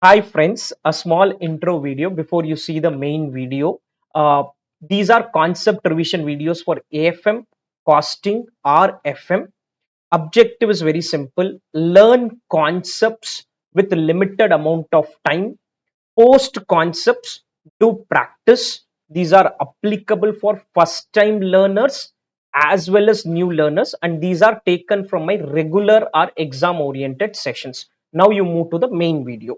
Hi friends, a small intro video before you see the main video. Uh, these are concept revision videos for AFM, costing or FM. Objective is very simple. Learn concepts with limited amount of time. Post concepts, do practice. These are applicable for first time learners as well as new learners, and these are taken from my regular or exam oriented sessions. Now you move to the main video.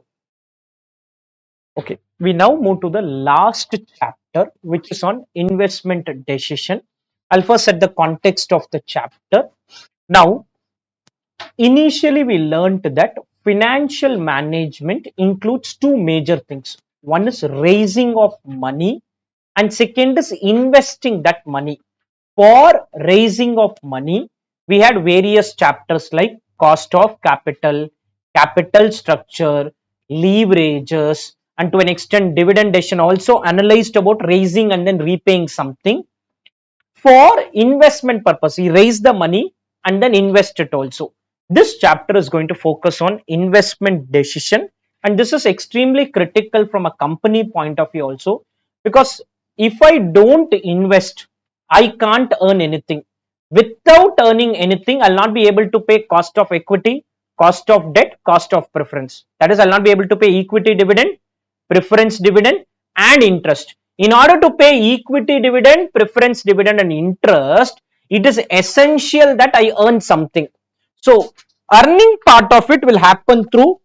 Okay, we now move to the last chapter, which is on investment decision. I'll first set the context of the chapter. Now, initially, we learned that financial management includes two major things. One is raising of money, and second is investing that money. For raising of money, we had various chapters like cost of capital, capital structure, leverages, and to an extent dividend decision also analyzed about raising and then repaying something. For investment purpose, we raise the money and then invest it also. This chapter is going to focus on investment decision, and this is extremely critical from a company point of view also, because if I don't invest, I can't earn anything. Without earning anything, I'll not be able to pay cost of equity, cost of debt, cost of preference. That is, I'll not be able to pay equity dividend, preference dividend, and interest. In order to pay equity dividend, preference dividend, and interest, it is essential that I earn something. So, earning part of it will happen through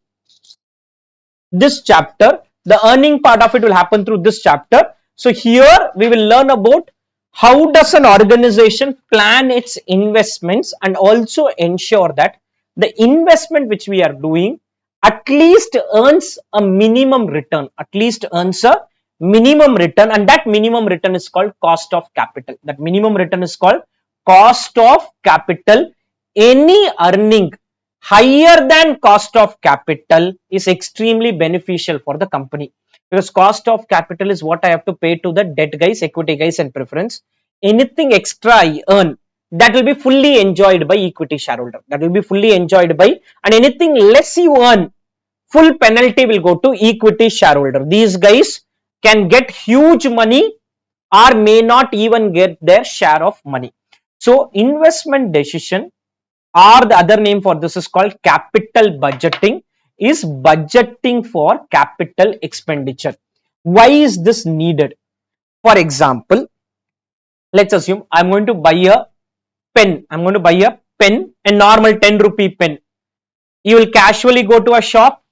this chapter. The earning part of it will happen through this chapter. So, here we will learn about how does an organization plan its investments and also ensure that the investment which we are doing at least earns a minimum return, at least earns a minimum return, and that minimum return is called cost of capital. That minimum return is called cost of capital. Any earning higher than cost of capital is extremely beneficial for the company, because cost of capital is what I have to pay to the debt guys, equity guys, and preference. Anything extra I earn, that will be fully enjoyed by equity shareholder, that will be fully enjoyed by, and anything less you earn, full penalty will go to equity shareholder. These guys can get huge money or may not even get their share of money. So investment decision, or the other name for this is called capital budgeting, is budgeting for capital expenditure. Why is this needed? For example, let's assume I'm going to buy a pen. I'm going to buy a pen, a normal 10 rupee pen. You will casually go to a shop,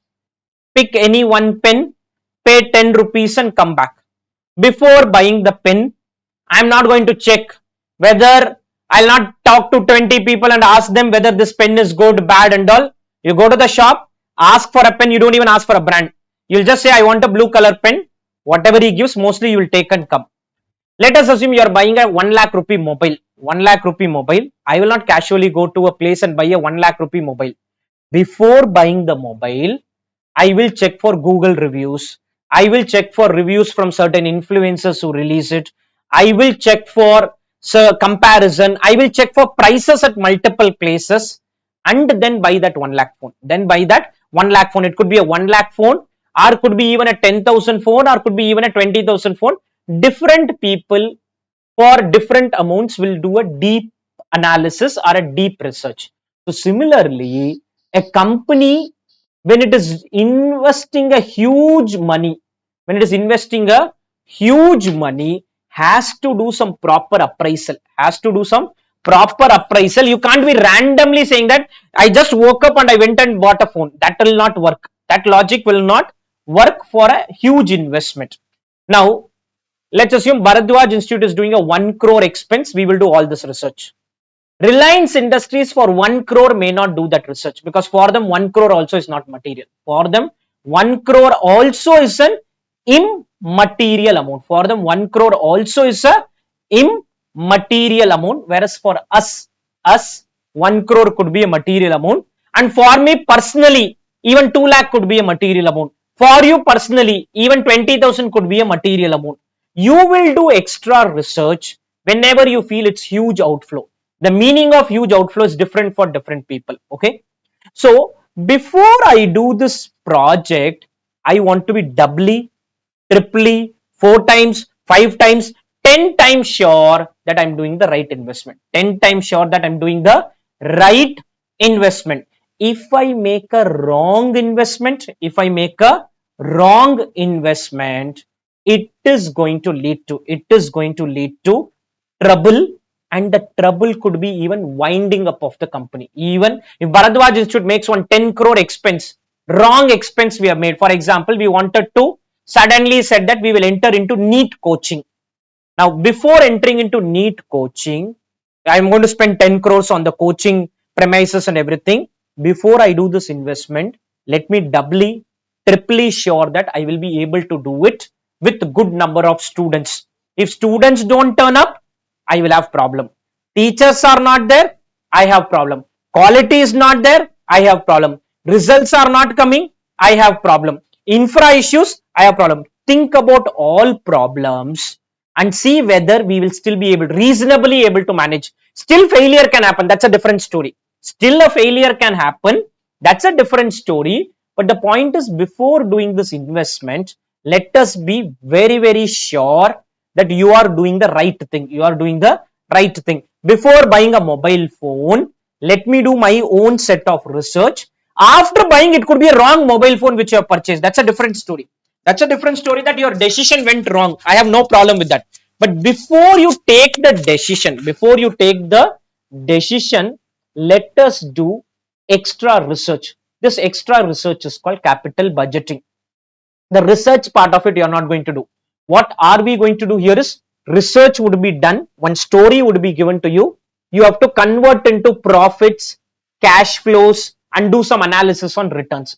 pick any one pen, pay 10 rupees and come back. Before buying the pen, I'm not going to check whether, I'll not talk to 20 people and ask them whether this pen is good, bad and all. You go to the shop, ask for a pen, you don't even ask for a brand. You'll just say, I want a blue color pen. Whatever he gives, mostly you will take and come. Let us assume you are buying a 1 lakh rupee mobile. 1 lakh rupee mobile. I will not casually go to a place and buy a 1 lakh rupee mobile. Before buying the mobile, I will check for Google reviews. I will check for reviews from certain influencers who release it. I will check for comparison. I will check for prices at multiple places and then buy that 1 lakh phone. Then buy that 1 lakh phone. It could be a 1 lakh phone, or could be even a 10,000 phone, or could be even a 20,000 phone. Different people for different amounts will do a deep analysis or a deep research. So similarly, a company, when it is investing a huge money, when it is investing a huge money, has to do some proper appraisal, has to do some proper appraisal. You can't be randomly saying that I just woke up and I went and bought a phone. That will not work. That logic will not work for a huge investment. Now, let's assume Bharadwaj Institute is doing a 1 crore expense. We will do all this research. Reliance Industries for 1 crore may not do that research, because for them 1 crore also is not material. For them 1 crore also is an immaterial amount. For them 1 crore also is a immaterial amount, whereas for us 1 crore could be a material amount, and for me personally even 2 lakh could be a material amount. For you personally even 20,000 could be a material amount. You will do extra research whenever you feel it's huge outflow. The meaning of huge outflow is different for different people. Okay. So before I do this project, I want to be doubly, triply, 4 times, 5 times, 10 times sure that I'm doing the right investment. 10 times sure that I'm doing the right investment. If I make a wrong investment, it is going to lead to trouble, and the trouble could be even winding up of the company. Even if Bharadwaj Institute makes one 10 crore expense, wrong expense we have made. For example, we wanted to suddenly said that we will enter into NEET coaching. Now, before entering into NEET coaching, I'm going to spend 10 crores on the coaching premises and everything. Before I do this investment, let me doubly, triply sure that I will be able to do it with good number of students. If students don't turn up, I will have problem. Teachers are not there, I have problem. Quality is not there, I have problem. Results are not coming, I have problem. Infra issues, I have problem. Think about all problems and see whether we will still be reasonably able to manage. Still failure can happen, that's a different story. Still a failure can happen, that's a different story. But the point is, before doing this investment, let us be very sure that you are doing the right thing. Before buying a mobile phone, let me do my own set of research. After buying, it could be a wrong mobile phone which you have purchased, that's a different story. That's a different story, that your decision went wrong. I have no problem with that. But before you take the decision, let us do extra research. This extra research is called capital budgeting. The research part of it you are not going to do. What are we going to do here is, research would be done, one story would be given to you. You have to convert into profits, cash flows, and do some analysis on returns.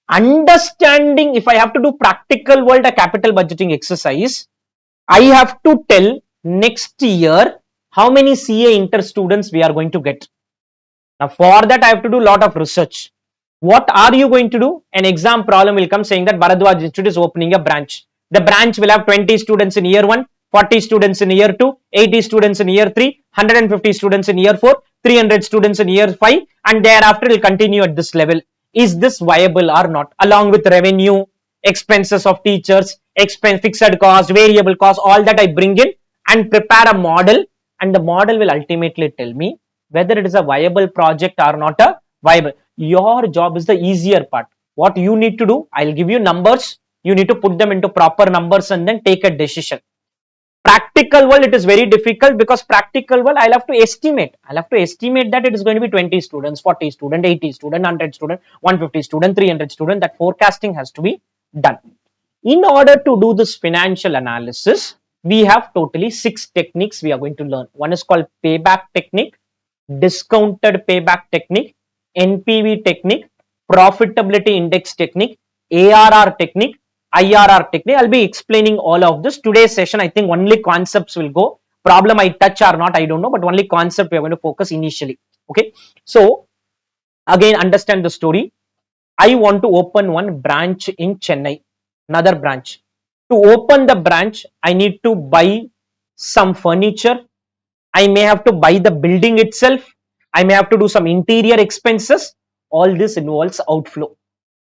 Understanding, if I have to do practical world a capital budgeting exercise, I have to tell next year how many CA inter students we are going to get. Now for that I have to do a lot of research. What are you going to do? An exam problem will come saying that Bharadwaj Institute is opening a branch. The branch will have 20 students in year 1, 40 students in year 2, 80 students in year 3, 150 students in year 4, 300 students in year 5, and thereafter it will continue at this level. Is this viable or not? Along with revenue, expenses of teachers, expense, fixed cost, variable cost, all that I bring in and prepare a model, and the model will ultimately tell me whether it is a viable project or not a viable. Your job is the easier part. What you need to do, I'll give you numbers, you need to put them into proper numbers and then take a decision. Practical world, it is very difficult, because practical world I'll have to estimate that it is going to be 20 students, 40 student, 80 student, 100 student, 150 student, 300 student. That forecasting has to be done. In order to do this financial analysis, we have totally 6 techniques we are going to learn. One is called payback technique, discounted payback technique, NPV technique, profitability index technique, ARR technique, IRR technique. I'll be explaining all of this. Today's session, I think only concepts will go. Problem I touch or not, I don't know, but only concept we are going to focus initially. Okay. So again, understand the story. I want to open one branch in Chennai, another branch. To open the branch, I need to buy some furniture. I may have to buy the building itself. I may have to do some interior expenses. All this involves outflow,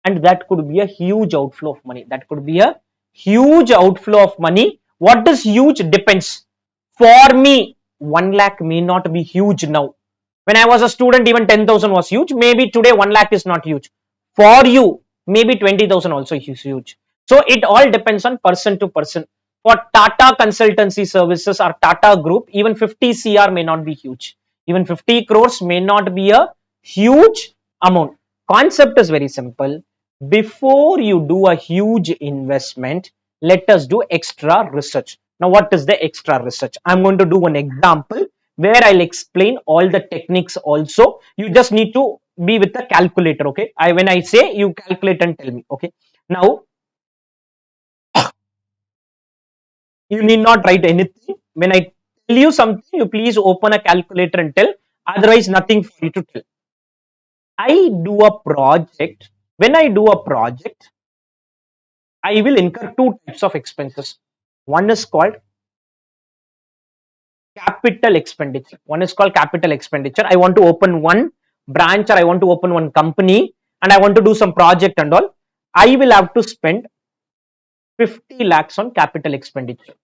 and that could be a huge outflow of money. What is huge depends. For me, 1 lakh may not be huge now. When I was a student, even 10,000 was huge. Maybe today 1 lakh is not huge. For you, maybe 20,000 also is huge. So it all depends on person to person. For Tata Consultancy Services or Tata Group, even 50 CR may not be huge. Even 50 crores may not be a huge amount. Concept is very simple. Before you do a huge investment, let us do extra research. Now, what is the extra research? I'm going to do an example where I'll explain all the techniques also. You just need to be with the calculator, okay? When I say, you calculate and tell me, okay? Now, you need not write anything. When I tell you something, you please open a calculator and tell. Otherwise, nothing for you to tell. I do a project. When I do a project, I will incur 2 types of expenses. One is called capital expenditure. I want to open one branch, or I want to open one company, and I want to do some project and all, I will have to spend 50 lakhs on capital expenditure.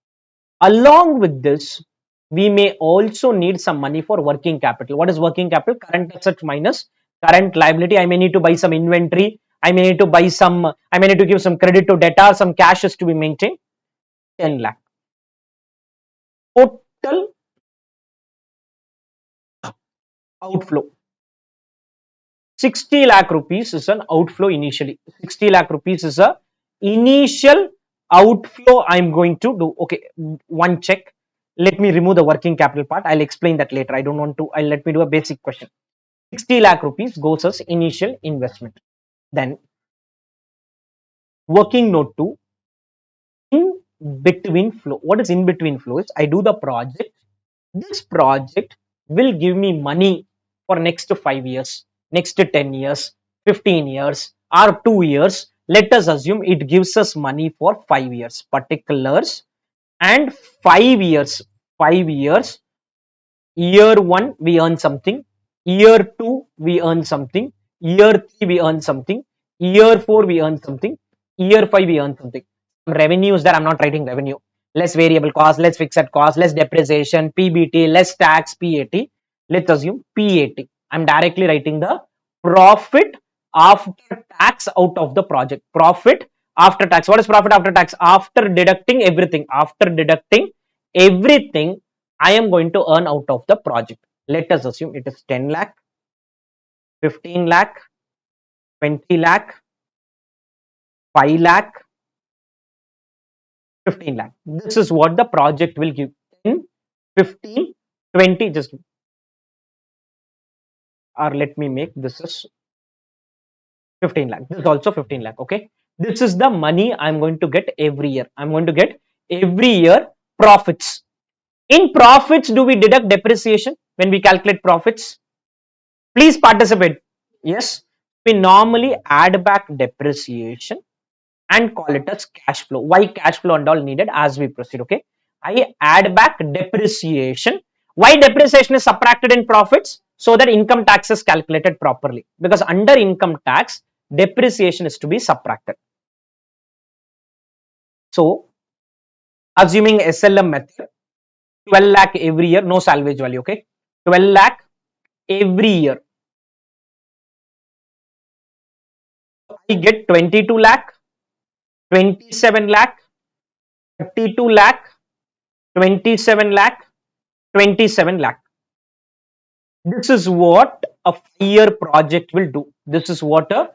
Along with this, we may also need some money for working capital. What is working capital? Current assets minus current liability. I may need to buy some inventory. I may need to buy some, I may need to give some credit to debtor, some cash is to be maintained. 10 lakh. Total outflow. 60 lakh rupees is an outflow initially. 60 lakh rupees is a initial outflow I'm going to do. Okay, one check. Let me remove the working capital part. I'll explain that later. I don't want to. Let me do a basic question. 60 lakh rupees goes as initial investment. Then working note 2, in between flow. What is in between flow is I do the project. This project will give me money for next 5 years, next 10 years, 15 years or 2 years. Let us assume it gives us money for 5 years, particulars, and 5 years, 5 years. Year 1 we earn something, year 2 we earn something, year 3 we earn something, year 4 we earn something, year 5 we earn something. Revenue is there, I'm not writing revenue. Less variable cost, less fixed cost, less depreciation, PBT, less tax, PAT. Let's assume PAT. I'm directly writing the profit after tax out of the project. Profit after tax. What is profit after tax? After deducting everything. After deducting everything I am going to earn out of the project. Let us assume it is 10 lakh, 15 lakh, 20 lakh, 5 lakh, 15 lakh. This is what the project will give. 10, 15, 20, just, or let me make this is 15 lakh. This is also 15 lakh. Okay. This is the money I'm going to get every year. I'm going to get every year profits. In profits, do we deduct depreciation when we calculate profits? Please participate. Yes, we normally add back depreciation and call it as cash flow. Why cash flow and all needed as we proceed? Okay, I add back depreciation. Why depreciation is subtracted in profits? So that income tax is calculated properly, because under income tax, depreciation is to be subtracted. So, assuming SLM method, 12 lakh every year, no salvage value. Okay, 12 lakh every year. I get 22 lakh, 27 lakh, 32 lakh, 27 lakh, 27 lakh. This is what a 5-year project will do. This is what a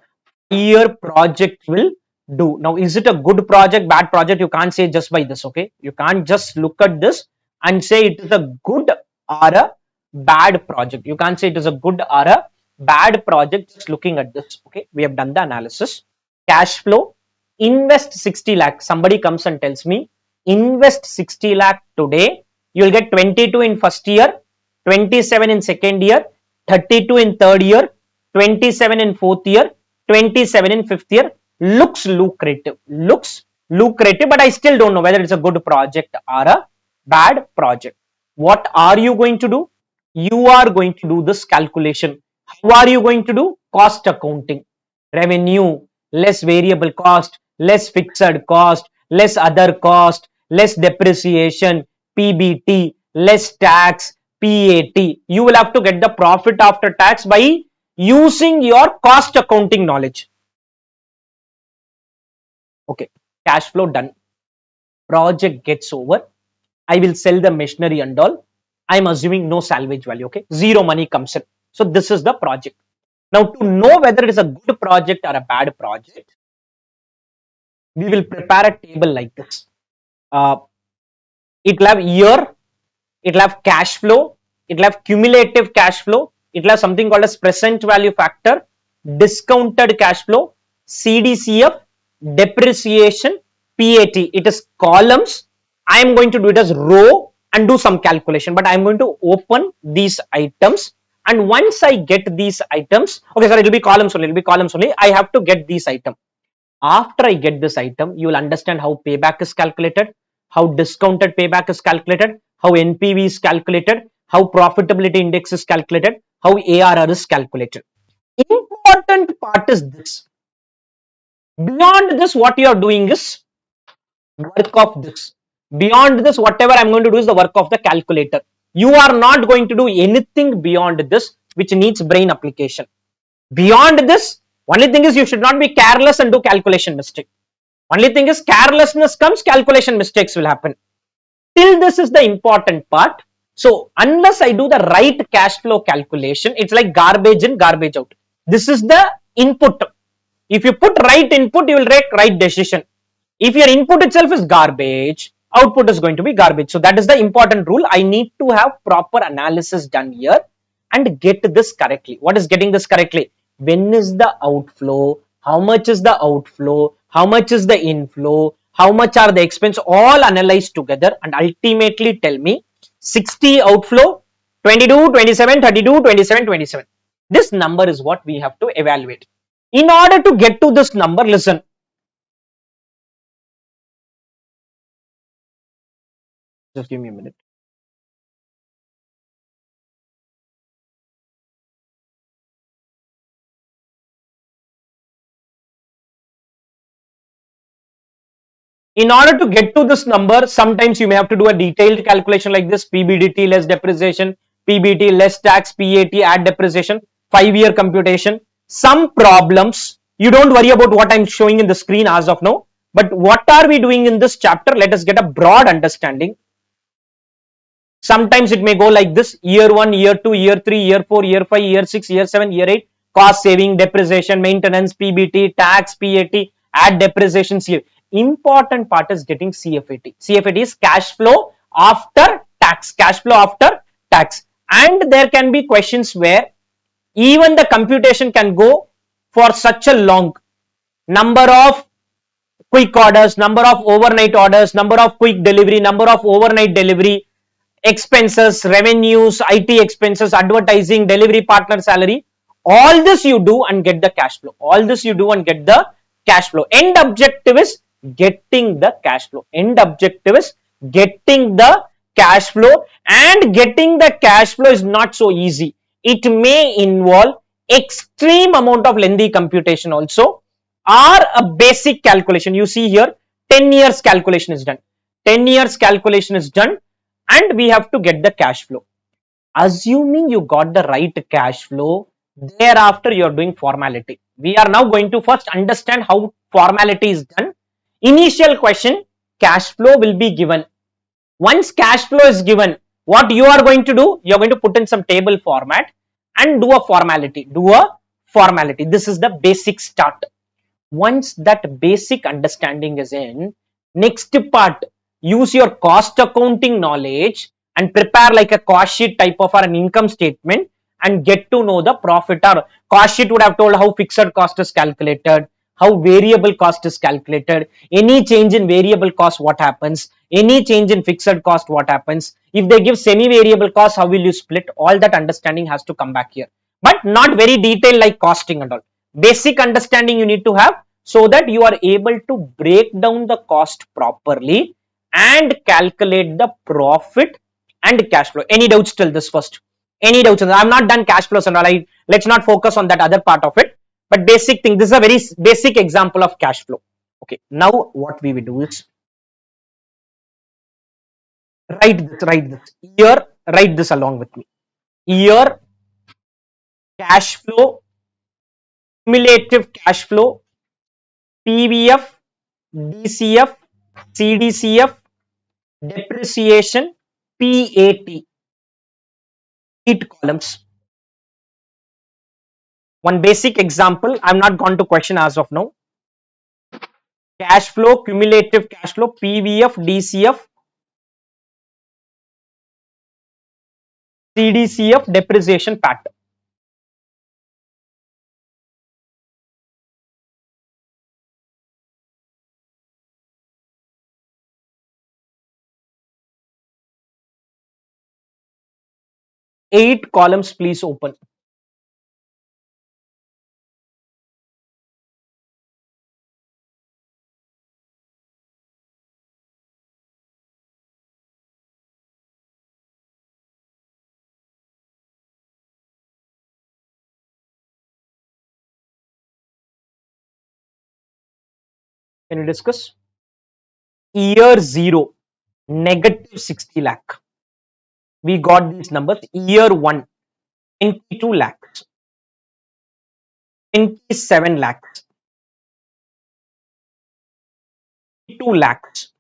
5-year project will do. Now, is it a good project, bad project? You can't say just by this. Okay, you can't just look at this and say it is a good or a bad project. You can't say it is a good or a bad project just looking at this. Okay, we have done the analysis. Cash flow, invest 60 lakh. Somebody comes and tells me invest 60 lakh today, you will get 22 in first year, 27 in second year, 32 in third year, 27 in fourth year, 27 in fifth year. Looks lucrative, but I still don't know whether it's a good project or a bad project. What are you going to do? You are going to do this calculation. How are you going to do? Cost accounting. Revenue, less variable cost, less fixed cost, less other cost, less depreciation, PBT, less tax, PAT. You will have to get the profit after tax by using your cost accounting knowledge. Okay, cash flow done. Project gets over. I will sell the machinery and all. I'm assuming no salvage value. Okay, zero money comes in. So this is the project. Now, to know whether it is a good project or a bad project, we will prepare a table like this. It will have year, it will have cash flow, it will have cumulative cash flow, it will have something called as present value factor, discounted cash flow, CDCF, depreciation, PAT. It is columns. I am going to do it as row and do some calculation, but I am going to open these items, and once I get these items, okay, sorry, it will be columns only, I have to get these items. After I get this item, you will understand how payback is calculated, how discounted payback is calculated, how NPV is calculated, how profitability index is calculated, how ARR is calculated. Important part is this. Beyond this, what you are doing is work of this. Beyond this, whatever I'm going to do is the work of the calculator. You are not going to do anything beyond this which needs brain application. Beyond this, only thing is you should not be careless and do calculation mistake. Only thing is carelessness comes, calculation mistakes will happen. Till this is the important part. So unless I do the right cash flow calculation, it's like garbage in, garbage out. This is the input. If you put right input, you will make right decision. If your input itself is garbage, output is going to be garbage. So that is the important rule. I need to have proper analysis done here and get this correctly. What is getting this correctly? When is the outflow? How much is the outflow? How much is the inflow? How much are the expense? All analyzed together and ultimately tell me 60 outflow, 22, 27, 32, 27, 27. This number is what we have to evaluate. In order to get to this number, listen. Just give me a minute. In order to get to this number, sometimes you may have to do a detailed calculation like this: PBDT less depreciation, PBT less tax, PAT add depreciation, 5-year computation. Some problems, you don't worry about what I'm showing in the screen as of now, but what are we doing in this chapter? Let us get a broad understanding. Sometimes it may go like this: year 1, year 2, year 3, year 4, year 5, year 6, year 7, year 8, cost saving, depreciation, maintenance, PBT, tax, PAT, add depreciations here. Important part is getting CFAT. CFAT is cash flow after tax, cash flow after tax. And there can be questions where even the computation can go for such a long number of quick orders, number of overnight orders, number of quick delivery, number of overnight delivery, expenses, revenues, IT expenses, advertising, delivery partner salary. All this you do and get the cash flow. All this you do and get the cash flow. End objective is getting the cash flow. End objective is getting the cash flow, and getting the cash flow is not so easy. It may involve extreme amount of lengthy computation also, or a basic calculation. You see here 10 years calculation is done. 10 years calculation is done and we have to get the cash flow. Assuming you got the right cash flow, thereafter you are doing formality. We are now going to first understand how formality is done. Initial question, cash flow will be given. Once cash flow is given, what you are going to do? You are going to put in some table format and do a formality. Do a formality. This is the basic start. Once that basic understanding is in, next part, use your cost accounting knowledge and prepare like a cost sheet type of or an income statement and get to know the profit. Or cost sheet would have told how fixed cost is calculated, how variable cost is calculated, any change in variable cost, what happens, any change in fixed cost, what happens. If they give semi variable cost, how will you split? All that understanding has to come back here, but not very detailed like costing and all. Basic understanding you need to have, so that you are able to break down the cost properly and calculate the profit and cash flow. Any doubts till this first? Any doubts? I'm not done cash flows and all. Let's not focus on that other part of it. But basic thing, this is a very basic example of cash flow. Okay, now what we will do is write this. Here, write this along with me. Year cash flow, cumulative cash flow, PVF, DCF, CDCF, depreciation, PAT, 8 columns. One basic example, I'm not gone to question as of now. Cash flow, cumulative cash flow, PVF, DCF, CDCF, depreciation, PAT. Eight columns, please open. Can you discuss? Year 0, negative 60 lakh. We got these numbers. Year 1, 22 lakhs, 27 lakhs, 2 lakhs,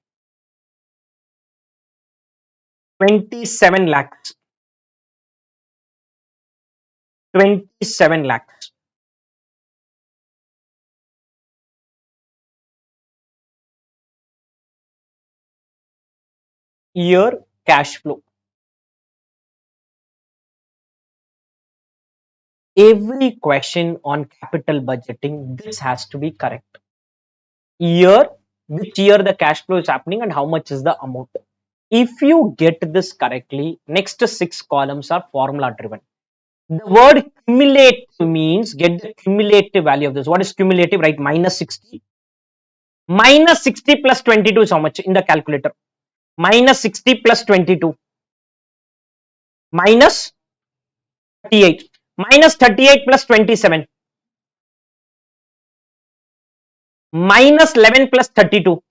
27 lakhs, 27 lakhs. Year cash flow. Every question on capital budgeting, this has to be correct. Year, which year the cash flow is happening and how much is the amount. If you get this correctly, next 6 columns are formula driven. The word cumulative means get the cumulative value of this. What is cumulative? Right, minus 60. Minus 60 plus 22 is how much in the calculator? Minus 60 plus 22. Minus 38. Minus 38 plus 27. Minus 11 plus 32.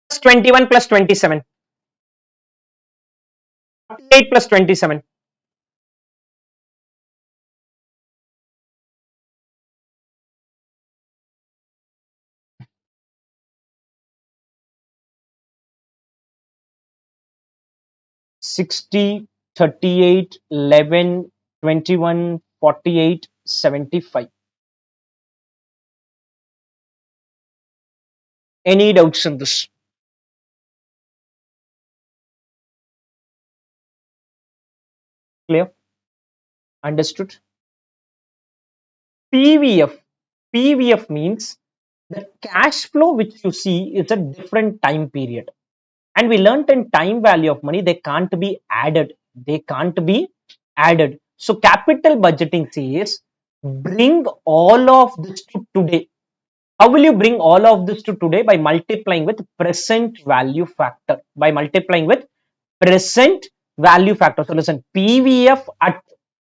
Plus 21 plus 27. 48 plus 27. 60, 38, 11, 21, 48, 75. Any doubts in this? Clear? Understood? PVF. PVF means the cash flow which you see is a different time period. And we learnt in time value of money, they can't be added. They can't be added. So capital budgeting says bring all of this to today. How will you bring all of this to today? By multiplying with present value factor. By multiplying with present value factor. So listen, PVF at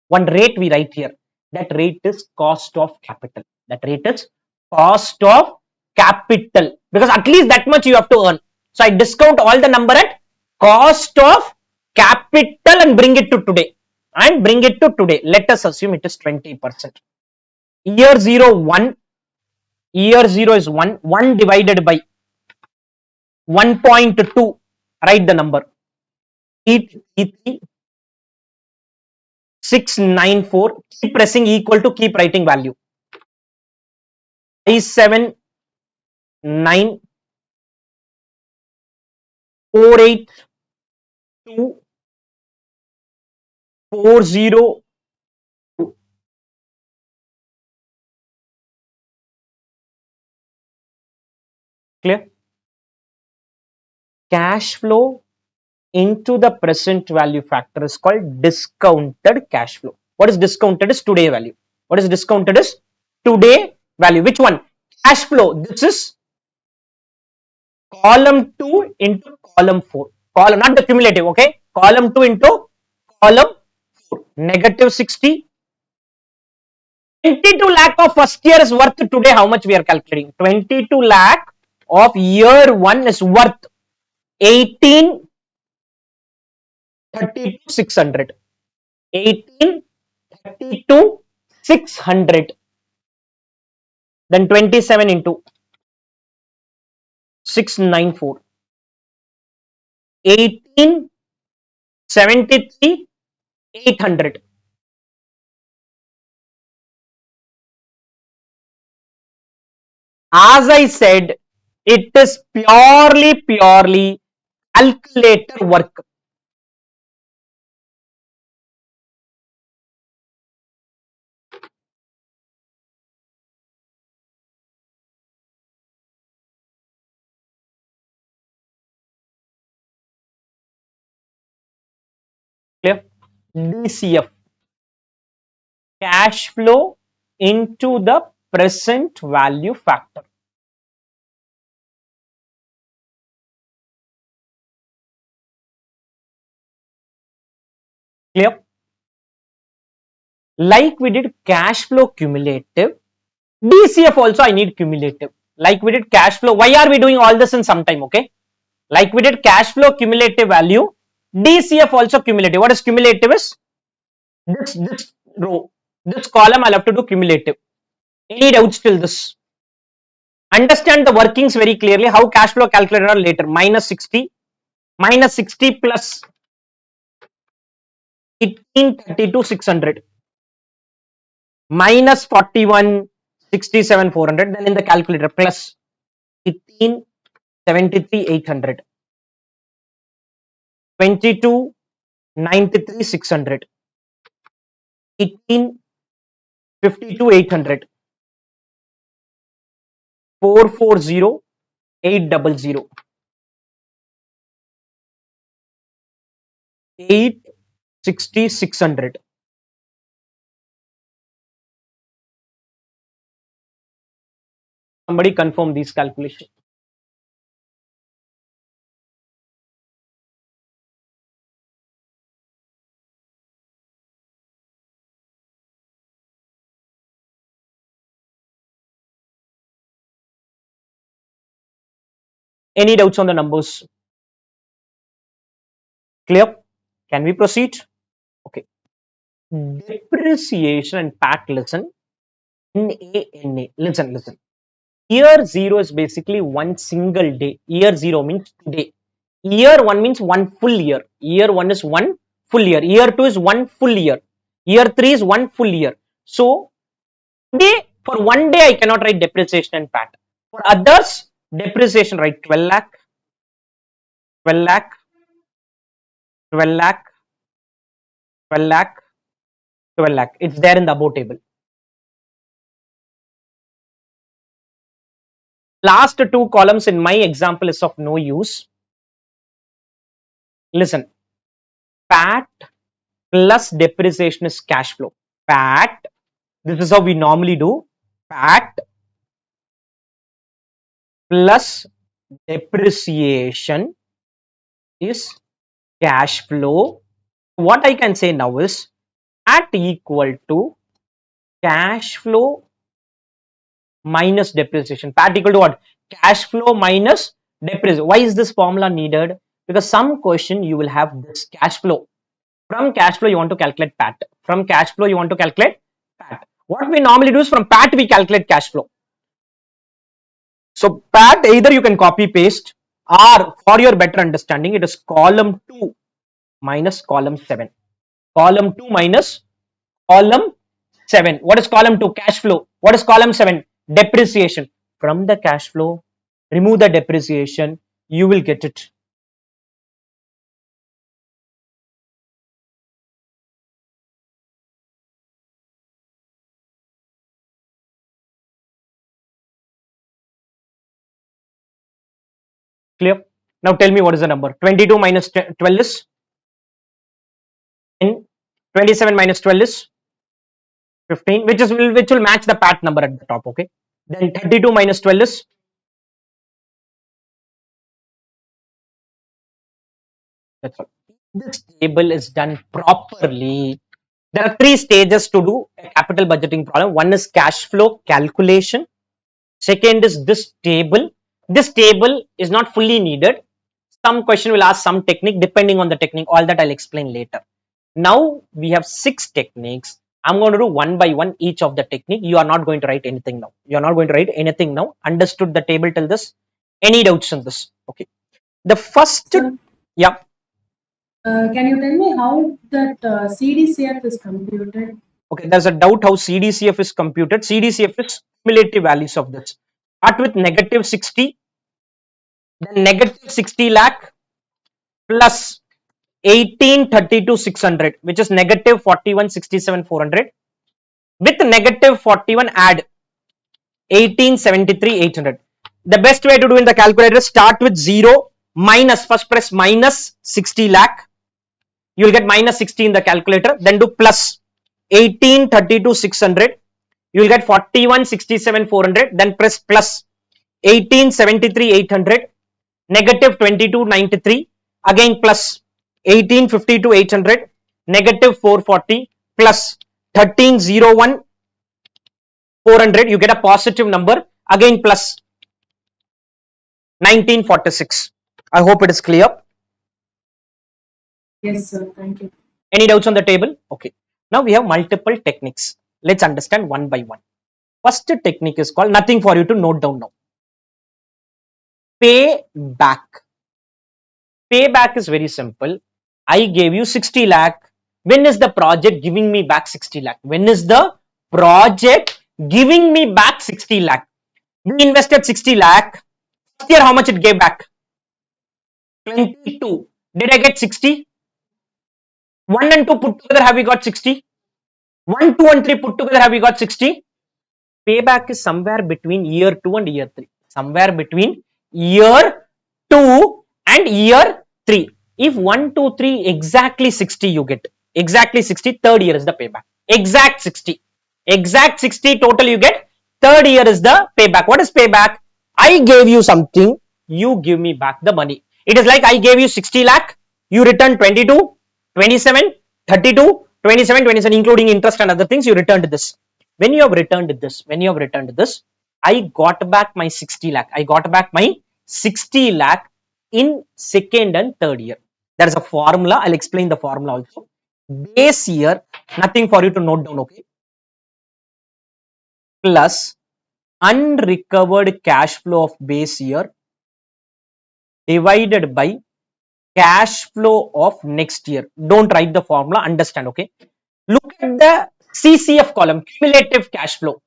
one rate we write here. That rate is cost of capital. That rate is cost of capital. Because at least that much you have to earn. So I discount all the number at cost of capital and bring it to today. And bring it to today. Let us assume it is 20%. Year 0, 1. Year 0 is 1. 1 divided by 1.2. Write the number. 833 694. Keep pressing equal to, keep writing value. I7 9 482 402. Clear? Cash flow into the present value factor is called discounted cash flow. What is discounted is today value. What is discounted is today value. Which one? Cash flow. This is column 2 into column 4. Column, not the cumulative, okay? Column 2 into column 4. Negative 60. 22 lakh of first year is worth today. How much we are calculating? 22 lakh of year 1 is worth 1832 600. 1832 600. Then 27 into 694. 1873 800. As I said, it is purely calculator work. Clear? DCF, cash flow into the present value factor. Clear? Like we did cash flow cumulative, DCF also I need cumulative. Like we did cash flow. Why are we doing all this in some time? Okay. Like we did cash flow cumulative value. DCF also cumulative. What is cumulative is this row, this column I'll have to do cumulative. Any doubts till this? Understand the workings very clearly. How cash flow calculated are later. Minus 60 plus 1832 600 minus 41 67 400, then in the calculator plus 1873 800 22 93 600 1852 800 440 800 860 600. Somebody confirm these calculations. Any doubts on the numbers? Clear? Can we proceed? Okay. Depreciation and PAT, listen. NA. Listen. Year 0 is basically one single day. Year 0 means today. Year 1 means one full year. Year 1 is one full year. Year 2 is one full year. Year 3 is one full year. So, today, for one day, I cannot write depreciation and PAT. For others, depreciation, write 12 lakh, 12 lakh, 12 lakh, 12 lakh, 12 lakh. It's there in the above table. Last two columns in my example is of no use. Listen, PAT plus depreciation is cash flow. PAT, this is how we normally do. PAT plus depreciation is cash flow. What I can say now is PAT equal to cash flow minus depreciation. PAT equal to what? Cash flow minus depreciation. Why is this formula needed? Because some question you will have this cash flow. From cash flow you want to calculate PAT. From cash flow you want to calculate PAT. What we normally do is from PAT we calculate cash flow. So PAT either you can copy paste or for your better understanding it is column 2 minus column 7. Column 2 minus column 7. What is column 2? Cash flow. What is column 7? Depreciation. From the cash flow, remove the depreciation, you will get it. Clear? Now tell me what is the number. 22 minus 12 is 10. 27 minus 12 is 15, which will match the PAT number at the top. Okay. Then 32 minus 12 is that's all. This table is done properly. There are three stages to do a capital budgeting problem. One is cash flow calculation. Second is this table. This table is not fully needed. Some question will ask some technique depending on the technique. All that I'll explain later. Now we have 6 techniques. I'm going to do one by one each of the technique. You are not going to write anything now. You are not going to write anything now. Understood the table till this? Any doubts on this? Okay. The first, yeah. Can you tell me how that CDCF is computed? Okay, there's a doubt how CDCF is computed. CDCF is cumulative values of this. Start with negative 60, then negative 60 lakh plus 1832 600, which is negative 41 67 400. With negative 41 add 1873 800. The best way to do in the calculator is start with 0 minus, first press minus 60 lakh. You will get minus 60 in the calculator. Then do plus 1832 600. You will get 41 67 400. Then press plus 1873 800. Negative 22 93. Again plus 1852 800. Negative 440 plus 1301 400, you get a positive number, again plus 1946. I hope it is clear. Yes, sir. Thank you. Any doubts on the table? Okay. Now we have multiple techniques. Let's understand one by one. First technique is called, nothing for you to note down now. Pay back. Payback is very simple. I gave you 60 lakh. When is the project giving me back 60 lakh? When is the project giving me back 60 lakh? We invested 60 lakh. First year, how much it gave back? 22. Did I get 60? 1 and 2 put together, have we got 60? 1, 2 and 3 put together, have we got 60? Payback is somewhere between year 2 and year 3. Somewhere between year 2 and year 3. If 1, 2, 3 exactly 60 you get. Exactly 60, third year is the payback. Exact 60. Exact 60 total you get. Third year is the payback. What is payback? I gave you something, you give me back the money. It is like I gave you 60 lakh, you return 22, 27, 32, 27, 27, including interest and other things, you returned this. When you have returned this, I got back my 60 lakh. I got back my 60 lakh in second and third year. There is a formula. I'll explain the formula also. Base year, nothing for you to note down, okay? Plus unrecovered cash flow of base year divided by cash flow of next year. Don't write the formula, understand, okay? Look at the CCF column, cumulative cash flow.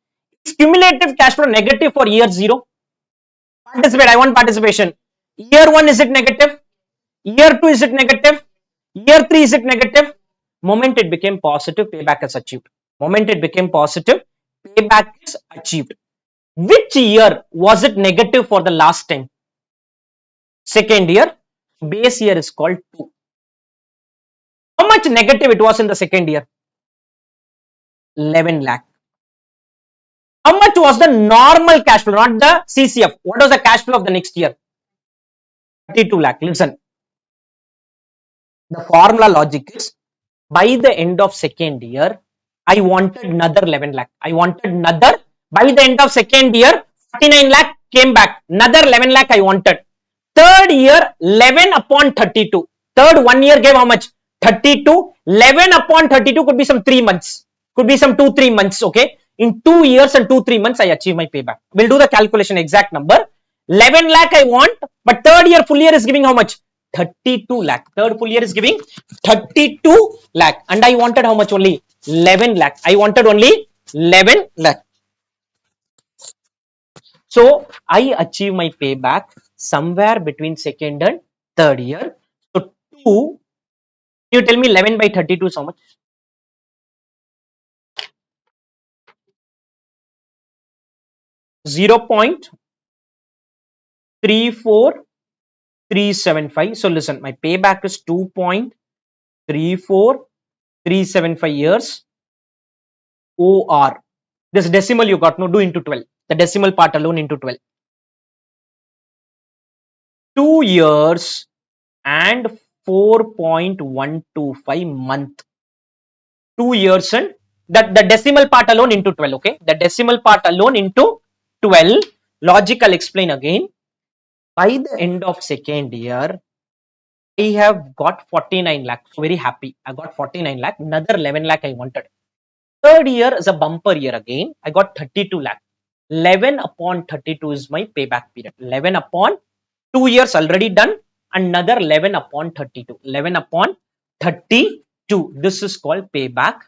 Is cumulative cash flow negative for year 0? Participate, I want participation. Year 1, is it negative? Year 2, is it negative? Year 3, is it negative? Moment it became positive, payback is achieved. Moment it became positive, payback is achieved. Which year was it negative for the last time? Second year. Base year is called 2. How much negative it was in the second year? 11 lakh. How much was the normal cash flow, not the CCF? What was the cash flow of the next year? 32 lakh. Listen, the formula logic is, by the end of second year, I wanted another 11 lakh. I wanted another, by the end of second year, 49 lakh came back. Another 11 lakh I wanted. Third year, 11 upon 32. Third 1 year gave how much? 32. 11 upon 32 could be some 3 months. Could be some 2-3 months, okay? In 2 years and 2-3 months, I achieve my payback. We'll do the calculation exact number. 11 lakh I want, but third year full year is giving how much? 32 lakh. Third full year is giving 32 lakh. And I wanted how much only? 11 lakh. I wanted only 11 lakh. So I achieve my payback somewhere between second and third year. So 2, you tell me 11 by 32 is how much? 0.34375. So listen, my payback is 2.34375 years. OR. This decimal you got, no, do into 12. The decimal part alone into 12. 2 years and 4.125 month. 2 years and the decimal part alone into 12, okay? The decimal part alone into 12. Logic I'll explain again. By the end of second year, I have got 49 lakh. So very happy. I got 49 lakh. Another 11 lakh I wanted. Third year is a bumper year again. I got 32 lakh. 11 upon 32 is my payback period. 11 upon 2 years already done. Another 11 upon 32. 11 upon 32. This is called payback.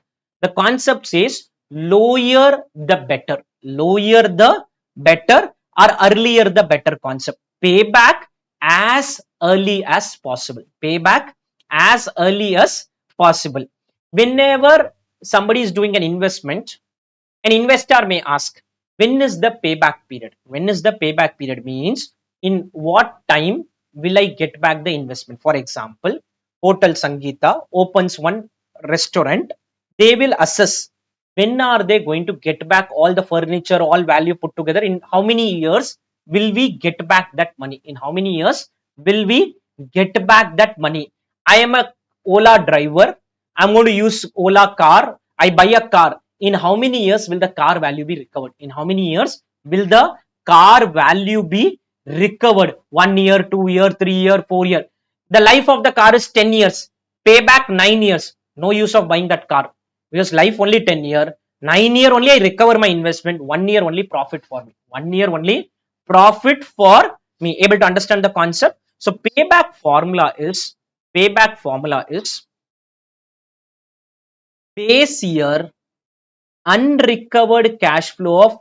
The concept says lower the better. Lower the better or earlier the better concept. Payback as early as possible. Payback as early as possible. Whenever somebody is doing an investment, an investor may ask, when is the payback period? When is the payback period means in what time will I get back the investment? For example, Hotel Sangeeta opens one restaurant. They will assess when are they going to get back all the furniture, all value put together, in how many years will we get back that money? In how many years will we get back that money? I am a Ola driver. I'm going to use Ola car. I buy a car. in how many years will the car value be recovered? In how many years will the car value be recovered? 1 year, 2 year, 3 year, 4 year. The life of the car is 10 years. Payback 9 years. No use of buying that car because life only 10 year. 9 year only I recover my investment. 1 year only profit for me. 1 year only profit for me. Able to understand the concept? So payback formula is base year unrecovered cash flow of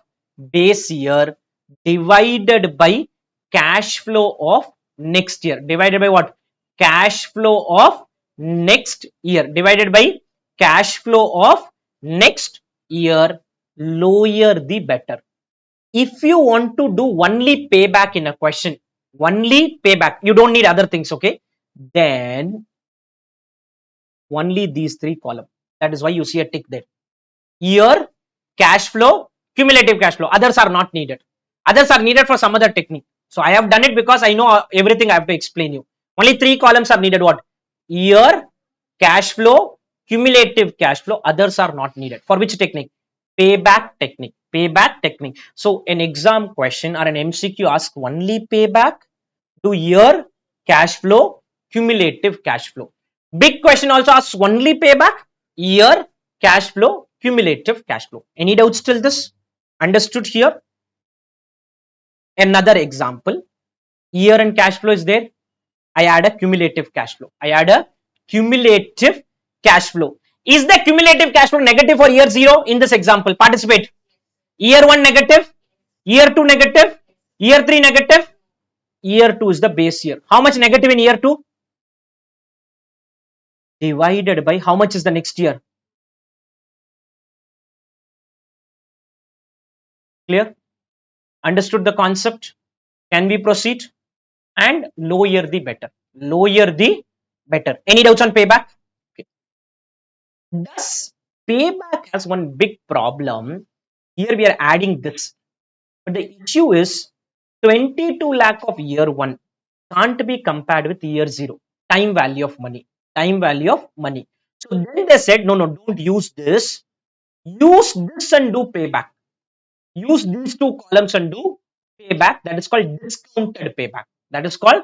base year divided by cash flow of next year divided by what? Cash flow of next year divided by cash flow of next year. Lower the better. If you want to do only payback in a question, only payback, you don't need other things, okay, then only these three columns. That is why you see a tick there. Year, cash flow, cumulative cash flow. Others are not needed. Others are needed for some other technique. So I have done it because I know everything I have to explain you. Only three columns are needed. What? Year, cash flow, cumulative cash flow. Others are not needed. For which technique? Payback technique. Payback technique. So an exam question or an MCQ asks only payback, to year, cash flow, cumulative cash flow. Big question also asks only payback, year, cash flow, cumulative cash flow. Any doubts till this? Understood here? Another example, year and cash flow is there. I add a cumulative cash flow. I add a cumulative cash flow. Is the cumulative cash flow negative for year 0 in this example? Participate. Year 1 negative, year 2 negative, year 3 negative, year 2 is the base year. How much negative in year 2? Divided by how much is the next year? Clear? Understood the concept? Can we proceed? And lower the better. Lower the better. Any doubts on payback? Okay. Does payback has one big problem? Here we are adding this. But the issue is 22 lakh of year 1 can't be compared with year 0. Time value of money. Time value of money. So then they said, no, don't use this. Use this and do payback. Use these two columns and do payback. That is called discounted payback. That is called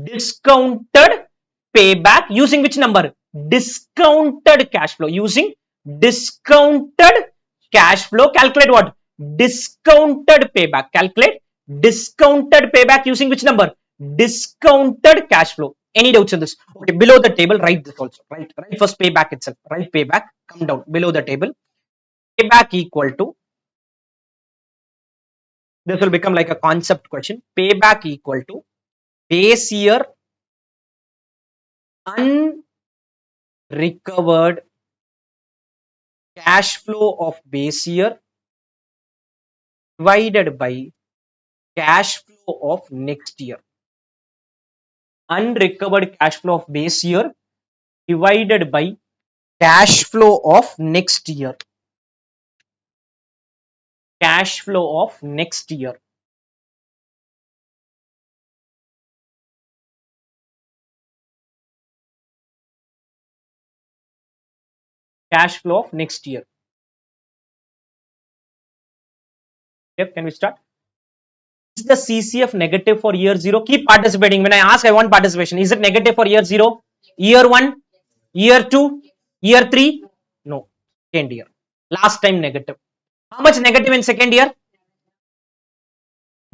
discounted payback using which number? Discounted cash flow. Using discounted cash flow. Calculate what? Discounted payback. Calculate discounted payback using which number? Discounted cash flow. Any doubts in this? Okay, below the table, write this also. Write first payback itself. Write payback. Come down below the table. Payback equal to, this will become like a concept question. Payback equal to base year unrecovered cash flow of base year divided by cash flow of next year. Unrecovered cash flow of base year divided by cash flow of next year. Cash flow of next year. Cash flow of next year. Yep, can we start? Is the CCF negative for year 0? Keep participating. When I ask, I want participation. Is it negative for year 0? Year 1? Year 2? Year 3? No. Second year. Last time negative. How much negative in second year?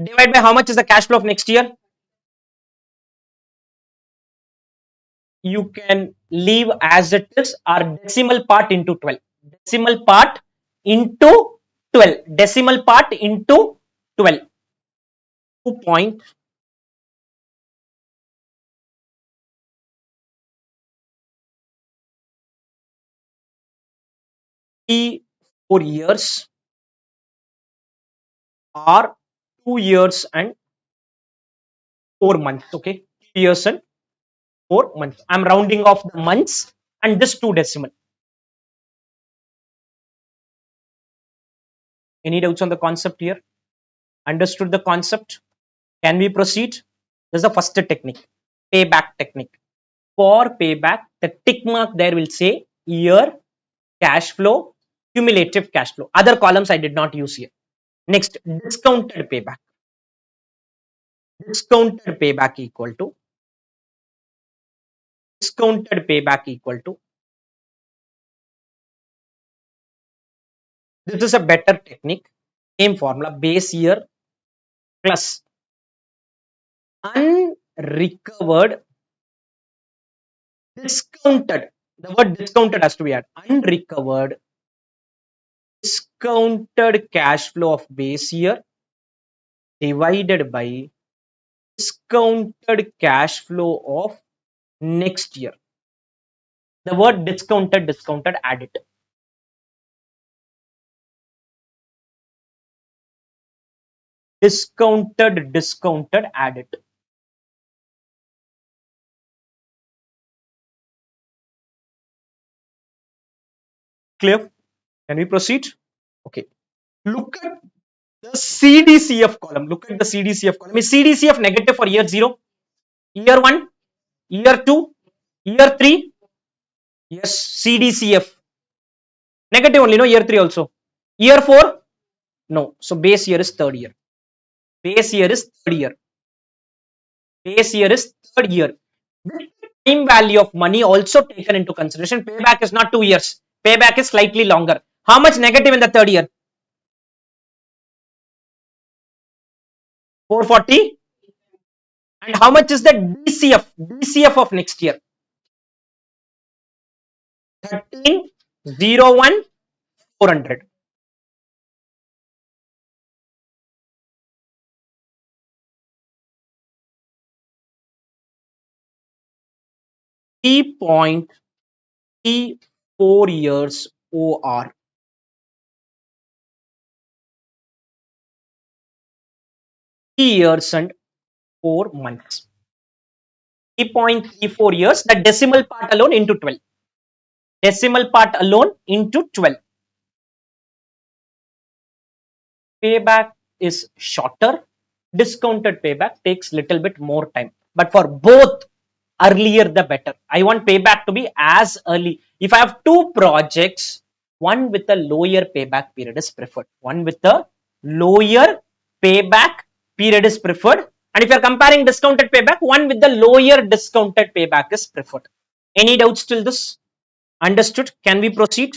Divide by how much is the cash flow of next year? You can leave as it is or decimal part into 12. Decimal part into 12. Decimal part into 12. 2.34 years or 2 years and 4 months. Okay, 2 years and 4 months. I'm rounding off the months and this 2 decimal. Any doubts on the concept here? Understood the concept? Can we proceed? This is the first technique, payback technique. For payback, the tick mark there will say year, cash flow, cumulative cash flow. Other columns I did not use here. Next, discounted payback. Discounted payback equal to discounted payback equal to this is a better technique. Same formula, base year plus unrecovered discounted. The word discounted has to be added. Unrecovered discounted cash flow of base year divided by discounted cash flow of next year. The word discounted, add it. Discounted, add it. Clear? Can we proceed? Okay. Look at the CDCF column. Look at the CDCF column. Is CDCF negative for year 0? Year 1? Year 2? Year 3? Yes, CDCF. Negative only, no, year 3 also. Year 4? No. So base year is third year. Base year is third year. Base year is third year. With time value of money also taken into consideration. Payback is not 2 years. Payback is slightly longer. How much negative in the third year? 440. And how much is the DCF? DCF of next year? 1301 400. Point 4 years OR. 3 years and 4 months. 3.34 years, the decimal part alone into 12. Decimal part alone into 12. Payback is shorter. Discounted payback takes little bit more time. But for both, earlier the better. I want payback to be as early. If I have two projects, one with a lower payback period is preferred. One with a lower payback period is preferred. And if you are comparing discounted payback, one with the lower discounted payback is preferred. Any doubts till this? Understood? Can we proceed?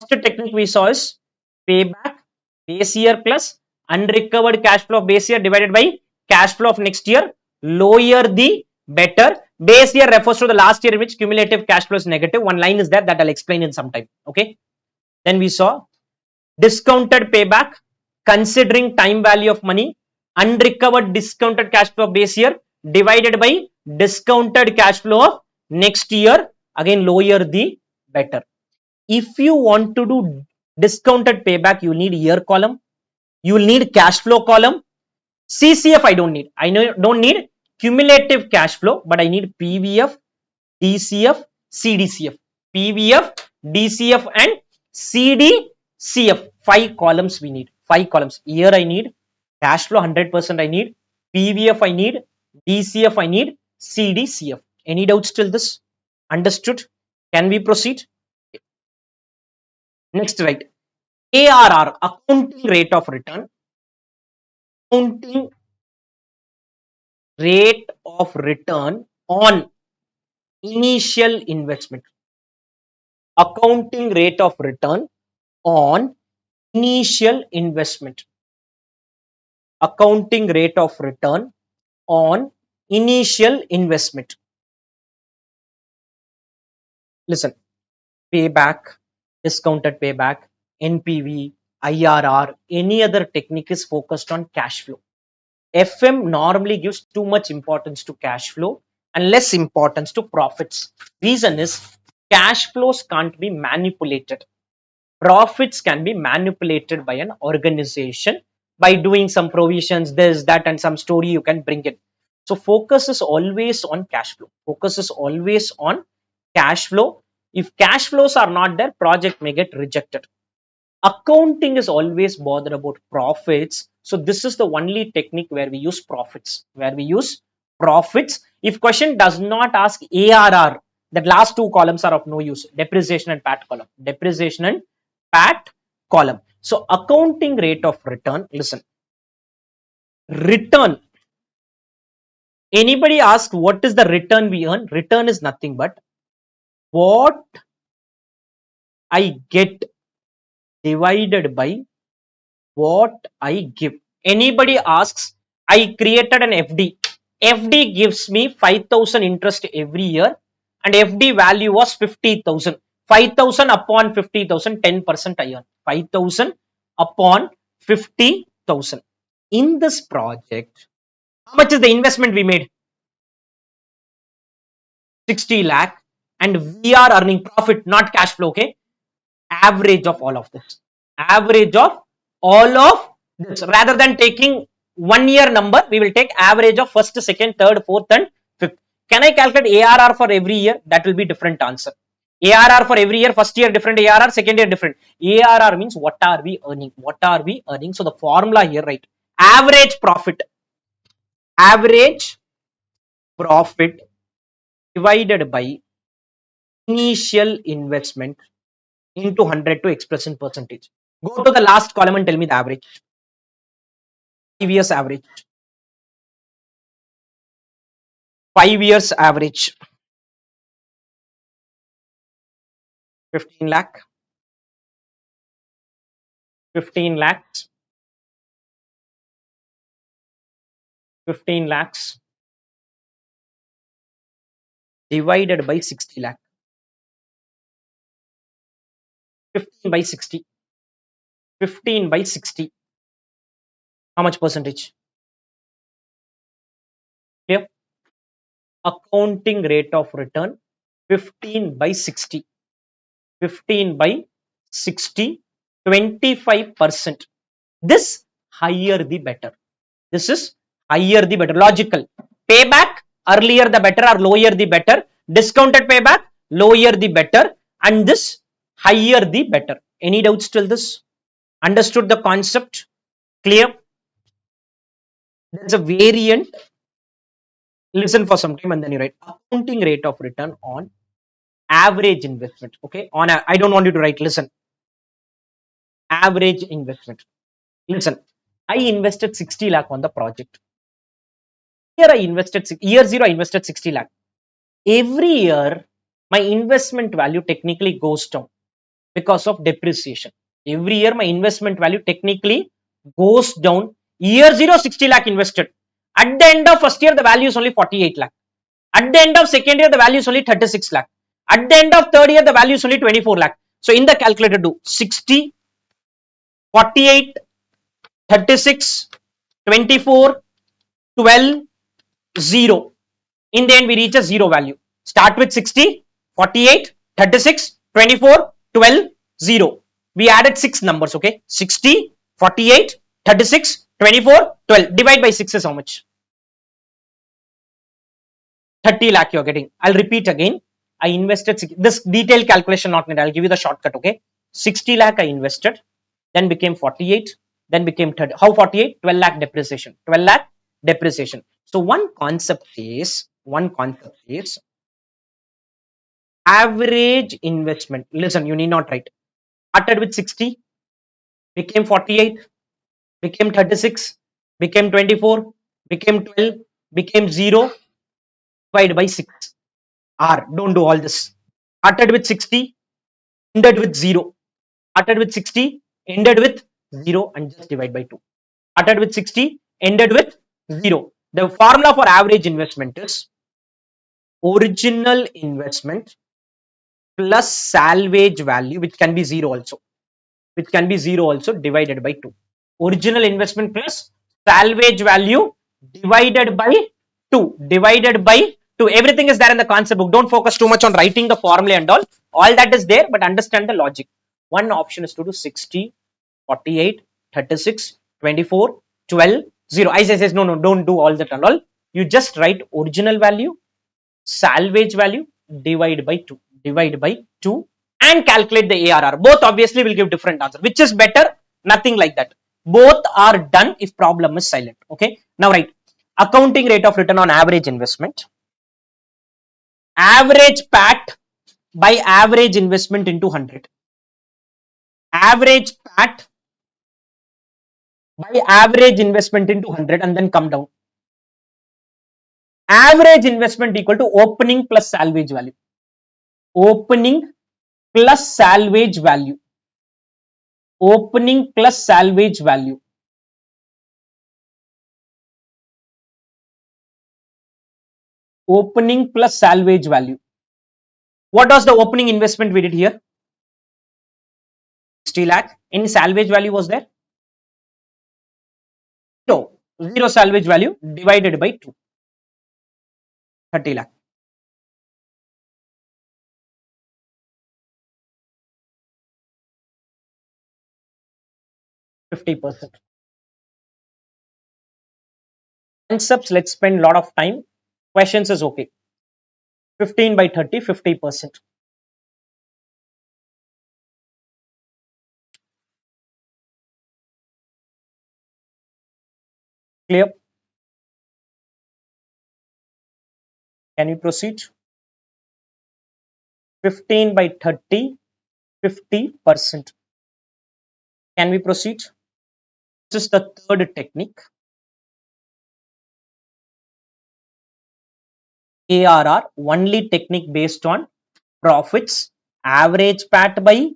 First technique we saw is payback base year plus unrecovered cash flow of base year divided by cash flow of next year. Lower the better. Base year refers to the last year in which cumulative cash flow is negative. One line is there that I'll explain in some time. Okay. Then we saw discounted payback considering time value of money, unrecovered discounted cash flow of base year divided by discounted cash flow of next year. Again, lower the better. If you want to do discounted payback, you need year column, you will need cash flow column. CCF I don't need. I don't need cumulative cash flow, but I need PVF, DCF, CDCF. PVF, DCF and CDCF. 5 columns we need. 5 columns. Year I need, cash flow 100% I need, PVF I need, DCF I need, CDCF. Any doubts till this? Understood? Can we proceed? Next, right. ARR, accounting rate of return. Accounting rate of return on initial investment. Accounting rate of return on initial investment. Accounting rate of return on initial investment. Listen, payback, discounted payback, NPV, IRR, any other technique is focused on cash flow. FM normally gives too much importance to cash flow and less importance to profits. Reason is cash flows can't be manipulated. Profits can be manipulated by an organization by doing some provisions, this, that, and some story you can bring in. So focus is always on cash flow. Focus is always on cash flow. If cash flows are not there, project may get rejected. Accounting is always bothered about profits. So this is the only technique where we use profits. If question does not ask ARR, the last two columns are of no use. Depreciation and PAT column. Depreciation and PAT column. So accounting rate of return, listen, return. Anybody asked what is the return we earn? Return is nothing but what I get divided by what I give. Anybody asks, I created an FD. FD gives me 5,000 interest every year and FD value was 50,000. 5,000 upon 50,000, 10% I earn. 5,000 upon 50,000. In this project, how much is the investment we made? 60 lakh, and we are earning profit, not cash flow. Okay, average of all of this, average of all of this. Rather than taking 1 year number, we will take average of first, second, third, fourth and fifth. Can I calculate ARR for every year? That will be different answer. ARR for every year, first year different ARR, second year different. ARR means what are we earning, what are we earning. So the formula here, right, average profit, average profit divided by initial investment into 100 to express in percentage. Go to the last column and tell me the average. 5 years average. 5 years average. 15 lakh. 15 lakhs. 15 lakhs divided by 60 lakh. 15 by 60. 15 by 60. How much percentage? Clear? Accounting rate of return 15 by 60. 15 by 60, 25%. This higher the better. This is higher the better. Logical. Payback, earlier the better or lower the better. Discounted payback, lower the better. And this higher the better. Any doubts till this? Understood the concept? Clear? There's a variant. Listen for some time and then you write accounting rate of return on average investment. Okay, on I don't want you to write. Listen, average investment. Listen, I invested 60 lakh on the project. Here I invested year 0 I invested 60 lakh. Every year my investment value technically goes down because of depreciation. Every year my investment value technically goes down. Year 0 60 lakh invested. At the end of first year the value is only 48 lakh. At the end of second year the value is only 36 lakh. At the end of third year the value is only 24 lakh. So in the calculator do 60, 48, 36, 24, 12, 0. In the end we reach a 0 value. Start with 60, 48, 36, 24, 12, 0. We added 6 numbers. Okay, 60, 48, 36, 24, 12. Divide by 6 is how much? 30 lakh you're getting. I'll repeat again. I invested this detailed calculation not needed. I'll give you the shortcut. Okay, 60 lakh I invested, then became 48, then became 30. How 48? 12 lakh depreciation. 12 lakh depreciation. So one concept is average investment. Listen, you need not write. Started with 60, became 48, became 36, became 24, became 12, became 0, divided by 6. R, don't do all this. Started with 60, ended with 0. Started with 60, ended with 0 and just divide by 2. Started with 60, ended with 0. The formula for average investment is original investment plus salvage value, which can be 0 also, divided by 2. Original investment plus salvage value divided by 2. Everything is there in the concept book. Don't focus too much on writing the formula and all that is there, but understand the logic. One option is to do 60, 48, 36, 24, 12, 0. I says no, don't do all that and all. You just write original value, salvage value, divide by 2 and calculate the ARR. Both obviously will give different answer. Which is better? Nothing like that. Both are done if problem is silent. Okay. Now write accounting rate of return on average investment, average PAT by average investment into 100. average PAT by average investment into 100 and then come down. Average investment equal to opening plus salvage value. Opening plus salvage value. Opening plus salvage value. Opening plus salvage value. What was the opening investment we did here? 60 lakh. Any salvage value was there? No. Zero salvage value divided by 2. 30 lakh. 50%. Concepts, let's spend a lot of time. Questions is okay. 15 by 30, 50%. Clear? Can you proceed? 15 by 30, 50%. Can we proceed? This is the third technique. ARR, only technique based on profits, average PAT by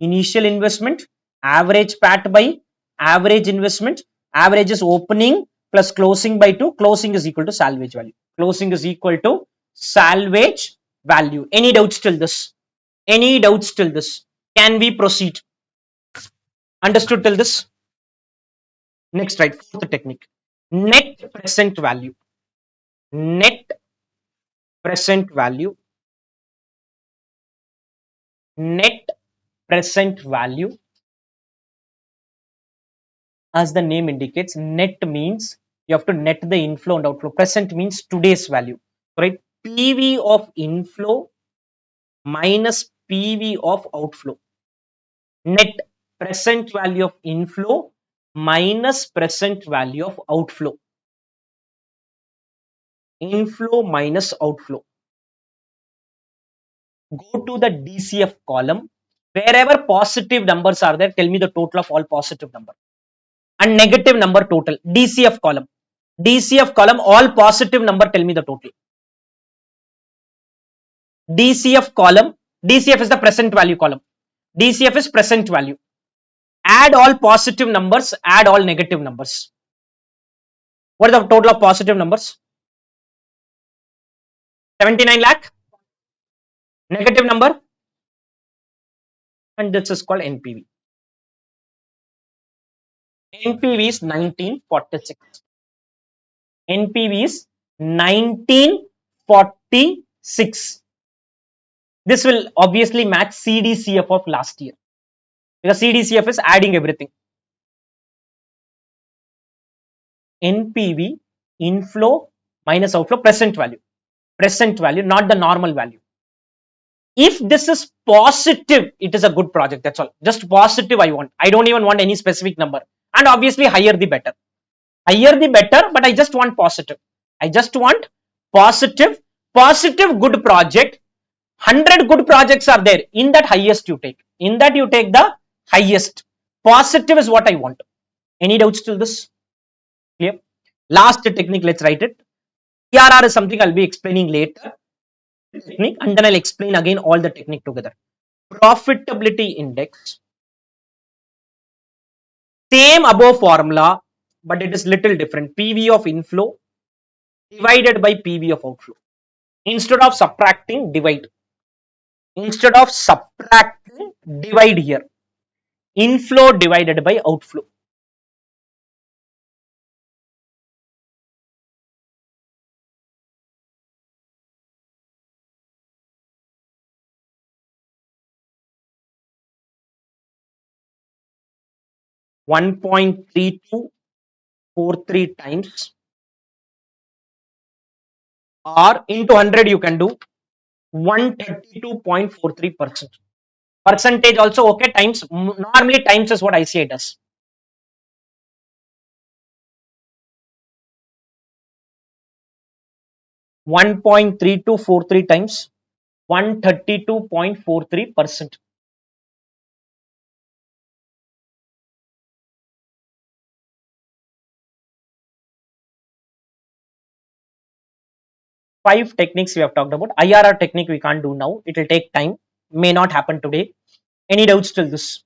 initial investment, average PAT by average investment, average is opening plus closing by 2, closing is equal to salvage value. Closing is equal to salvage value. Any doubts till this? Any doubts till this? Can we proceed? Understood till this? Next, right, fourth technique. Net present value. Net present value. Net present value, as the name indicates, net means you have to net the inflow and outflow. Present means today's value, right? PV of inflow minus PV of outflow. Net present value of inflow minus present value of outflow. Inflow minus outflow. Go to the DCF column. Wherever positive numbers are there, tell me the total of all positive numbers. And negative number total. DCF column. DCF column, all positive number, tell me the total. DCF column, DCF is the present value column. DCF is present value. Add all positive numbers, add all negative numbers. What is the total of positive numbers? 79 lakh. Negative number, and this is called NPV. NPV is 1946. NPV is 1946. This will obviously match CDCF of last year, because CDCF is adding everything. NPV, inflow minus outflow, present value. Present value, not the normal value. If this is positive, it is a good project. That's all. Just positive I want. I don't even want any specific number. And obviously higher the better. Higher the better, but I just want positive. I just want positive, positive good project. 100 good projects are there. In that highest you take. In that you take the highest. Positive is what I want. Any doubts till this? Clear? Last technique, let's write it. ERR is something I'll be explaining later. Technique, and then I'll explain again all the technique together. Profitability index. Same above formula, but it is little different. PV of inflow divided by PV of outflow. Instead of subtracting, divide. Instead of subtracting, divide here. Inflow divided by outflow. (1.3243 times) or into 100 you can do 132.43%. Percentage also okay, times, normally times is what ICAI does. 1.3243 times 132.43%. 5 techniques we have talked about. IRR technique we can't do now. It will take time. May not happen today. Any doubts till this?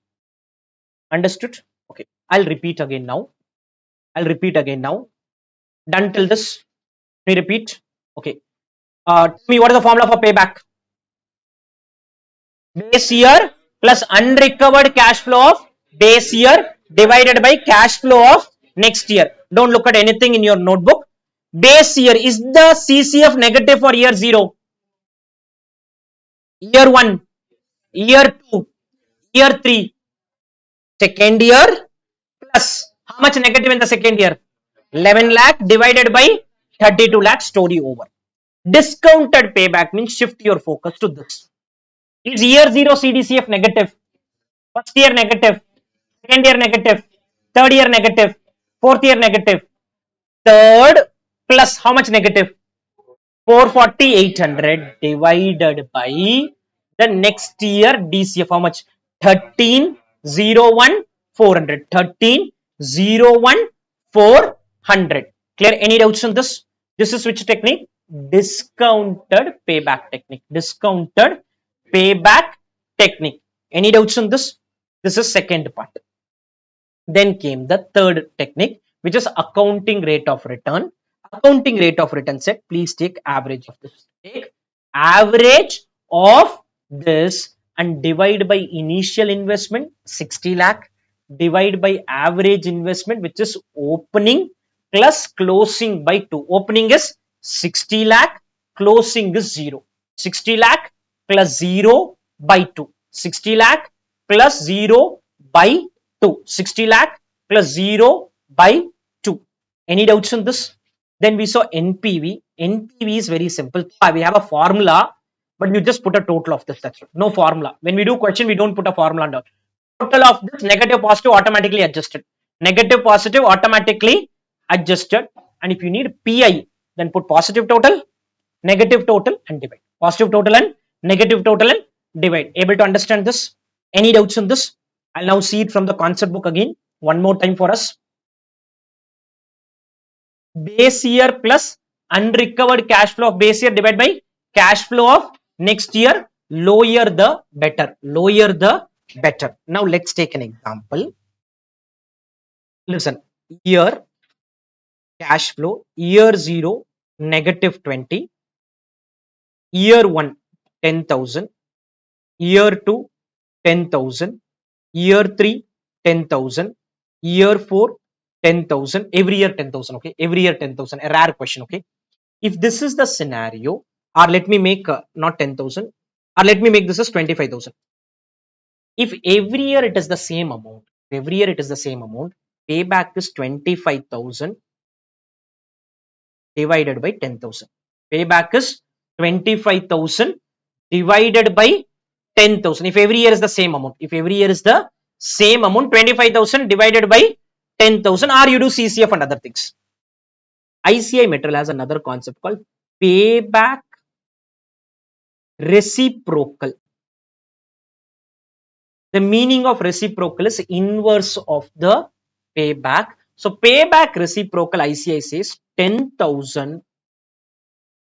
Understood? Okay. I'll repeat again now. Done till this? Let me repeat. Okay. Tell me what is the formula for payback? Base year plus unrecovered cash flow of base year divided by cash flow of next year. Don't look at anything in your notebook. Base year is the CCF negative for year 0, year 1, year 2, year 3, second year plus how much negative in the second year? 11 lakh divided by 32 lakh, story over. Discounted payback means shift your focus to this. Is year 0 CDCF negative? First year negative, second year negative, third year negative, fourth year negative. Third plus how much negative? 440, 800 divided by the next year DCF. How much? 1301 400. 1301 400. Clear? Any doubts on this? This is which technique? Discounted payback technique. Discounted payback technique. Any doubts on this? This is second part. Then came the third technique, which is accounting rate of return. Accounting rate of return said, please take average of this. Take average of this and divide by initial investment 60 lakh, divide by average investment, which is opening plus closing by 2. Opening is 60 lakh, closing is 0. 60 lakh plus 0 by 2. 60 lakh plus 0 by 2. 60 lakh plus 0 by 2. Any doubts on this? Then we saw NPV. NPV is very simple. We have a formula, but you just put a total of this. That's it. No formula. When we do question, we don't put a formula under. Total of this negative positive automatically adjusted. Negative positive automatically adjusted. And if you need PI, then put positive total, negative total and divide. Positive total and negative total and divide. Able to understand this? Any doubts on this? I'll now see it from the concept book again. One more time for us. Base year plus unrecovered cash flow of base year divided by cash flow of next year. Lower the better. Lower the better. Now let's take an example. Listen. Year cash flow. Year 0 negative 20. Year 1 10,000. Year 2 10,000. Year 3 10,000. Year 4 10,000. Every year 10,000. Okay, every year 10,000. A rare question. Okay, if this is the scenario, or let me make not 10,000, or let me make this as 25,000. If every year it is the same amount, payback is 25,000 divided by 10,000. Payback is 25,000 divided by 10,000. If every year is the same amount, 25,000 divided by 10,000, or you do CCF and other things. ICAI material has another concept called payback reciprocal. The meaning of reciprocal is inverse of the payback. So payback reciprocal, ICAI says 10,000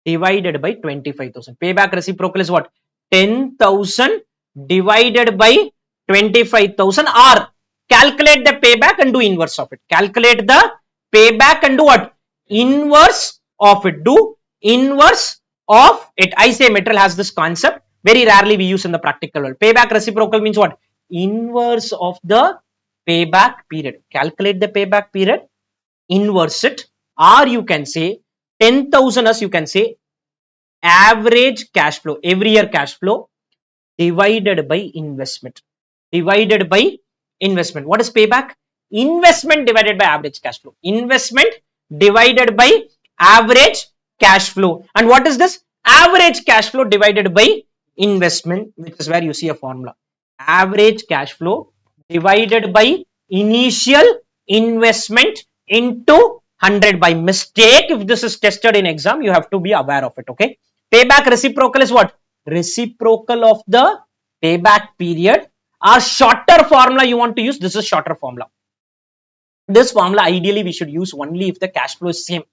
divided by 25,000. Payback reciprocal is what? 10,000 divided by 25,000, or calculate the payback and do inverse of it. Calculate the payback and do what? Inverse of it. Do inverse of it. ICAI material has this concept. Very rarely we use in the practical world. Payback reciprocal means what? Inverse of the payback period. Calculate the payback period, inverse it, or you can say 10,000 as you can say average cash flow, every year cash flow divided by investment. Divided by investment. What is payback? Investment divided by average cash flow. Investment divided by average cash flow. And what is this? Average cash flow divided by investment, which is where you see a formula. Average cash flow divided by initial investment into 100. By mistake, if this is tested in exam, you have to be aware of it. Okay. Payback reciprocal is what? Reciprocal of the payback period. Or shorter formula you want to use, this is shorter formula. This formula ideally we should use only if the cash flow is same.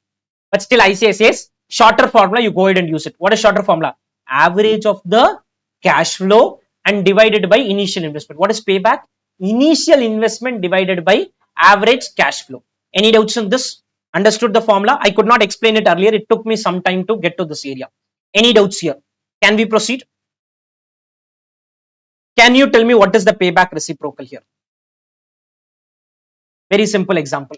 But still ICAI says shorter formula, you go ahead and use it. What is shorter formula? Average of the cash flow and divided by initial investment. What is payback? Initial investment divided by average cash flow. Any doubts on this? Understood the formula? I could not explain it earlier. It took me some time to get to this area. Any doubts here? Can we proceed? Can you tell me what is the payback reciprocal here? Very simple example.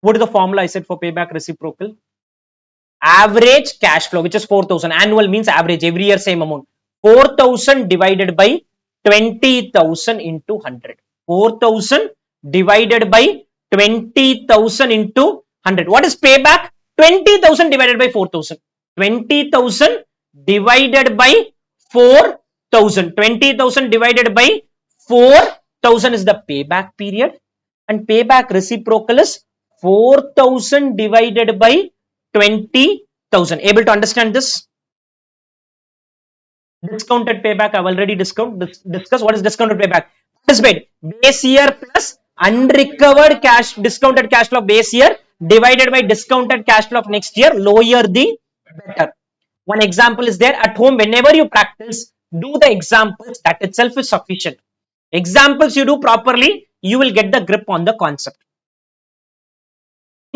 What is the formula I said for payback reciprocal? Average cash flow, which is 4,000. Annual means average, every year same amount. 4,000 divided by 20,000 into 100. 4,000 divided by 20,000 into 100. What is payback? 20,000 divided by 4,000. 20,000 divided by 4,000. 20,000 divided by 4,000 is the payback period, and payback reciprocal is 4,000 divided by 20,000. Able to understand this? Discounted payback, I've already discussed. What is discounted payback? Participate. Base year plus unrecovered cash, discounted cash flow base year divided by discounted cash flow of next year, lower the better. One example is there at home. Whenever you practice, do the examples. That itself is sufficient. Examples you do properly, you will get the grip on the concept.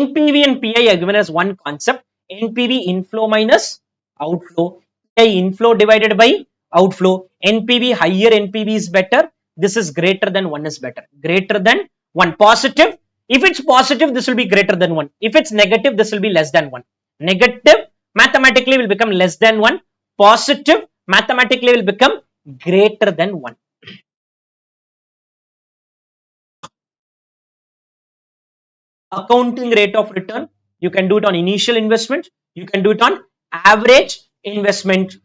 NPV and PI are given as one concept. NPV inflow minus outflow. PI inflow divided by outflow. NPV, higher NPV is better. This is greater than 1 is better. Greater than 1. Positive. If it's positive, this will be greater than 1. If it's negative, this will be less than 1. Negative mathematically will become less than 1. Positive mathematically will become greater than 1. Accounting rate of return, you can do it on initial investment, you can do it on average investment.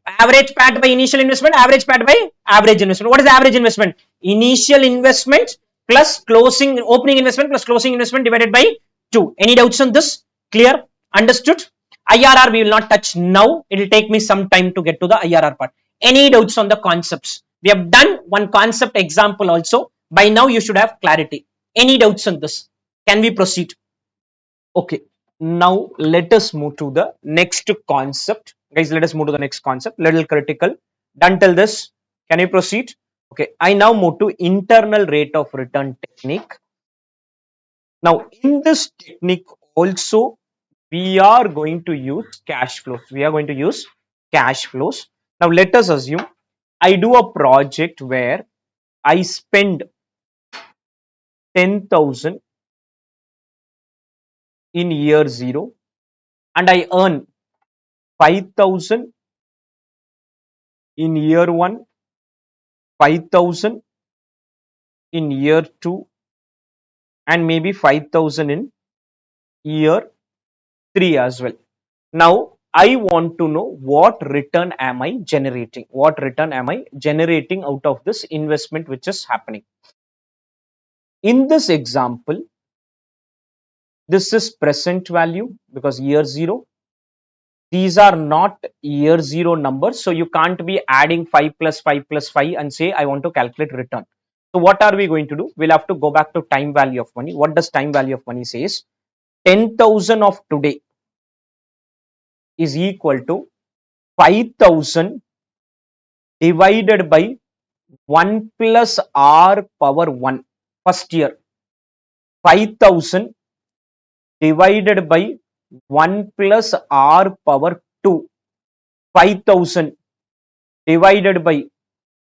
Average PAT by initial investment, average PAT by average investment. What is average investment? Initial investment plus closing, opening investment plus closing investment divided by 2. Any doubts on this? Clear? Understood? IRR we will not touch now. It will take me some time to get to the IRR part. Any doubts on the concepts? We have done one concept example also. By now you should have clarity. Any doubts on this? Can we proceed? Okay. Now let us move to the next concept. Guys, let us move to the next concept. Little critical. Done till this. Can we proceed? Okay. I now move to internal rate of return technique. Now in this technique also we are going to use cash flows. We are going to use cash flows. Now let us assume I do a project where I spend 10,000 in year 0 and I earn 5,000 in year 1, 5,000 in year 2 and maybe 5,000 in year 3 as well. Now I want to know what return am I generating? What return am I generating out of this investment which is happening? In this example, this is present value because year 0. These are not year 0 numbers. So you can't be adding 5 plus 5 plus 5 and say I want to calculate return. So what are we going to do? We'll have to go back to time value of money. What does time value of money says? 10,000 of today is equal to 5,000 divided by 1 plus r power 1. First year, 5,000 divided by 1 plus r power 2. 5,000 divided by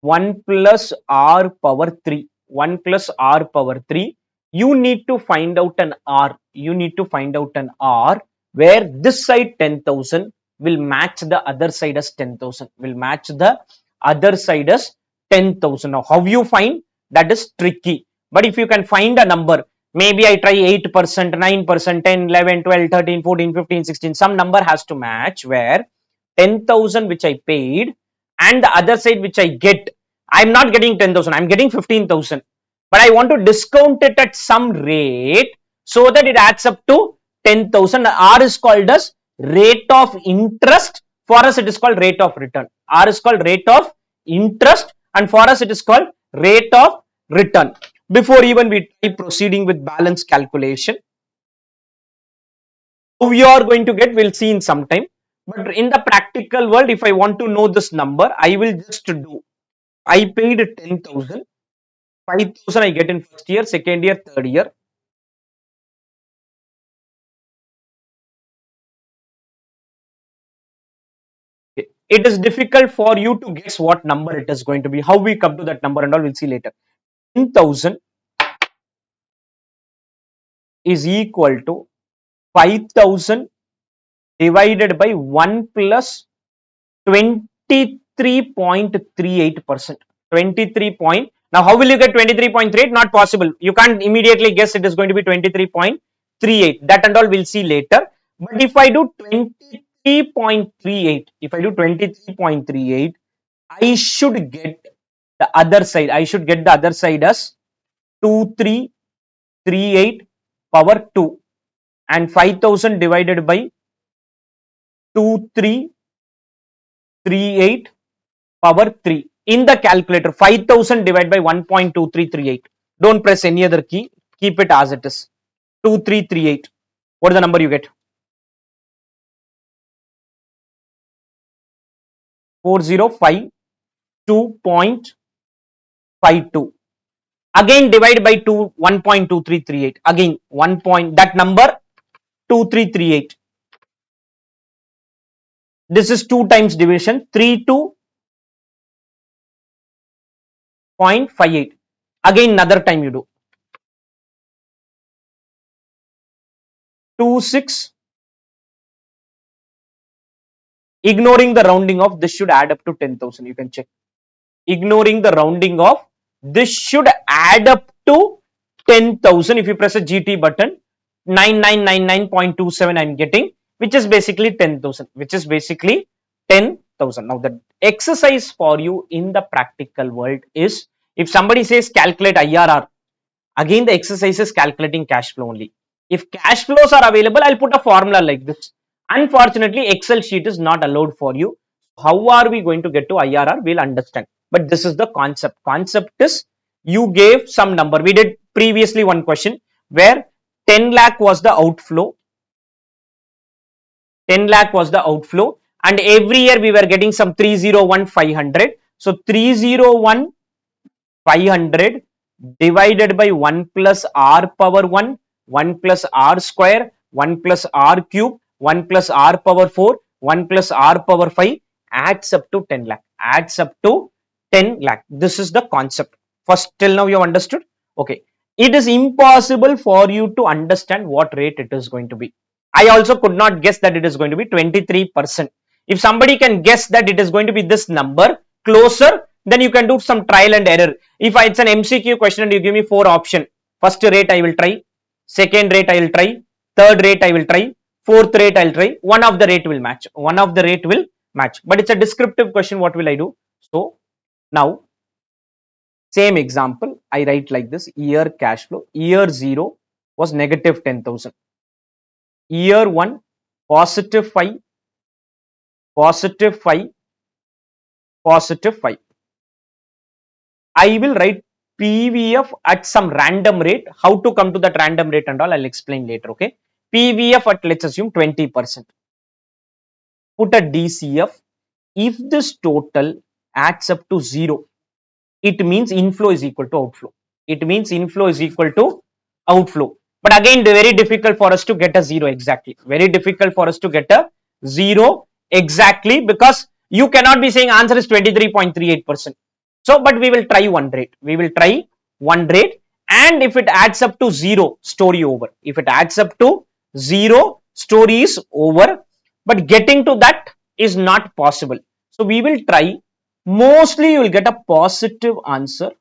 1 plus r power 3. 1 plus r power 3. You need to find out an r. You need to find out an r where this side 10,000 will match the other side as 10,000. Will match the other side as 10,000. Now, how you find? That is tricky. But if you can find a number, maybe I try 8%, 9%, 10, 11, 12, 13, 14, 15, 16. Some number has to match where 10,000 which I paid and the other side which I get. I'm not getting 10,000. I'm getting 15,000. But I want to discount it at some rate so that it adds up to 10,000. R is called as rate of interest For us, it is called rate of return. R is called rate of interest, and for us, it is called rate of return. Before even we try proceeding with balance calculation, how we are going to get, we'll see in some time. But in the practical world, if I want to know this number, I will just do, I paid 10,000, 5,000 I get in first year, second year, third year. It is difficult for you to guess what number it is going to be. How we come to that number and all, we'll see later. 10,000 is equal to 5,000 divided by 1 plus 23.38%. 23 point. Now, how will you get 23.38? Not possible. You can't immediately guess it is going to be 23.38. That and all we'll see later. But if I do 23.38, if I do 23.38, I should get the other side. I should get the other side as 2338 power 2 and 5,000 divided by 2338 power 3. In the calculator, 5,000 divided by 1.2338. Don't press any other key. Keep it as it is. 2338. What is the number you get? 4052.52. Again divide by 2, 1.2338. Again 1 point, that number 2338. This is 2 times division, 32.58. Again another time you do 26. Ignoring the rounding off, this should add up to 10,000. You can check. Ignoring the rounding off, this should add up to 10,000. If you press a GT button, 9999.27 I'm getting, which is basically 10,000, which is basically 10,000. Now the exercise for you in the practical world is, if somebody says calculate IRR, again the exercise is calculating cash flow only. If cash flows are available, I'll put a formula like this. Unfortunately, Excel sheet is not allowed for you. How are we going to get to IRR? We'll understand. But this is the concept. Concept is, you gave some number. We did previously one question where 10 lakh was the outflow. 10 lakh was the outflow, and every year we were getting some 301,500. So 301,500 divided by 1 plus r power 1, 1 plus r square, 1 plus r cube, 1 plus r power 4, 1 plus r power 5 adds up to 10 lakh. Adds up to 10 lakh. This is the concept. First, till now you have understood? Okay. It is impossible for you to understand what rate it is going to be. I also could not guess that it is going to be 23%. If somebody can guess that it is going to be this number closer, then you can do some trial and error. If it's an MCQ question and you give me 4 options, first rate I will try, second rate I will try, third rate I will try, fourth rate I will try, one of the rate will match. One of the rate will match. But it's a descriptive question. What will I do? So now, same example, I write like this: year cash flow. Year 0 was negative 10,000. Year 1 positive 5, positive 5, positive 5. I will write PVF at some random rate. How to come to that random rate and all, I'll explain later. Okay. PVF at, let's assume, 20%. Put a DCF. If this total adds up to 0, it means inflow is equal to outflow. It means inflow is equal to outflow. But again, very difficult for us to get a 0 exactly. Very difficult for us to get a 0 exactly, because you cannot be saying answer is 23.38%. So, but we will try one rate. We will try one rate, and if it adds up to 0, story over. If it adds up to 0, story is over. But getting to that is not possible. So we will try. Mostly you will get a positive answer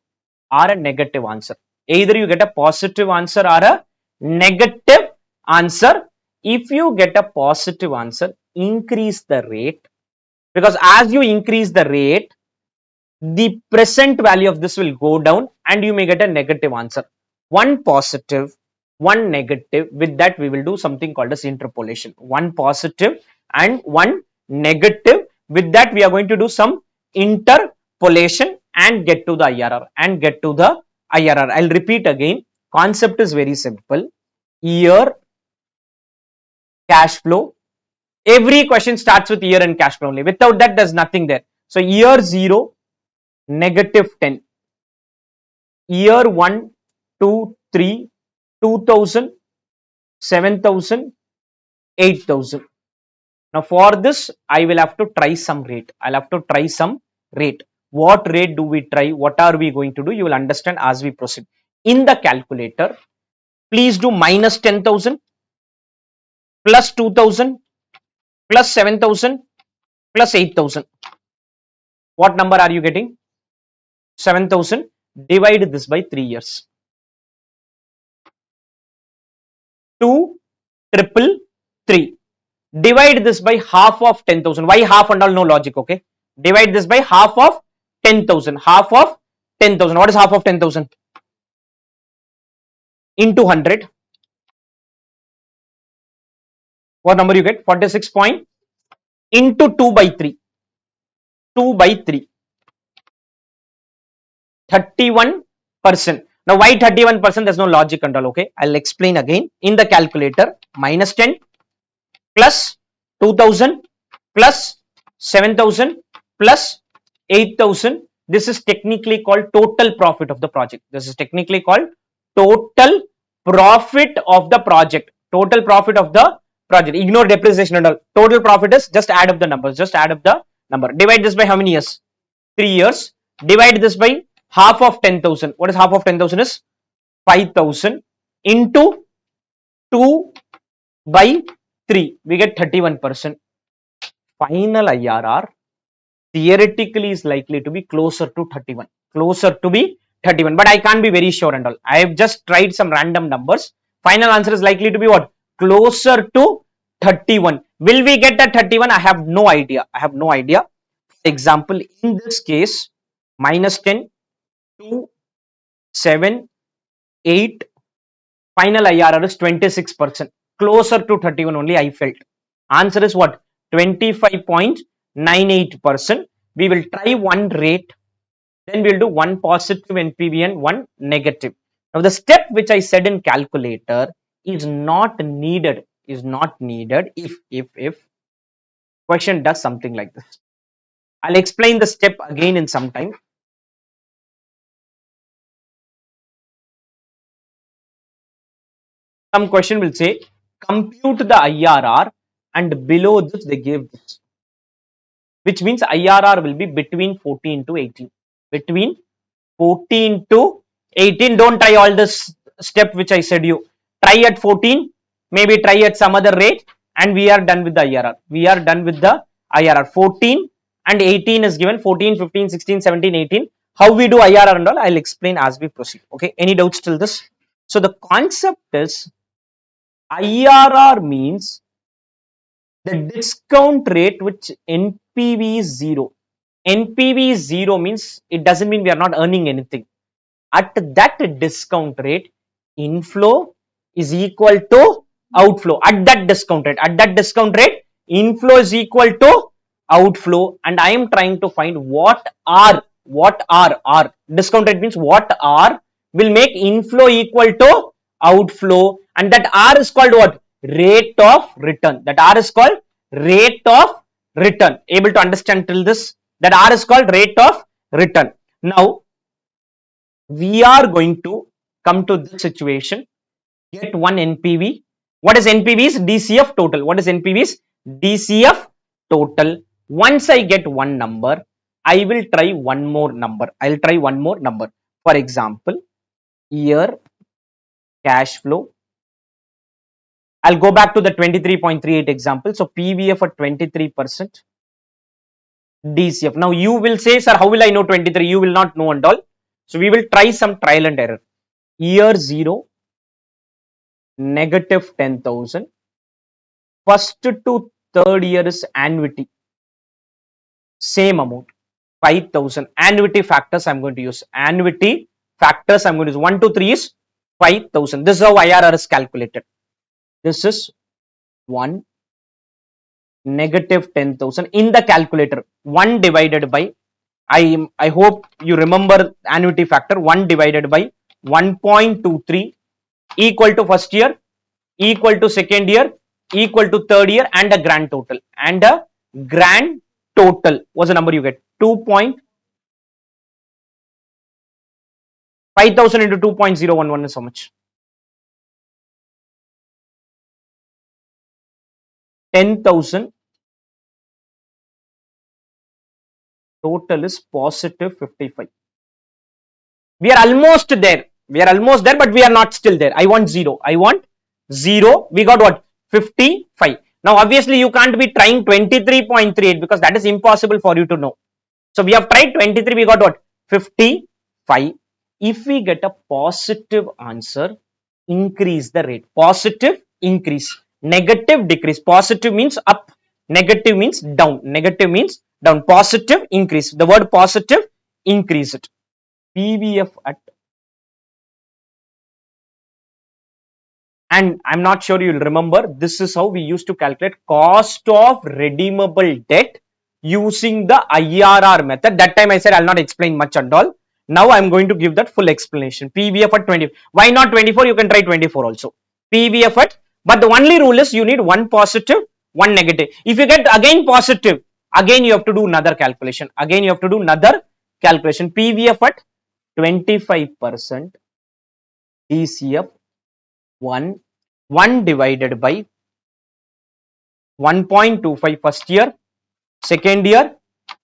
or a negative answer. Either you get a positive answer or a negative answer. If you get a positive answer, increase the rate, because as you increase the rate, the present value of this will go down and you may get a negative answer. One positive, one negative. With that we will do something called as interpolation. One positive and one negative. With that, we are going to do some interpolation and get to the IRR. I'll repeat again. Concept is very simple. Year, cash flow. Every question starts with year and cash flow only. Without that, there's nothing there. So year 0, negative 10. Year 1, 2, 3, 2000, 7000, 8000. Now for this, I will have to try some rate. I'll have to try some rate. What rate do we try? What are we going to do? You will understand as we proceed. In the calculator, please do minus 10,000, plus 2000, plus 7000, plus 8000. What number are you getting? 7000. Divide this by 3 years. 2,333. Divide this by half of 10,000. Why half and all? No logic, okay? Divide this by half of 10,000. Half of 10,000. What is half of 10,000? Into 100. What number you get? 46 point into 2 by 3. 2 by 3. 31%. Now why 31%? There's no logic and all, okay? I'll explain again. In the calculator, minus 10 plus 2000 plus 7000 plus 8000. This is technically called total profit of the project. This is technically called total profit of the project. Total profit of the project. Ignore depreciation and all. Total profit is just add up the numbers. Just add up the number. Divide this by how many years? 3 years. Divide this by half of 10,000. What is half of 10,000 is? 5,000 into 2 by 3. We get 31%. Final IRR theoretically is likely to be closer to 31. Closer to be 31. But I can't be very sure and all. I have just tried some random numbers. Final answer is likely to be what? Closer to 31. Will we get that 31? I have no idea. I have no idea. For example, in this case, minus 10, 2, 7, 8. Final IRR is 26%. Closer to 31 only I felt. Answer is what? 25.98%. We will try one rate. Then we will do one positive NPV and one negative. Now the step which I said in calculator is not needed. Is not needed if question does something like this. I'll explain the step again in some time. Some question will say compute the IRR and below this they gave this, which means IRR will be between 14 to 18. Between 14 to 18. Don't try all this step which I said you. Try at 14, maybe try at some other rate, and we are done with the IRR. We are done with the IRR. 14 and 18 is given. 14, 15, 16, 17, 18. How we do IRR and all, I'll explain as we proceed. Okay. Any doubts till this? So the concept is IRR means the discount rate which NPV is 0. NPV is 0 means it doesn't mean we are not earning anything. At that discount rate, inflow is equal to outflow. At that discount rate, inflow is equal to outflow, and I am trying to find what R. Discount rate means what R will make inflow equal to outflow, and that R is called what? Rate of return. That R is called rate of return. Able to understand till this? That R is called rate of return. Now we are going to come to this situation. Get one NPV. What is NPV? Is DCF total. What is NPV? Is DCF total. Once I get one number, I will try one more number. I'll try one more number. For example, year cash flow. I'll go back to the 23.38 example. So PVF at 23%. DCF. Now you will say, sir, how will I know 23? You will not know and all. So we will try some trial and error. Year 0, negative 10,000. First to third year is annuity. Same amount, 5,000. Annuity factors I'm going to use. Annuity factors I'm going to use. 1 to 3 is 5,000. This is how IRR is calculated. This is 1, negative 10,000 in the calculator. 1 divided by, I hope you remember annuity factor, 1 divided by 1.23 equal to first year, equal to second year, equal to third year, and a grand total. And a grand total was the number you get. 2.5000 into 2.011 is how much? 10,000. Total is positive 55. We are almost there. We are almost there, but we are not still there. I want 0. I want 0. We got what? 55. Now, obviously, you can't be trying 23.38 because that is impossible for you to know. So, we have tried 23. We got what? 55. If we get a positive answer, increase the rate. Positive, increase. Negative, decrease. Positive means up. Negative means down. Negative means down. Positive, increase. The word positive, increase it. PVF at, and I'm not sure you'll remember, this is how we used to calculate cost of redeemable debt using the IRR method. That time I said I'll not explain much and all. Now I'm going to give that full explanation. PVF at 20. Why not 24? You can try 24 also. PVF at, but the only rule is you need one positive, one negative. If you get again positive, again you have to do another calculation. Again you have to do another calculation. PVF at 25% DCF 1 divided by 1.25 first year, second year,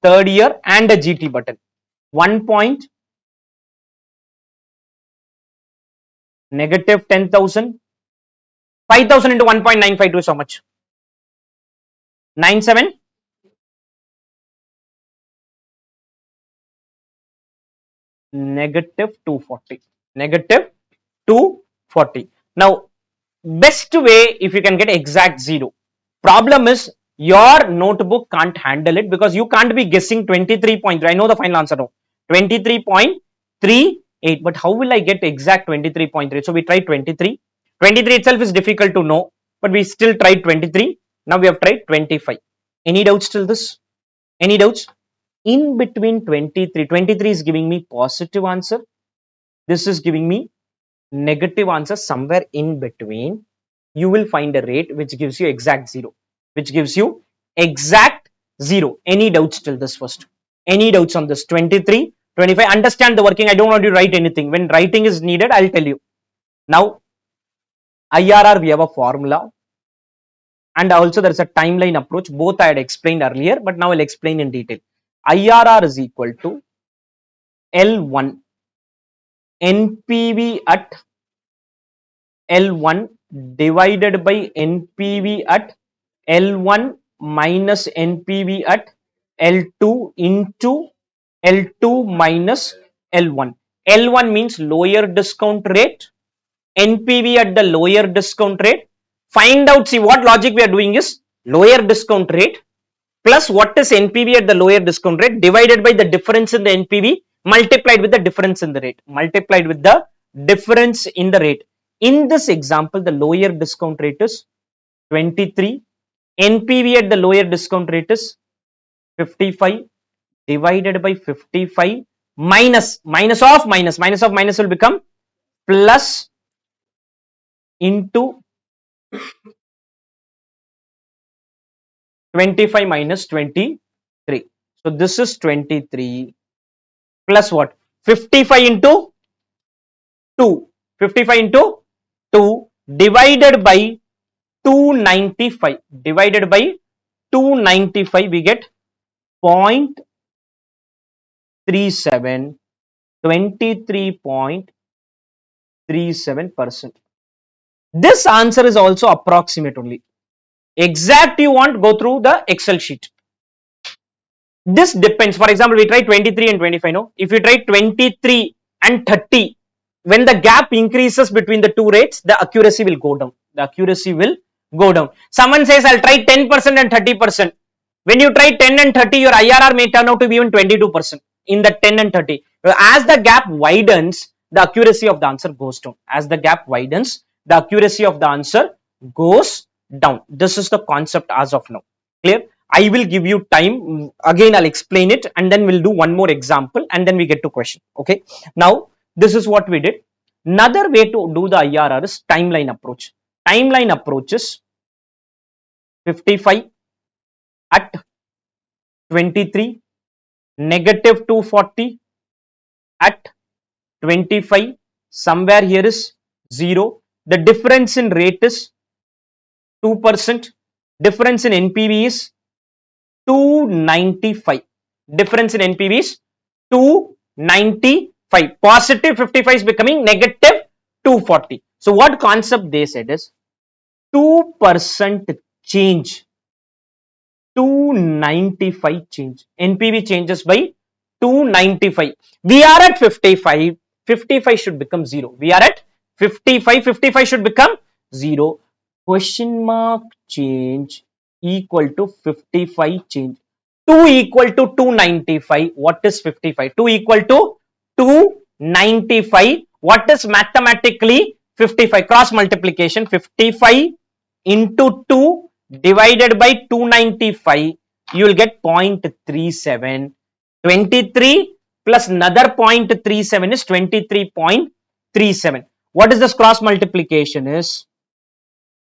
third year, and a GT button. 1 point negative 10,000. 5,000 into 1.952 is how much? 97. Negative 240. Negative 240. Now, best way if you can get exact 0. Problem is your notebook can't handle it because you can't be guessing 23.3. I know the final answer now. 23.38. But how will I get exact 23.3? So we tried 23. 23 itself is difficult to know, but we still tried 23. Now we have tried 25. Any doubts till this? Any doubts? In between 23, 23 is giving me positive answer. This is giving me negative answer. Somewhere in between, you will find a rate which gives you exact 0. Which gives you exact 0. Any doubts till this first? Any doubts on this? 23, 25. Understand the working. I don't want you to write anything. When writing is needed, I'll tell you. Now, IRR, we have a formula. And also there is a timeline approach. Both I had explained earlier, but now I'll explain in detail. IRR is equal to L1 NPV at L1 divided by NPV at L1 minus NPV at L2 into L2 minus L1. L1 means lower discount rate, NPV at the lower discount rate. Find out, see what logic we are doing is lower discount rate plus what is NPV at the lower discount rate divided by the difference in the NPV multiplied with the difference in the rate. Multiplied with the difference in the rate. In this example, the lower discount rate is 23. NPV at the lower discount rate is 55 divided by 55 minus of minus will become plus into 25 minus 23. So this is 23 plus what? 55 into 2. 55 into 2 divided by 295. Divided by 295 we get 0.37, 23.37%. This answer is also approximate only. Exact you want, go through the Excel sheet. This depends. For example, we try 23 and 25. No, if you try 23 and 30, when the gap increases between the two rates, the accuracy will go down. The accuracy will go down. Someone says, I'll try 10% and 30%. When you try 10 and 30, your IRR may turn out to be even 22% in the 10 and 30. As the gap widens, the accuracy of the answer goes down. As the gap widens, the accuracy of the answer goes down. This is the concept as of now. Clear? I will give you time. Again, I'll explain it and then we'll do one more example and then we get to question. Okay. Now, this is what we did. Another way to do the IRR is timeline approach. Timeline approach is 55 at 23, negative 240 at 25, somewhere here is 0. The difference in rate is 2%. Difference in NPV is 295. Difference in NPV is 295. Positive 55 is becoming negative 240. So what concept they said is 2% change, 295 change. NPV changes by 295. We are at 55. 55 should become 0. We are at 55. 55 should become 0. Question mark change equal to 55 change. 2 equal to 295. What is 55? 2 equal to 295. What is mathematically 55? Cross multiplication. 55 into 2 divided by 295. You will get 0.37. 23 plus another 0.37 is 23.37. What is this cross multiplication is?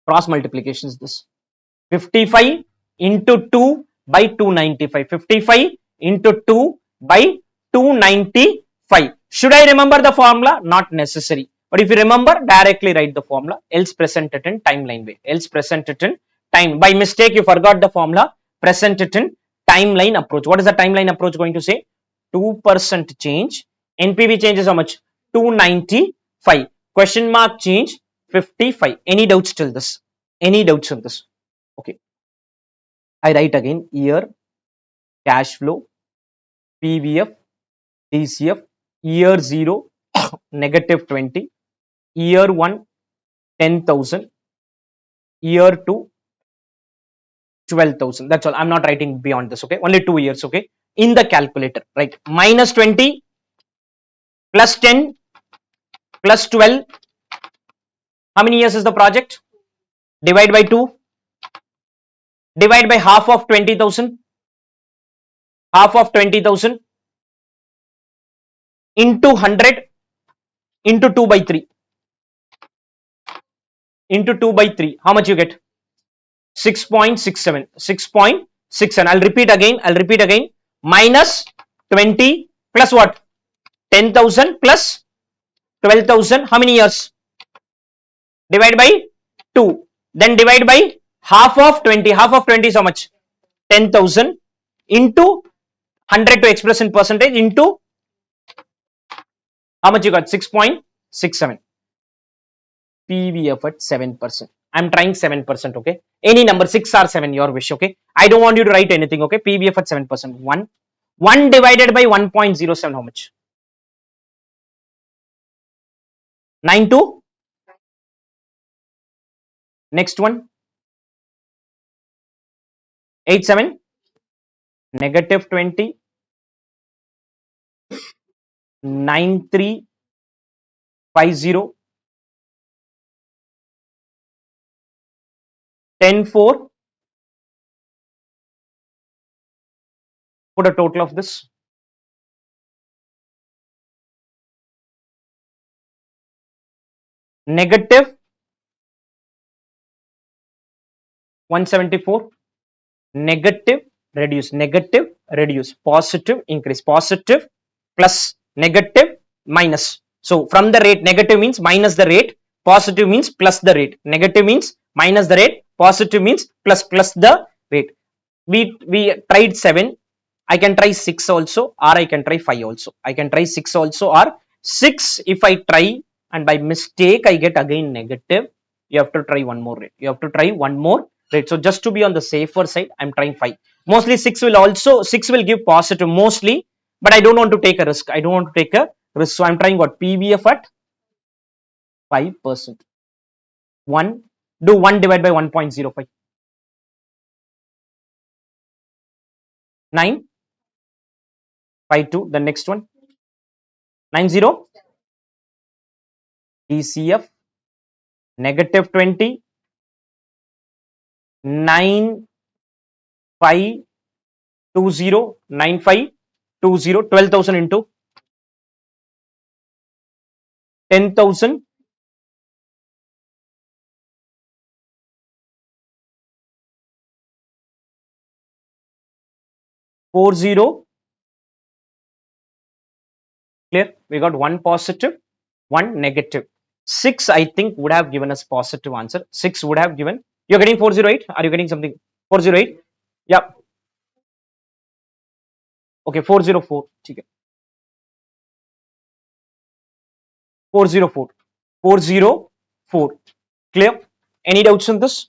Cross multiplication is this. 55 into 2 by 295. 55 into 2 by 295. Should I remember the formula? Not necessary. But if you remember, directly write the formula. Else present it in timeline way. Else present it in time. By mistake, you forgot the formula. Present it in timeline approach. What is the timeline approach going to say? 2% change. NPV change is how much? 295. Question mark change 55. Any doubts till this? Any doubts on this? Okay. I write again year, cash flow, PVF, DCF, year 0, negative 20, year 1, 10,000, year 2, 12,000. That's all. I'm not writing beyond this. Okay. Only 2 years. Okay. In the calculator, right? Minus 20 plus 10 plus 12. How many years is the project? Divide by 2. Divide by half of 20,000. Half of 20,000 into 100 into 2 by 3. Into 2 by 3. How much you get? 6.67. 6.67. I'll repeat again. Minus 20 plus what? 10,000 plus 12,000. How many years? Divide by 2. Then divide by half of 20. Half of 20 is how much? 10,000 into 100 to express in percentage into how much you got? 6.67. PVF at 7%. I'm trying 7%. Okay. Any number 6 or 7, your wish. Okay. I don't want you to write anything. Okay. PVF at 7%. 1 divided by 1.07. How much? 92. Next one. 87. Negative 20. 9350. 104. Put a total of this. Negative 174. Negative reduce, positive increase, positive plus negative minus. So from the rate, negative means minus the rate, positive means plus the rate. Negative means minus the rate, positive means plus the rate. We tried 7. I can try 6 also, or I can try 5 also. I can try 6 also, or 6 if I try and by mistake I get again negative. You have to try one more rate. You have to try one more rate. So just to be on the safer side, I'm trying 5. Mostly 6 will give positive mostly, but I don't want to take a risk. I don't want to take a risk. So I'm trying what? PVF at 5%. 1. Do 1 divided by 1.05. 952. The next one. 90. DCF negative 20. 9 5209520 12,000 into 10,000 40. Clear? We got one positive, one negative. 6 I think would have given us positive answer. 6 would have given. You're getting 408? Are you getting something? 408? Yeah. Okay, 404. ठीक है. 404. 404. Clear? Any doubts on this?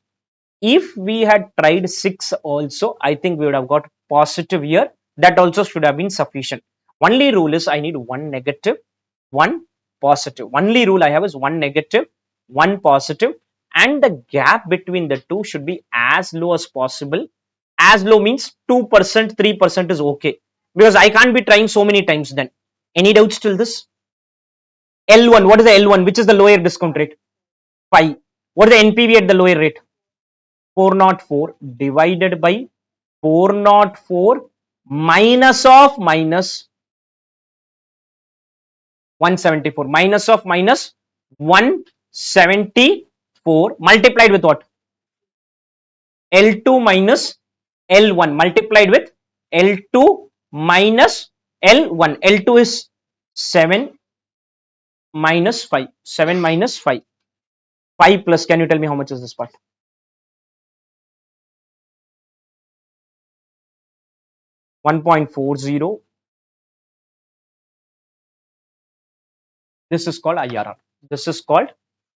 If we had tried 6 also, I think we would have got positive here. That also should have been sufficient. Only rule is I need one negative, one positive. Only rule I have is one negative, one positive, and the gap between the two should be as low as possible. As low means 2%, 3% is okay. Because I can't be trying so many times then. Any doubts till this? L1, what is the L1? Which is the lower discount rate? 5. What is the NPV at the lower rate? 404 divided by 404 minus of minus 174 minus of minus 174 multiplied with what? L2 minus L1 multiplied with L2 minus L1. L2 is 7 minus 5. 7 minus 5. 5 plus, can you tell me how much is this part? 1.40. This is called IRR. This is called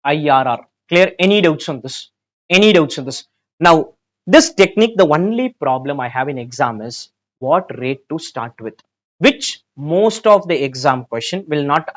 IRR. Clear? Any doubts on this? Any doubts on this? Now, this technique, the only problem I have in exam is what rate to start with, which most of the exam question will not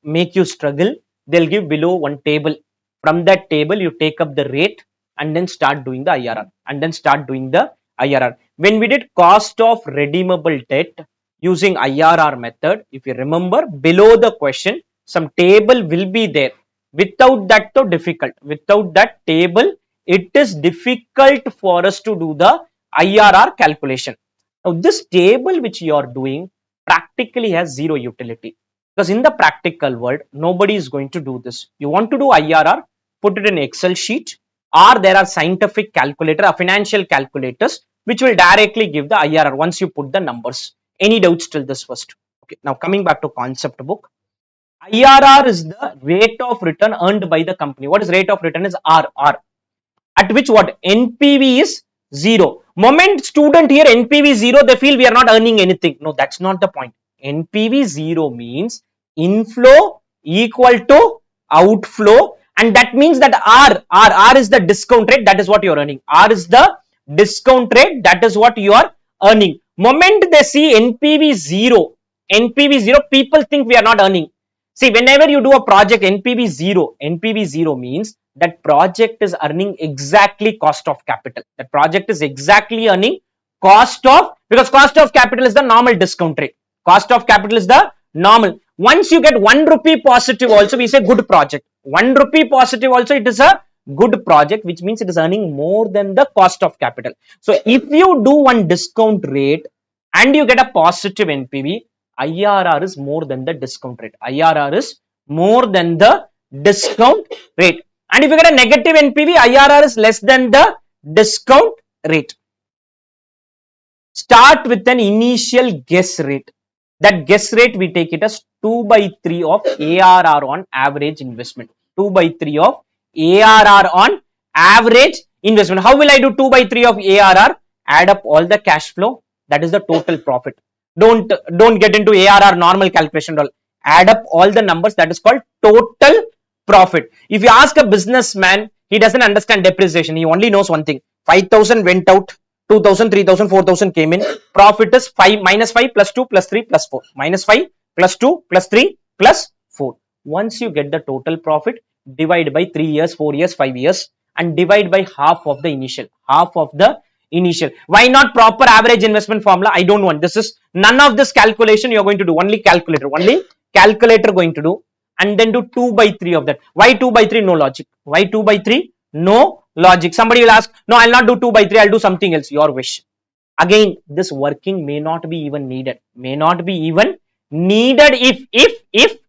make you struggle. They'll give below one table. From that table, you take up the rate and then start doing the IRR and then start doing the IRR. When we did cost of redeemable debt using IRR method, if you remember, below the question, some table will be there. Without that, though, difficult. Without that table, it is difficult for us to do the IRR calculation. Now, this table which you are doing practically has zero utility, because in the practical world, nobody is going to do this. You want to do IRR, put it in Excel sheet, or there are scientific calculator or financial calculators which will directly give the IRR once you put the numbers. Any doubts till this first? Okay, now coming back to concept book. IRR is the rate of return earned by the company. What is rate of return is R. At which what? NPV is 0. Moment student here NPV 0, they feel we are not earning anything. No, that's not the point. NPV 0 means inflow equal to outflow, and that means that R is the discount rate, that is what you are earning. R is the discount rate, that is what you are earning. Moment they see NPV 0, people think we are not earning. See, whenever you do a project NPV 0 means that project is earning exactly cost of capital. That project is exactly earning cost of, because cost of capital is the normal discount rate. Cost of capital is the normal. Once you get 1 rupee positive also, we say good project. 1 rupee positive also, it is a good project, which means it is earning more than the cost of capital. So if you do one discount rate and you get a positive NPV, IRR is more than the discount rate. IRR is more than the discount rate. And if you get a negative NPV, IRR is less than the discount rate. Start with an initial guess rate. That guess rate, we take it as 2/3 of ARR on average investment. 2/3 of ARR on average investment. How will I do 2/3 of ARR? Add up all the cash flow. That is the total profit. Don't get into ARR normal calculation. Add up all the numbers. That is called total profit. If you ask a businessman, he doesn't understand depreciation. He only knows one thing. 5,000 went out, 2,000, 3,000, 4,000 came in. Profit is 5 minus 5 plus 2 plus 3 plus 4. Minus 5 plus 2 plus 3 plus 4. Once you get the total profit, divide by 3 years, 4 years, 5 years, and divide by half of the initial. Half of the initial. Why not proper average investment formula? I don't want. This is none of this calculation you are going to do. Only calculator. Only calculator going to do. And then do 2/3 of that. Why 2/3? No logic. Why 2/3? No logic. Somebody will ask, no, I'll not do 2/3. I'll do something else. Your wish. Again, this working may not be even needed,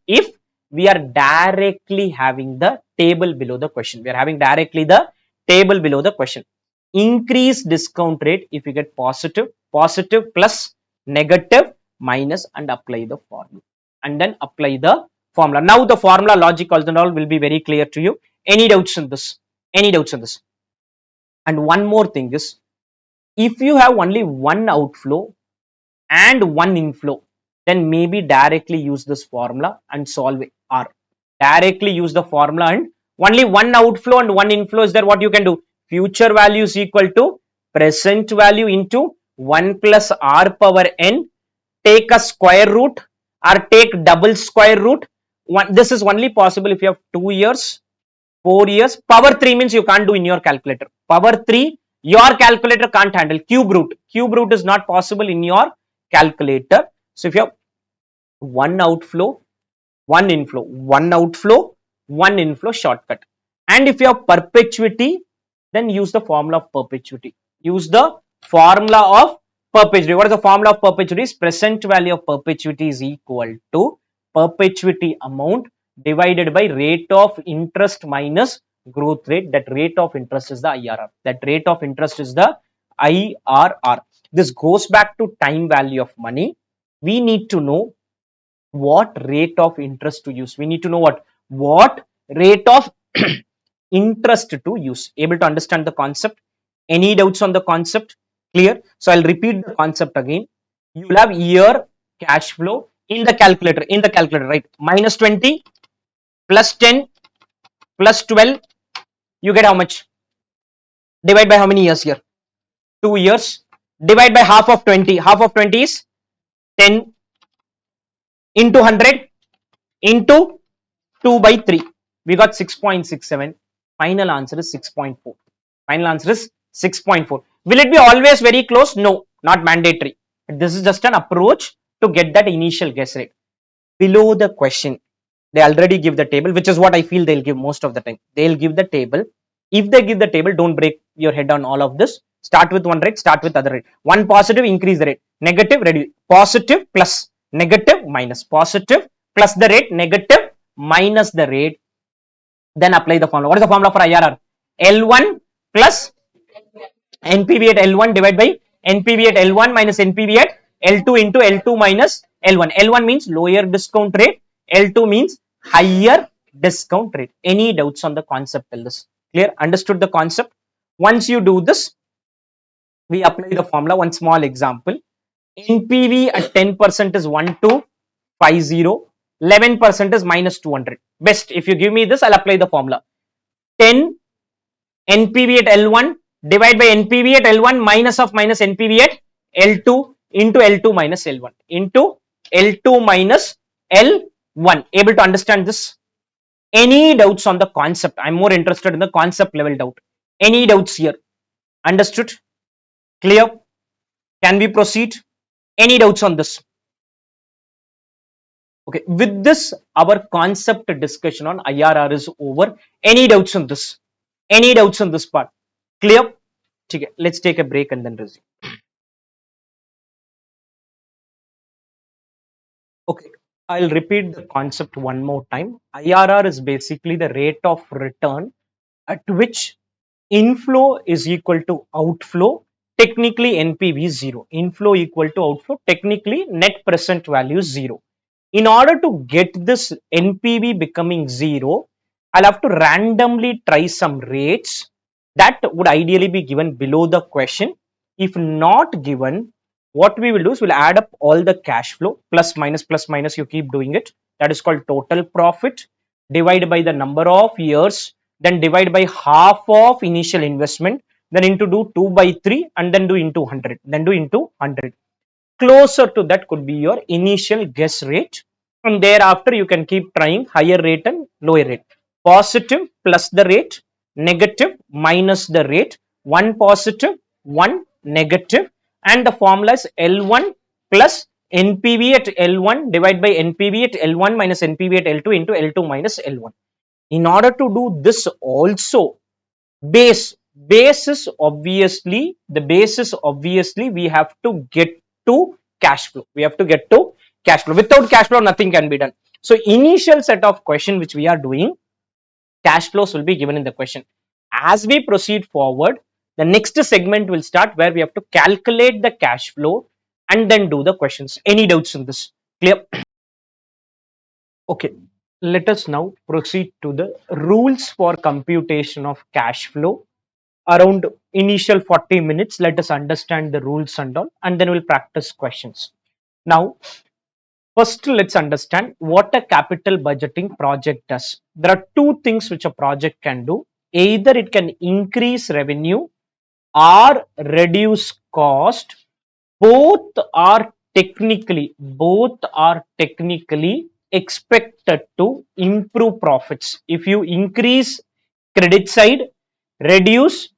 if we are directly having the table below the question. We are having directly the table below the question. Increase discount rate if you get positive, positive plus negative minus, and apply the formula, and then apply the formula. Now the formula logic also and all will be very clear to you. Any doubts in this? Any doubts in this? And one more thing is, if you have only one outflow and one inflow, then maybe directly use this formula and solve it. R. Directly use the formula, and only one outflow and one inflow is there. What you can do? Future value is equal to present value into 1 plus R power n. Take a square root or take double square root. This is only possible if you have 2 years, 4 years. Power 3 means you can't do in your calculator. Power 3, your calculator can't handle. Cube root. Cube root is not possible in your calculator. So if you have one outflow, one inflow, one outflow, one inflow shortcut. And if you have perpetuity, then use the formula of perpetuity. Use the formula of perpetuity. What is the formula of perpetuity? Is present value of perpetuity is equal to perpetuity amount divided by rate of interest minus growth rate. That rate of interest is the IRR. That rate of interest is the IRR. This goes back to time value of money. We need to know what rate of interest to use. We need to know what rate of interest to use. Able to understand the concept? Any doubts on the concept? Clear? So I'll repeat the concept again. You will have year cash flow in the calculator, right? Minus 20 plus 10 plus 12, you get how much? Divide by how many years here? 2 years. Divide by half of 20. Half of 20 is 10 into 100 into 2 by 3. We got 6.67. Final answer is 6.4. Final answer is 6.4. Will it be always very close? No, not mandatory. This is just an approach to get that initial guess rate. Below the question, they already give the table, which is what I feel they'll give most of the time. They'll give the table. If they give the table, don't break your head on all of this. Start with one rate, start with other rate. One positive, increase the rate. Negative, reduce. Positive plus negative minus. Positive plus the rate, negative minus the rate. Then apply the formula. What is the formula for IRR? L1 plus NPV at L1 divided by NPV at L1 minus NPV at L2 into L2 minus L1. L1 means lower discount rate. L2 means higher discount rate. Any doubts on the concept? Tell us. Clear? Understood the concept? Once you do this, we apply the formula. One small example. NPV at 10% is 1250. 11% is minus 200. Best, if you give me this, I'll apply the formula. 10 NPV at L1 divide by NPV at L1 minus of minus NPV at L2 into L2 minus L1 into L2 minus L1. Able to understand this? Any doubts on the concept? I'm more interested in the concept level doubt. Any doubts here? Understood? Clear? Can we proceed? Any doubts on this? Okay, with this, our concept discussion on IRR is over. Any doubts on this? Any doubts on this part? Clear? Okay, let's take a break and then resume. Okay, I'll repeat the concept one more time. IRR is basically the rate of return at which inflow is equal to outflow. Technically, NPV is 0. Inflow equal to outflow. Technically, net present value is 0. In order to get this NPV becoming 0, I'll have to randomly try some rates that would ideally be given below the question. If not given, what we will do is we'll add up all the cash flow, plus minus, you keep doing it. That is called total profit, divided by the number of years, then divide by half of initial investment, then into do 2 by 3 and then do into 100, then do into 100. Closer to that could be your initial guess rate, and thereafter you can keep trying higher rate and lower rate. Positive plus the rate, negative minus the rate, one positive, one negative, and the formula is L1 plus NPV at L1 divided by NPV at L1 minus NPV at L2 into L2 minus L1. In order to do this also, base the basis obviously we have to get to cash flow. We have to get to cash flow. Without cash flow, nothing can be done. So initial set of question which we are doing, cash flows will be given in the question. As we proceed forward, the next segment will start where we have to calculate the cash flow and then do the questions. Any doubts in this? Clear? Okay. Let us now proceed to the rules for computation of cash flow. Around initial 40 minutes, let us understand the rules and all, and then we'll practice questions. Now, first, let's understand what a capital budgeting project does. There are two things which a project can do. Either it can increase revenue or reduce cost. Both are technically expected to improve profits. If you increase credit side, reduce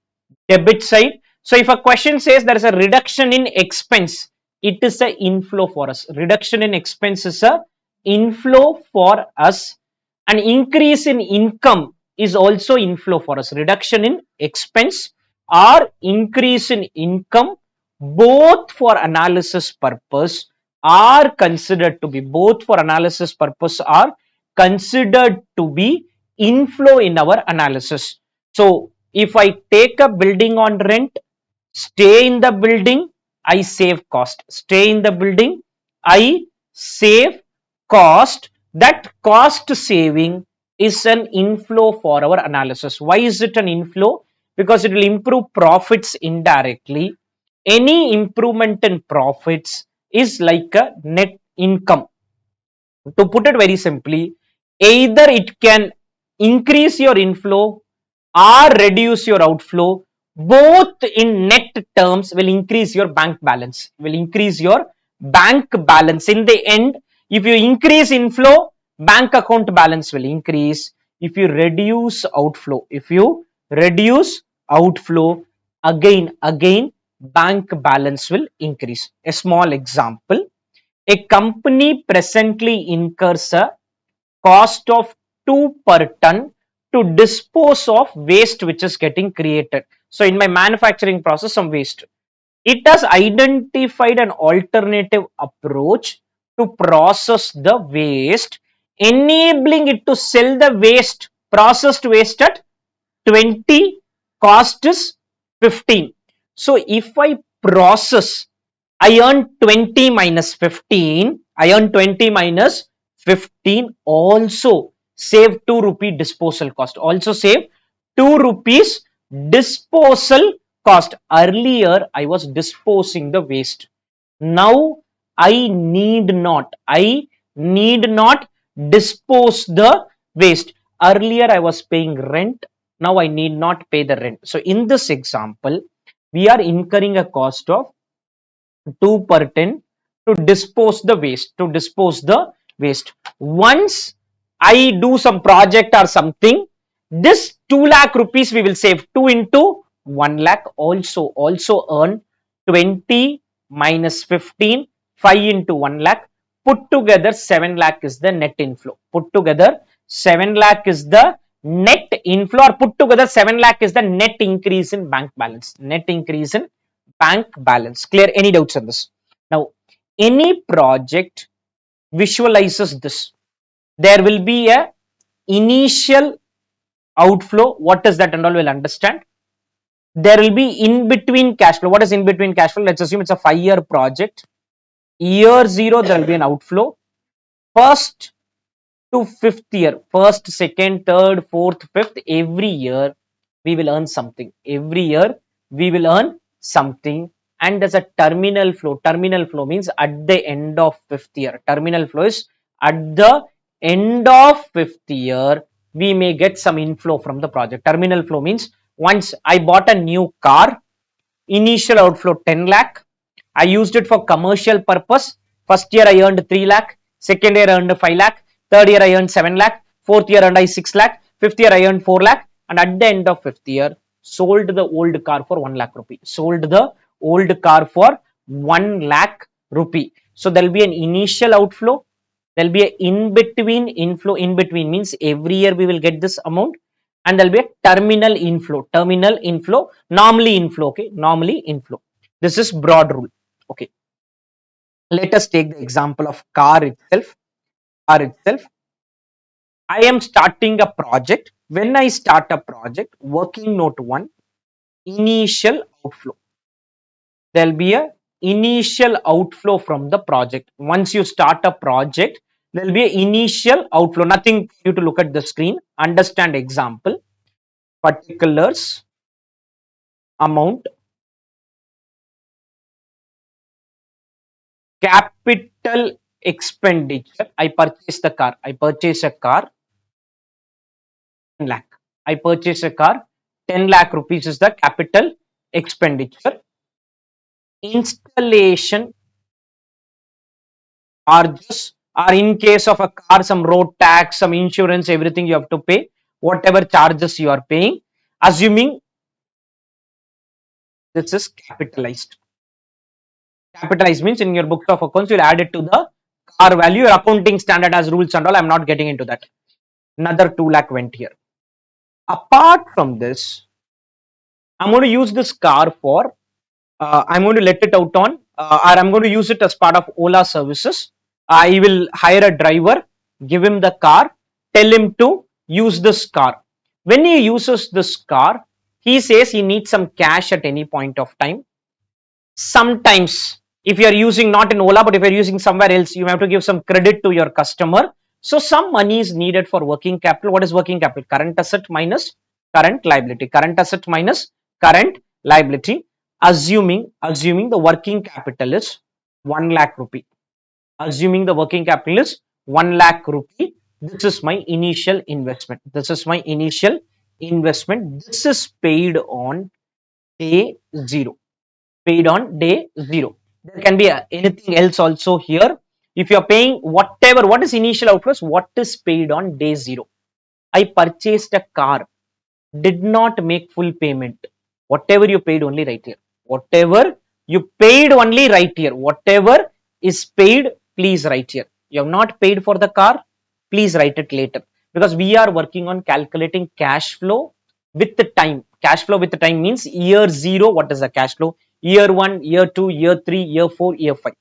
debit side. So if a question says there is a reduction in expense, it is a inflow for us. Reduction in expense is a inflow for us. An increase in income is also inflow for us. Reduction in expense or increase in income, both for analysis purpose are considered to be inflow in our analysis. So if I take a building on rent, stay in the building, I save cost. Stay in the building, I save cost. That cost saving is an inflow for our analysis. Why is it an inflow? Because it will improve profits indirectly. Any improvement in profits is like a net income. To put it very simply, either it can increase your inflow or reduce your outflow. Both in net terms will increase your bank balance. In the end, if you increase inflow, bank account balance will increase. If you reduce outflow, again bank balance will increase. A small example: a company presently incurs a cost of 2 per ton to dispose of waste which is getting created. So in my manufacturing process, some waste. It has identified an alternative approach to process the waste, enabling it to sell the processed waste at 20, cost is 15. So if I process, I earn 20 minus 15, also save 2 rupee disposal cost. Earlier I was disposing the waste. Now I need not dispose the waste. Earlier I was paying rent, now I need not pay the rent. So in this example, we are incurring a cost of 2 per ton to dispose the waste. Once I do some project or something, this 2 lakh rupees we will save. 2 into 1 lakh also earn 20 minus 15, 5 into 1 lakh. Put together 7 lakh is the net inflow. Put together 7 lakh is the net inflow, or put together 7 lakh is the net increase in bank balance. Clear? Any doubts on this? Now, any project visualizes this. There will be a initial outflow. What is that and all we'll understand. There will be in between cash flow. What is in between cash flow? Let's assume it's a 5-year project. Year 0, there will be an outflow. First to 5th year, first, second, third, fourth, fifth, every year we will earn something. And there's a terminal flow. Terminal flow means at the end of 5th year. Terminal flow is at the end of 5th year, we may get some inflow from the project. Terminal flow means once I bought a new car, initial outflow 10 lakh. I used it for commercial purpose. First year I earned 3 lakh. Second year I earned 5 lakh. Third year I earned 7 lakh. Fourth year I earned 6 lakh. Fifth year I earned 4 lakh. And at the end of 5th year, sold the old car for 1 lakh rupee. So there will be an initial outflow. There will be an in between inflow. In between means every year we will get this amount. and there'll be a terminal inflow, normally inflow, okay, normally inflow. This is broad rule, okay. Let us take the example of car itself. I am starting a project. When I start a project, working note 1, initial outflow. There'll be a initial outflow from the project. Once you start a project, there'll be an initial outflow. Nothing for you to look at the screen. Understand example. Particulars, amount, capital expenditure. I purchase the car. I purchase a car, 10 lakh. I purchase a car, 10 lakh rupees is the capital expenditure. Installation charges, or in case of a car, some road tax, some insurance, everything you have to pay, whatever charges you are paying, assuming this is capitalized. Capitalized means in your books of accounts, you'll add it to the car value. Your accounting standard has rules and all. I'm not getting into that. Another 2 lakh went here. Apart from this, I'm going to use this car for, I'm going to let it out on, or I'm going to use it as part of Ola services. I will hire a driver, give him the car, tell him to use this car. When he uses this car, he says he needs some cash at any point of time. Sometimes, if you are using not in Ola, but if you are using somewhere else, you have to give some credit to your customer. So some money is needed for working capital. What is working capital? Current asset minus current liability. Current asset minus current liability. Assuming the working capital is 1 lakh rupee. Assuming the working capital is 1 lakh rupee. This is my initial investment. This is my initial investment. This is paid on day 0. Paid on day 0. There can be anything else also here. If you are paying whatever, what is initial outflows? What is paid on day 0? I purchased a car, did not make full payment. Whatever you paid, only right here. Whatever you paid, only right here. Whatever is paid, please write here. You have not paid for the car, please write it later, because we are working on calculating cash flow with the time. Cash flow with the time means year 0. What is the cash flow? Year 1, year 2, year 3, year 4, year 5.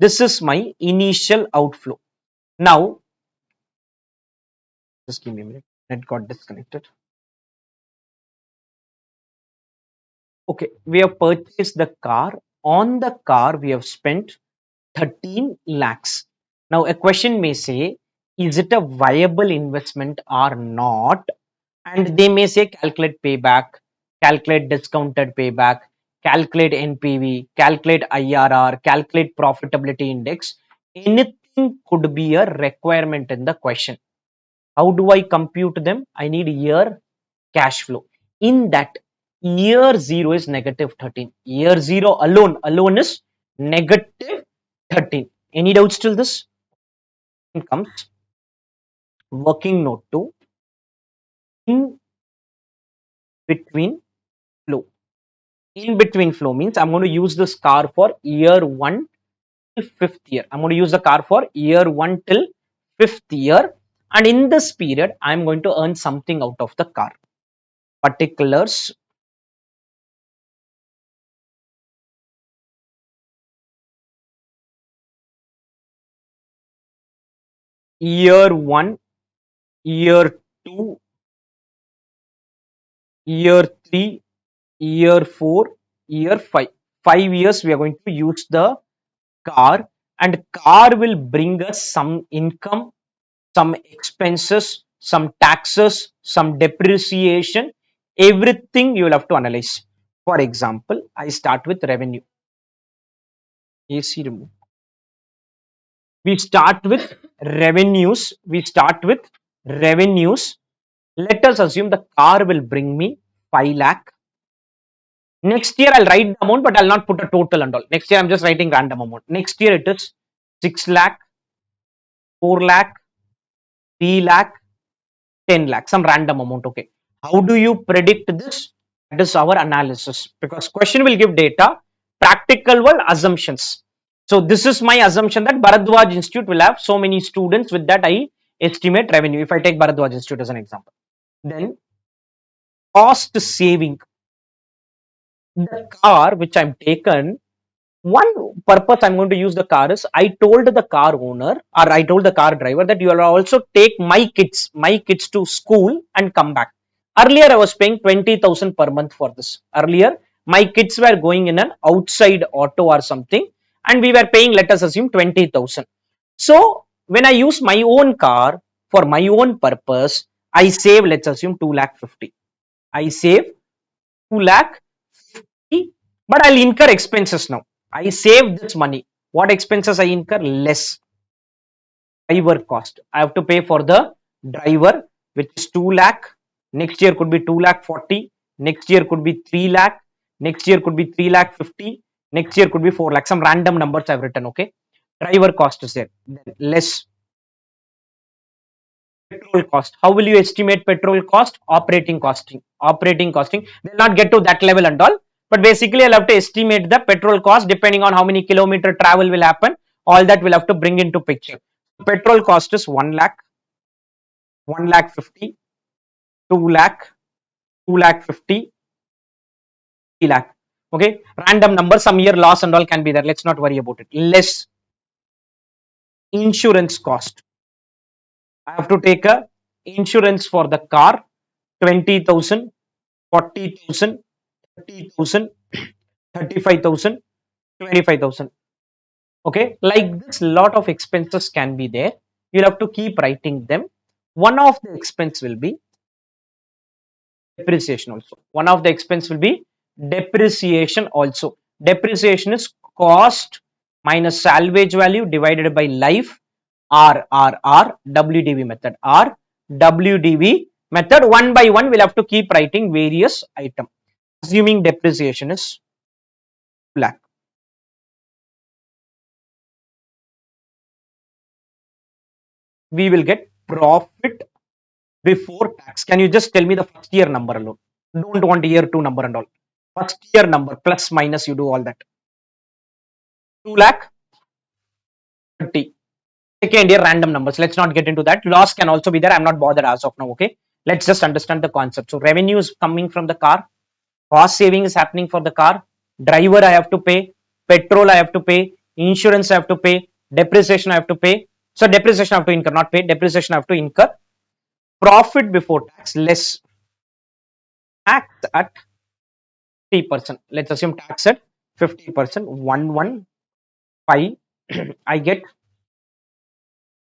This is my initial outflow. Now, just give me a minute. Net got disconnected. Okay, we have purchased the car. On the car, we have spent 13 lakhs. Now, a question may say, is it a viable investment or not? And they may say, calculate payback, calculate discounted payback, calculate NPV, calculate IRR, calculate profitability index. Anything could be a requirement in the question. How do I compute them? I need year cash flow. In that, year 0 is negative 13. Year 0 alone is negative 13. Any doubts till this? Then comes working note 2, in between flow. In between flow means I'm going to use this car for year 1 till 5th year. I'm going to use the car for year 1 till 5th year. And in this period, I'm going to earn something out of the car. Particulars, year 1, year 2, year 3, year 4, year 5. 5 years we are going to use the car, and car will bring us some income, some expenses, some taxes, some depreciation, everything you will have to analyze. For example, I start with revenue. AC remove. We start with revenues. Let us assume the car will bring me 5 lakh. Next year I'll write the amount, but I'll not put a total and all. Next year I'm just writing random amount. Next year it is 6 lakh, 4 lakh, 3 lakh, 10 lakh, some random amount. Okay. How do you predict this? That is our analysis, because question will give data, practical world assumptions. So this is my assumption that Bharadwaj Institute will have so many students. With that, I estimate revenue. If I take Bharadwaj Institute as an example, then cost saving. The car which I'm taken, one purpose I'm going to use the car is I told the car owner or I told the car driver that you will also take my kids to school and come back. Earlier I was paying 20,000 per month for this. Earlier my kids were going in an outside auto or something and we were paying, let us assume, 20,000. So when I use my own car for my own purpose, I save, let's assume, 2 lakh 50. I save 2 lakh 50, but I'll incur expenses now. I save this money. What expenses I incur? Less. Driver cost. I have to pay for the driver, which is 2 lakh. Next year could be 2 lakh 40. Next year could be 3 lakh. Next year could be 3 lakh 50. Next year could be 4 lakh. Some random numbers I've written. Okay. Driver cost is there. Then less. Petrol cost. How will you estimate petrol cost? Operating costing. Operating costing. They'll not get to that level and all. But basically, I'll have to estimate the petrol cost depending on how many kilometer travel will happen. All that will have to bring into picture. Petrol cost is 1 lakh, 1 lakh 50, 2 lakh, 2 lakh 50, 3 lakh. Okay. Random number. Some year loss and all can be there. Let's not worry about it. Less insurance cost. I have to take a insurance for the car, 20,000, 40,000, 30,000, 35,000, 25,000. Okay, like this, lot of expenses can be there. You'll have to keep writing them. One of the expense will be depreciation also. One of the expense will be depreciation also. Depreciation is cost minus salvage value divided by life, WDV method. WDV method. One by one, we'll have to keep writing various items. Assuming depreciation is 2 lakh. We will get profit before tax. Can you just tell me the first year number alone? Don't want year 2 number and all. First year number, plus minus, you do all that. 2 lakh 30. Second year random numbers. Let's not get into that. Loss can also be there. I'm not bothered as of now. Okay. Let's just understand the concept. So revenue is coming from the car. Cost saving is happening for the car. Driver I have to pay. Petrol I have to pay. Insurance I have to pay. Depreciation I have to pay. So depreciation I have to incur, not pay. Depreciation I have to incur. Profit before tax less tax at 50%. Let's assume tax at 50%. 115. I get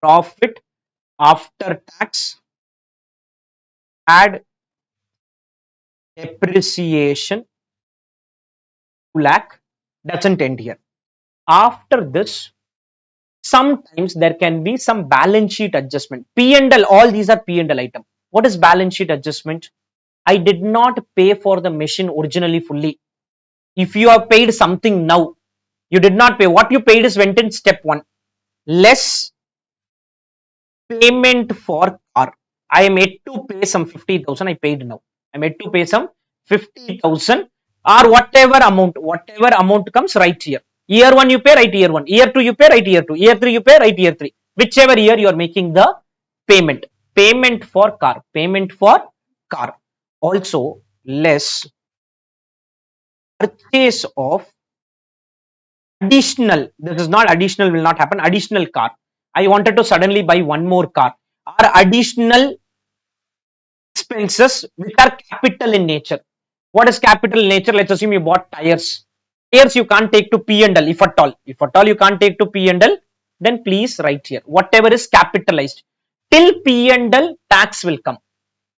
profit after tax, add depreciation, 2 lakh. Doesn't end here. After this, sometimes there can be some balance sheet adjustment. P&L, all these are P&L item. What is balance sheet adjustment? I did not pay for the machine originally fully. If you have paid something now, you did not pay. What you paid is went in step 1. Less payment for car. I am yet to pay some 50,000. I paid now. I am yet to pay some 50,000 or whatever amount comes right here. Year 1 you pay, right year 1. Year 2 you pay, right year 2. Year 3 you pay, right year 3. Whichever year you are making the payment. Payment for car. Payment for car. Also less purchase of additional. This is not additional, will not happen. Additional car. I wanted to suddenly buy one more car. Or additional expenses which are capital in nature. What is capital in nature? Let's assume you bought tires. Tires you can't take to P&L if at all. If at all you can't take to P&L, then please write here. Whatever is capitalized. Till P&L, tax will come.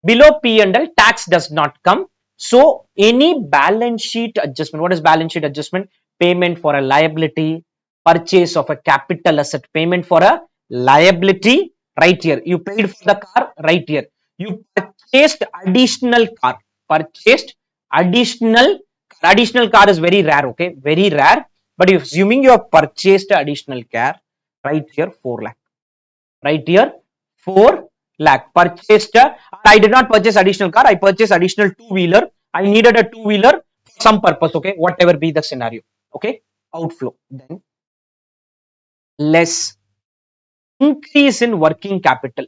Below P&L, tax does not come. So any balance sheet adjustment. What is balance sheet adjustment? Payment for a liability, purchase of a capital asset, payment for a liability, right here. You paid for the car, right here. You purchased additional car. Purchased additional car is very rare, okay? Very rare. But if assuming you have purchased additional car, right here 4 lakh. Right here 4 lakh. Purchased. I did not purchase additional car. I purchased additional two-wheeler. I needed a two-wheeler for some purpose, okay? Whatever be the scenario, okay? Outflow. Then less increase in working capital.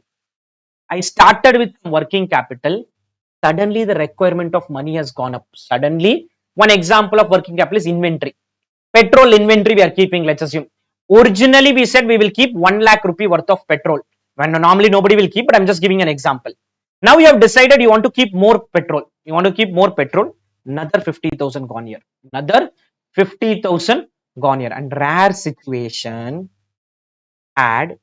I started with working capital. Suddenly the requirement of money has gone up. Suddenly, one example of working capital is inventory. Petrol inventory we are keeping, let's assume. Originally we said we will keep 1 lakh rupee worth of petrol. When normally nobody will keep, but I'm just giving an example. Now you have decided you want to keep more petrol. You want to keep more petrol. Another 50,000 gone here. Another 50,000 gone here. And rare situation had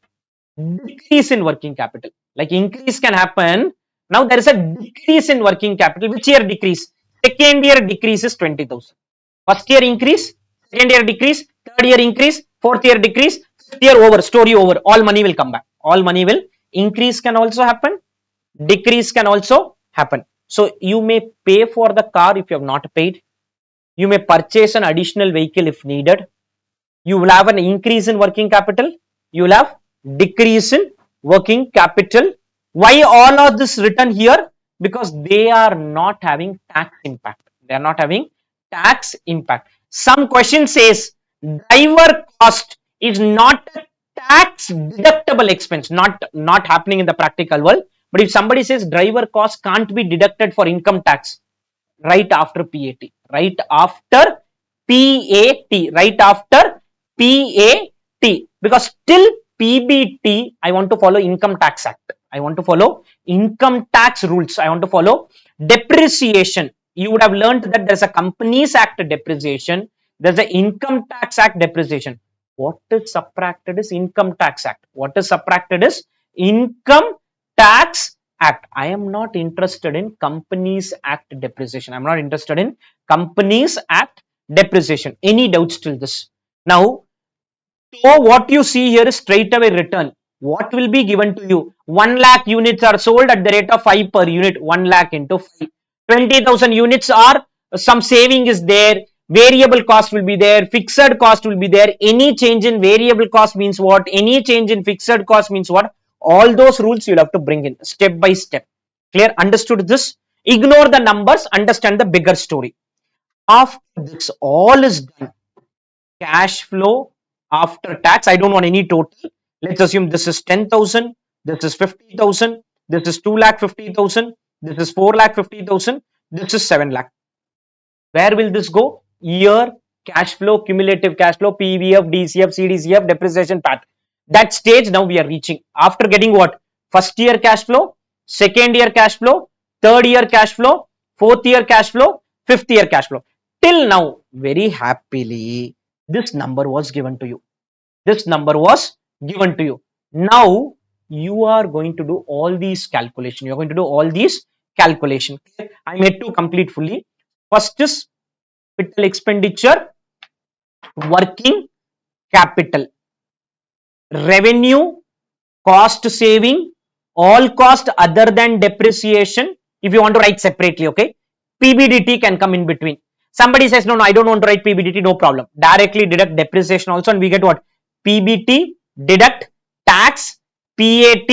decrease in working capital. Like increase can happen. Now there is a decrease in working capital. Which year decrease? Second year decrease is 20,000. First year increase, second year decrease, third year increase, fourth year decrease, fifth year over, story over. All money will come back. All money will increase can also happen, decrease can also happen. So you may pay for the car if you have not paid. You may purchase an additional vehicle if needed. You will have an increase in working capital. You will have decrease in working capital. Why all of this written here? Because they are not having tax impact. They are not having tax impact. Some question says driver cost is not a tax deductible expense, not happening in the practical world. But if somebody says driver cost can't be deducted for income tax, right after PAT, right after PAT, right after PAT, because till PBT, I want to follow Income Tax Act. I want to follow income tax rules. I want to follow depreciation. You would have learned that there's a Companies Act depreciation. There's an Income Tax Act depreciation. What is subtracted is Income Tax Act. What is subtracted is Income Tax Act. I am not interested in Companies Act depreciation. I'm not interested in Companies Act depreciation. Any doubts till this? Now, so what you see here is straight away return. What will be given to you? 1 lakh units are sold at the rate of 5 per unit. 1 lakh into 5. 20,000 units are some saving is there. Variable cost will be there. Fixed cost will be there. Any change in variable cost means what? Any change in fixed cost means what? All those rules you'll have to bring in step by step. Clear? Understood this? Ignore the numbers. Understand the bigger story. After this all is done, cash flow after tax, I don't want any total. Let's assume this is 10,000, this is 50,000, this is 2,50,000, this is 4,50,000, this is 7 lakh. Where will this go? Year cash flow, cumulative cash flow, PVF, DCF, CDCF, depreciation, PAT. That stage now we are reaching. After getting what? First year cash flow, second year cash flow, third year cash flow, fourth year cash flow, fifth year cash flow. Till now, very happily, this number was given to you. This number was given to you. Now, you are going to do all these calculations. You are going to do all these calculations. I made to complete fully. First is capital expenditure, working capital, revenue, cost saving, all cost other than depreciation. If you want to write separately, okay, PBDT can come in between. Somebody says, no, I don't want to write PBDT, no problem. Directly deduct depreciation also, and we get what? PBT, deduct tax, PAT,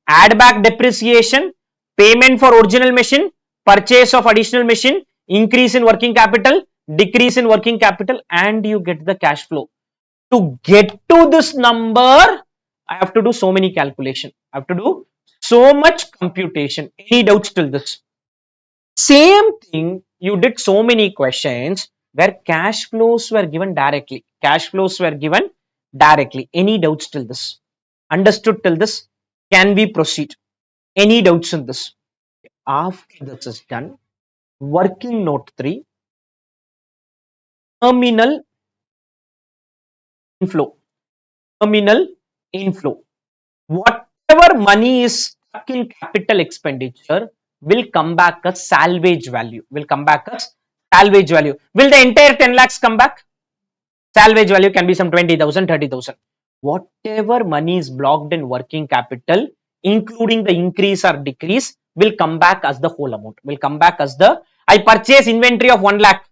add back depreciation, payment for original machine, purchase of additional machine, increase in working capital, decrease in working capital, and you get the cash flow. To get to this number, I have to do so many calculation. I have to do so much computation. Any doubts till this? Same thing, you did so many questions where cash flows were given directly. Cash flows were given directly. Any doubts till this? Understood till this? Can we proceed? Any doubts in this? After this is done, working note 3, terminal inflow. Terminal inflow. Whatever money is stuck in capital expenditure will come back as salvage value. Will come back as salvage value. Will the entire 10 lakhs come back? Salvage value can be some 20,000, 30,000. Whatever money is blocked in working capital, including the increase or decrease, will come back as the whole amount. Will come back as the, I purchase inventory of 1 lakh.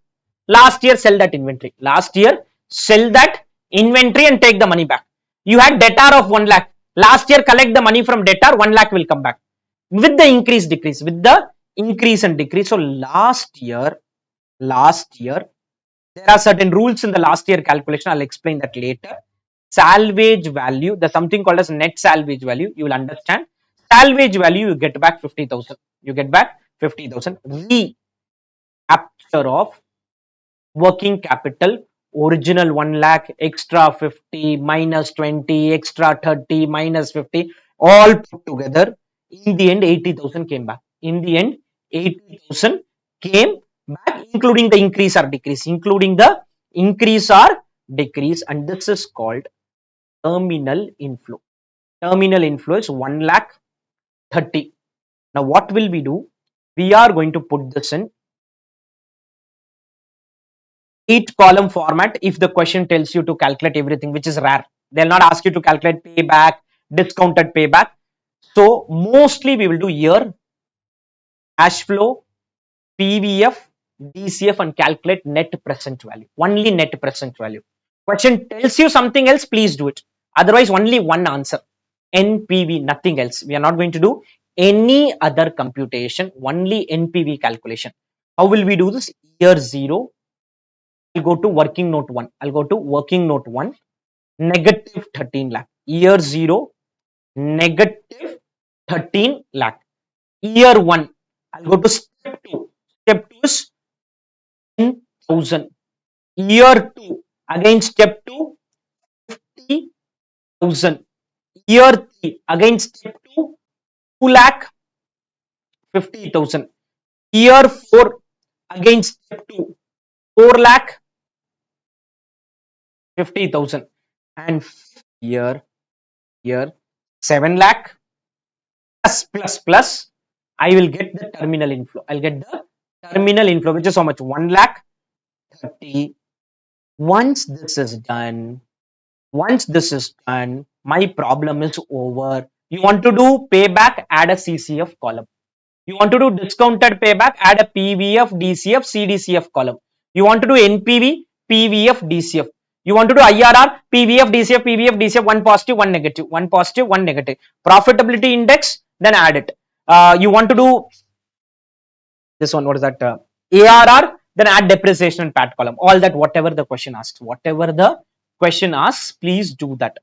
Last year, sell that inventory. Last year, sell that inventory and take the money back. You had debtor of 1 lakh. Last year, collect the money from debtor, 1 lakh will come back. With the increase, decrease, with the increase and decrease. So last year, there are certain rules in the last year calculation. I'll explain that later. Salvage value, there's something called as net salvage value. You will understand. Salvage value, you get back 50,000. You get back 50,000. Recapture of working capital, original 1 lakh, extra 50, minus 20, extra 30, minus 50, all put together. In the end, 80,000 came back. In the end, 80,000 came back, including the increase or decrease, including the increase or decrease, and this is called terminal inflow. Terminal inflow is 1 lakh 30. Now, what will we do? We are going to put this in 8-column format if the question tells you to calculate everything, which is rare. They'll not ask you to calculate payback, discounted payback. So mostly we will do year, cash flow, PVF, DCF, and calculate net present value. Only net present value. Question tells you something else, please do it. Otherwise, only one answer. NPV, nothing else. We are not going to do any other computation, only NPV calculation. How will we do this? Year 0, I'll go to working note 1. I'll go to working note 1, negative 13 lakh. Year 0, negative 13 lakh. Year 1, I'll go to step 2. Step 2 is 10,000. Year 2, again step 2, 50,000. Year 3, again step 2, 2 lakh 50,000. Year 4, again step 2, 4 lakh 50,000. And year 7 lakh plus, I will get the terminal inflow. I'll get the terminal inflow, which is how much? 1 lakh 30. Once this is done, my problem is over. You want to do payback, add a CCF column. You want to do discounted payback, add a PVF, DCF, CDCF column. You want to do NPV, PVF, DCF. You want to do IRR, PVF, DCF, one positive, one negative, one positive, one negative. Profitability index, then add it. You want to do this one, what is that? ARR, then add depreciation and PAT column. All that, whatever the question asks. Whatever the question asks, please do that.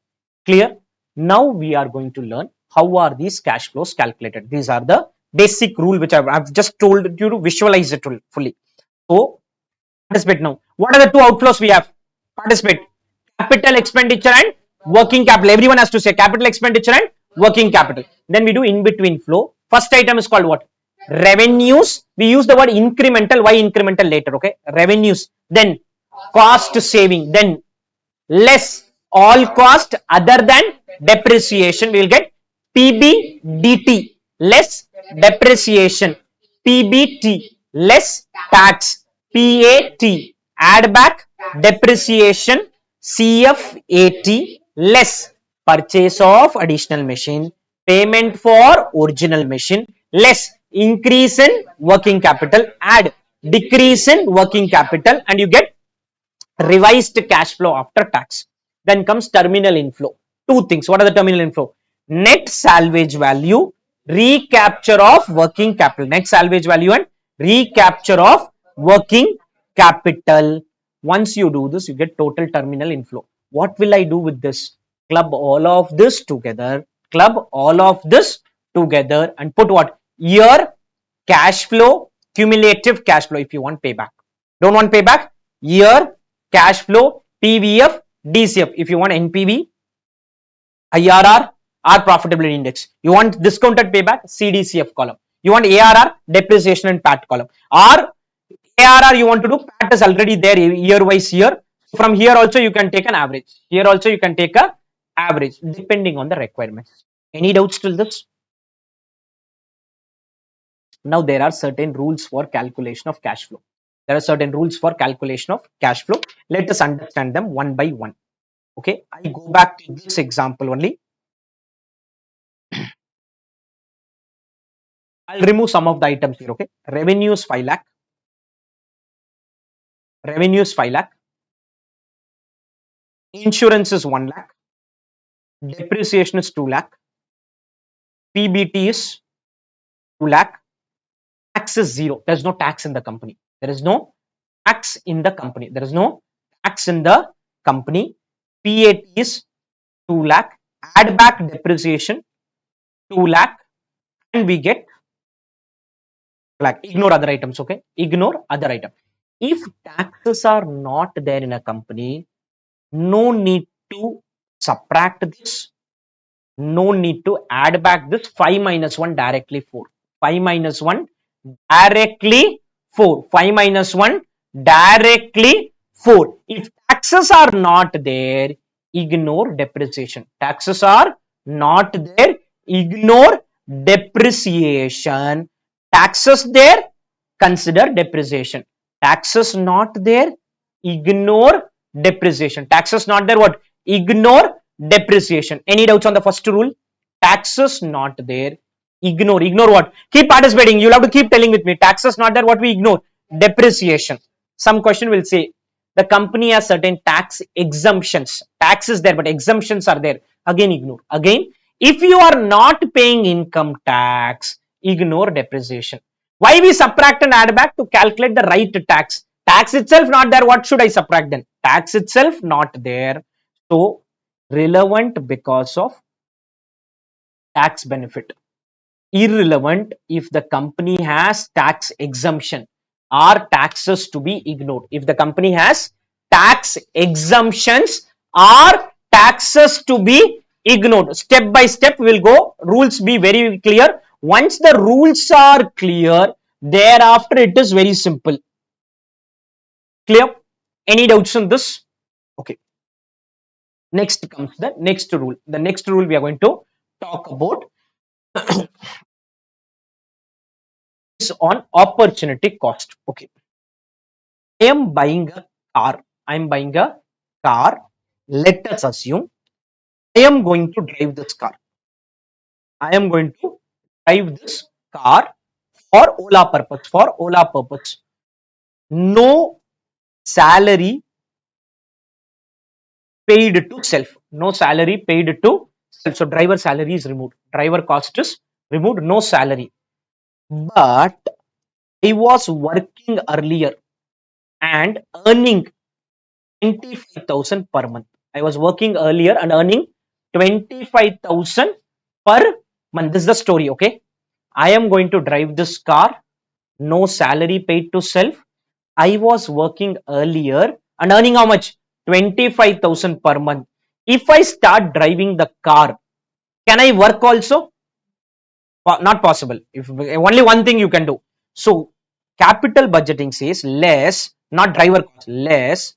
Clear? Now we are going to learn how are these cash flows calculated. These are the basic rule which I've just told you to visualize it fully. So, participate now. What are the two outflows we have? Participate. Capital expenditure and working capital. Everyone has to say capital expenditure and working capital. Then we do in between flow. First item is called what? Revenues. We use the word incremental. Why incremental later? Okay. Revenues. Then cost saving. Then less all cost other than depreciation. We will get PBDT. Less depreciation. PBT. Less tax. PAT. Add back depreciation. CFAT. Less purchase of additional machine. Payment for original machine. Less increase in working capital. Add decrease in working capital, and you get revised cash flow after tax. Then comes terminal inflow. Two things. What are the terminal inflow? Net salvage value, recapture of working capital. Net salvage value and recapture of working capital. Once you do this, you get total terminal inflow. What will I do with this? Club all of this together. Club all of this together and put what? Year cash flow, cumulative cash flow if you want payback. Don't want payback? Year cash flow, PVF, DCF. If you want NPV, IRR, or profitability index. You want discounted payback, CDCF column. You want ARR, depreciation and PAT column. Or ARR you want to do, PAT is already there year wise year. From here also you can take an average. Here also you can take a average depending on the requirements. Any doubts till this? Now there are certain rules for calculation of cash flow. There are certain rules for calculation of cash flow. Let us understand them one by one. Okay, I go back to this example only. I'll remove some of the items here. Okay, revenues 5 lakh. Revenues 5 lakh. Insurance is 1 lakh. Depreciation is 2 lakh. PBT is 2 lakh. Tax is 0. There is no tax in the company. There is no tax in the company. There is no tax in the company. PAT is 2 lakh. Add back depreciation 2 lakh, and we get Flag. Ignore other items. Okay. Ignore other item. If taxes are not there in a company, no need to subtract this. No need to add back this 5 minus 1 directly 4. 5 minus 1 directly 4. 5 minus 1 directly 4. If taxes are not there, ignore depreciation. Taxes are not there, ignore depreciation. Taxes there, consider depreciation. Taxes not there, ignore depreciation. Taxes not there, what? Ignore depreciation. Any doubts on the first rule? Taxes not there, ignore what? Keep participating. You'll have to keep telling with me. Taxes not there, what we ignore? Depreciation. Some question will say the company has certain tax exemptions. Tax is there, but exemptions are there. Again, ignore. Again, if you are not paying income tax, ignore depreciation. Why we subtract and add back? To calculate the right tax. Tax itself not there, what should I subtract then? Tax itself not there. So relevant because of tax benefit. Irrelevant if the company has tax exemption, are taxes to be ignored. If the company has tax exemptions, are taxes to be ignored. Step by step we will go. Rules be very clear. Once the rules are clear, thereafter it is very simple. Clear? Any doubts on this? Okay. Next comes the next rule. The next rule we are going to talk about is on opportunity cost. Okay. I am buying a car. I am buying a car. Let us assume I am going to drive this car. I am going to drive this car for Ola purpose. For Ola purpose. No salary paid to self. No salary paid to self. So driver salary is removed. Driver cost is removed. No salary. But I was working earlier and earning 25,000 per month. I was working earlier and earning 25,000 per month. This is the story. Okay. I am going to drive this car. No salary paid to self. I was working earlier and earning how much? 25,000 per month. If I start driving the car, can I work also? Not possible. If only one thing you can do. So capital budgeting says less, not driver cost, less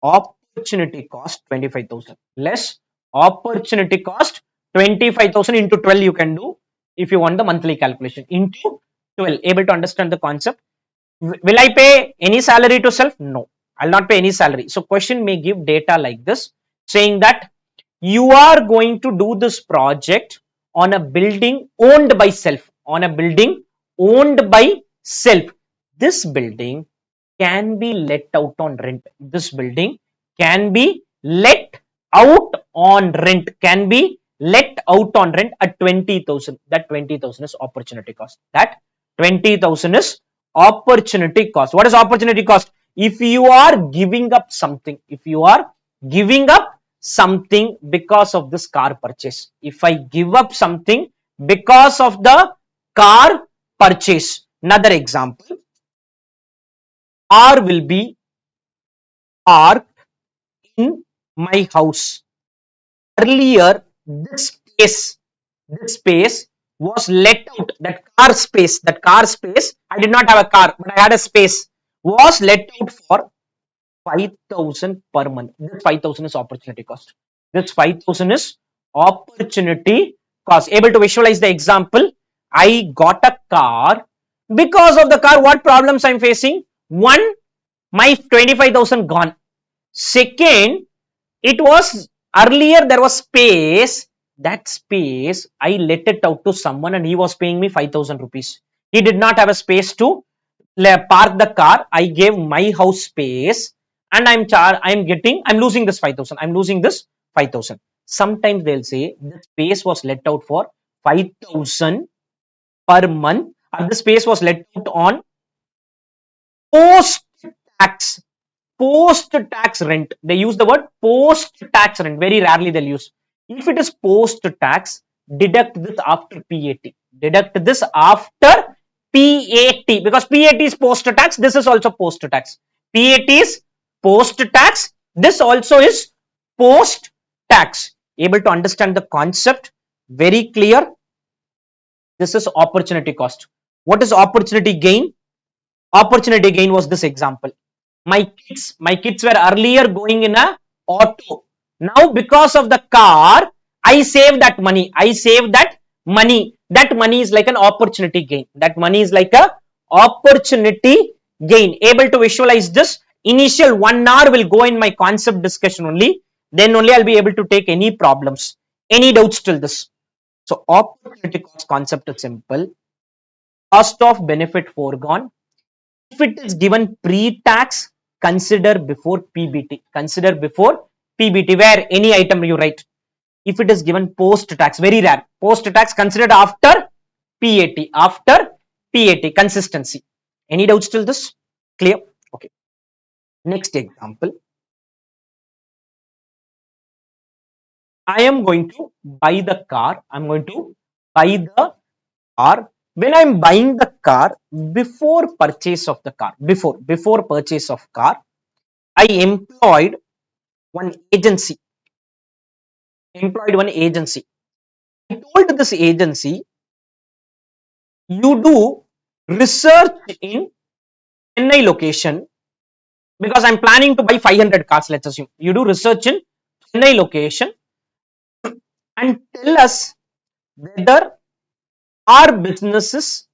opportunity cost 25,000. Less opportunity cost 25,000 into 12 you can do if you want the monthly calculation into 12. Able to understand the concept? Will I pay any salary to self? No, I'll not pay any salary. So question may give data like this, saying that you are going to do this project on a building owned by self. On a building owned by self. This building can be let out on rent. This building can be let out on rent. Can be let out on rent at 20,000. That 20,000 is opportunity cost. That 20,000 is opportunity cost. What is opportunity cost? If you are giving up something, if you are giving up something because of this car purchase, if I give up something because of the car purchase. Another example, car will be parked in my house. Earlier, this space was let out. That car space, I did not have a car, but I had a space, was let out for 5,000 per month. This 5,000 is opportunity cost. This 5,000 is opportunity cost. Able to visualize the example? I got a car. Because of the car, what problems I'm facing? One, my 25,000 gone. Second, it was earlier there was space. That space I let it out to someone and he was paying me 5,000 rupees. He did not have a space to park the car. I gave my house space and I'm losing this 5,000. I'm losing this 5,000. Sometimes they'll say the space was let out for 5,000 per month and the space was let out on post tax. Post tax rent. They use the word post tax rent. Very rarely they'll use. If it is post tax, deduct this after PAT. Deduct this after PAT, because PAT is post tax, this is also post tax. PAT is post tax, this also is post tax. Able to understand the concept? Very clear. This is opportunity cost. What is opportunity gain? Opportunity gain was this example. My kids were earlier going in a auto. Now because of the car, I save that money. I save that money. That money is like an opportunity gain. That money is like a opportunity gain. Able to visualize this? Initial 1 hour will go in my concept discussion only. Then only I'll be able to take any problems. Any doubts till this? So opportunity cost concept is simple. Cost of benefit foregone. If it is given pre-tax, consider before PBT. Consider before PBT, where any item you write. If it is given post-tax, very rare. Post-tax considered after PAT. After PAT, consistency. Any doubts till this? Clear? Okay. Next example. I am going to buy the car. I'm going to buy the car. When I'm buying the car, before purchase of the car, before purchase of car, I one agency, employed one agency. I told this agency, you do research in Chennai location, because I'm planning to buy 500 cars, let's assume. You do research in Chennai location and tell us whether our business is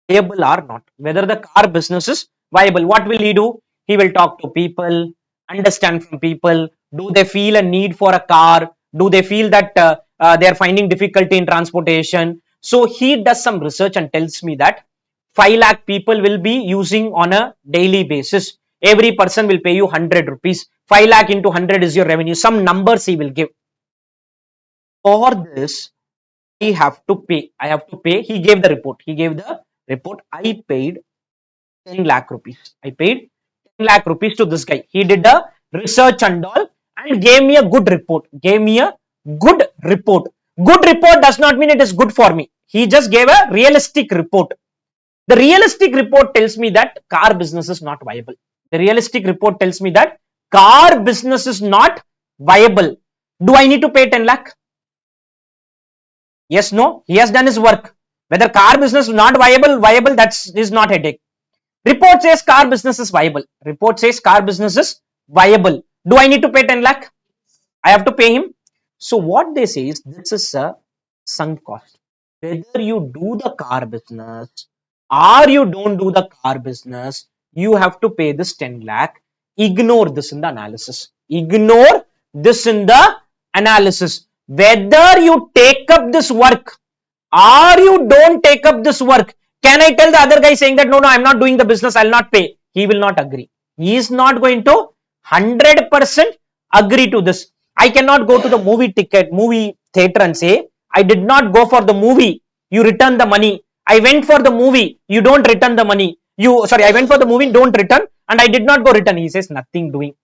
viable or not. Whether the car business is viable. What will he do? He will talk to people, understand from people. Do they feel a need for a car? Do they feel that they are finding difficulty in transportation? So he does some research and tells me that 5 lakh people will be using on a daily basis. Every person will pay you 100 rupees. 5 lakh into 100 is your revenue. Some numbers he will give. For this, I have to pay. I have to pay. He gave the report. He gave the report. I paid 10 lakh rupees. I paid 10 lakh rupees to this guy. He did a research and all and gave me a good report. Gave me a good report. Good report does not mean it is good for me. He just gave a realistic report. The realistic report tells me that car business is not viable. The realistic report tells me that car business is not viable. Do I need to pay 10 lakh? Yes, no. He has done his work. Whether car business is not viable, that is not headache. Report says car business is viable. Report says car business is viable. Do I need to pay 10 lakh? I have to pay him. So what they say is this is a sunk cost. Whether you do the car business or you don't do the car business, you have to pay this 10 lakh. Ignore this in the analysis. Ignore this in the analysis. Whether you take up this work or you don't take up this work, can I tell the other guy saying that no, I'm not doing the business, I'll not pay? He will not agree. He is not going to 100% agree to this. I cannot go to the movie theater and say, I did not go for the movie, you return the money. I went for the movie, you don't return the money. I went for the movie, don't return, and I did not go return. He says nothing doing.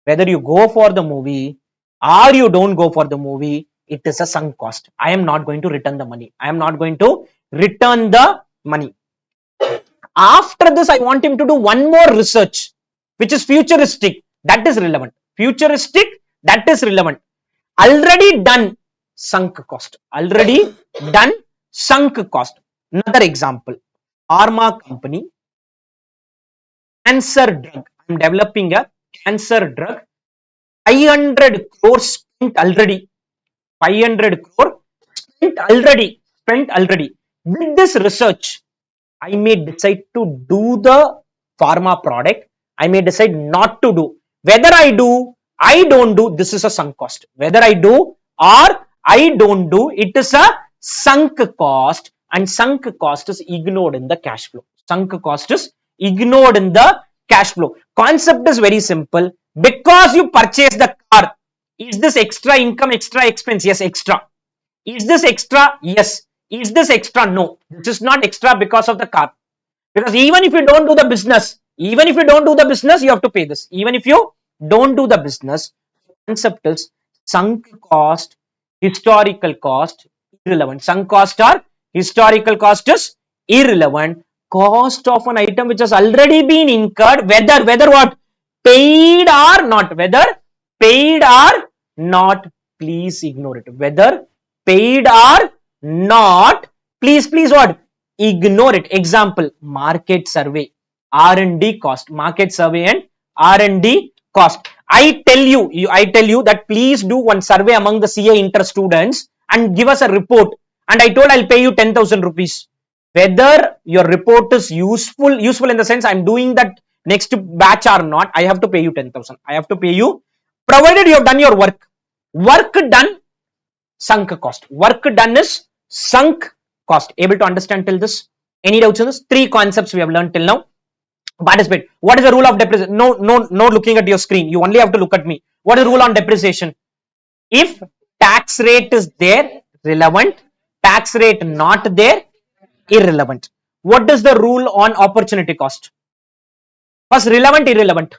Whether you go for the movie or you don't go for the movie, it is a sunk cost. I am not going to return the money. I am not going to return the money. After this, I want him to do one more research, which is futuristic. That is relevant. Futuristic, that is relevant. Already done, sunk cost. Already done, sunk cost. Another example, pharma company, cancer drug. I am developing a cancer drug. 500 crores spent already. 500 crore spent already. With this research, I may decide to do the pharma product. I may decide not to do. Whether I do, I don't do, this is a sunk cost. Whether I do or I don't do, it is a sunk cost, and sunk cost is ignored in the cash flow. Sunk cost is ignored in the cash flow. Concept is very simple. Because you purchase the car, is this extra income, extra expense? Yes, extra. Is this extra? Yes. Is this extra? No. This is not extra because of the car. Because even if you don't do the business, you have to pay this. Even if you don't do the business, concept is sunk cost, historical cost, irrelevant. Sunk cost or historical cost is irrelevant. cost of an item which has already been incurred, whether what, paid or not, whether paid or not, please ignore it, whether paid or not, please what, ignore it. Example, market survey, R&D cost, market survey and R&D cost. I tell you that please do one survey among the CA inter students and give us a report, and I told I'll pay you 10,000 rupees. Whether your report is useful in the sense I'm doing that next batch or not, I have to pay you 10,000. I have to pay you, provided you have done your work. Work done, sunk cost. Work done is sunk cost. Able to understand till this? Any doubts on this? Three concepts we have learned till now. Participate. What is the rule of depreciation? No looking at your screen. You only have to look at me. What is the rule on depreciation? If tax rate is there, relevant. Tax rate not there, irrelevant. What is the rule on opportunity cost? First, relevant, irrelevant.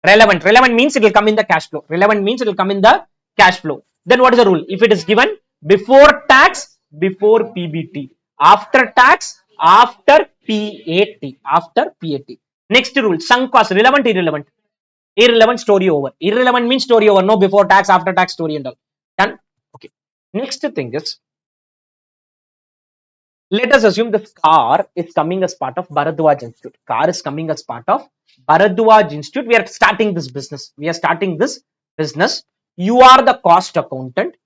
Relevant means it will come in the cash flow. Relevant means it will come in the cash flow. Then what is the rule? If it is given before tax, before PBT. After tax, after PAT. After PAT. Next rule, sunk cost. Relevant, irrelevant. Irrelevant, story over. Irrelevant means story over. No before tax, after tax, story and all. Done? Okay. Next thing is, let us assume this car is coming as part of Bharadwaj Institute. Car is coming as part of Bharadwaj Institute. We are starting this business. You are the cost accountant.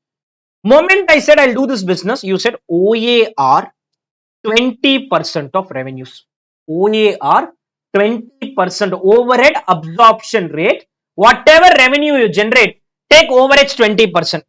Moment I said I'll do this business, you said OAR 20% of revenues. OAR 20% overhead absorption rate. Whatever revenue you generate, take overheads 20%.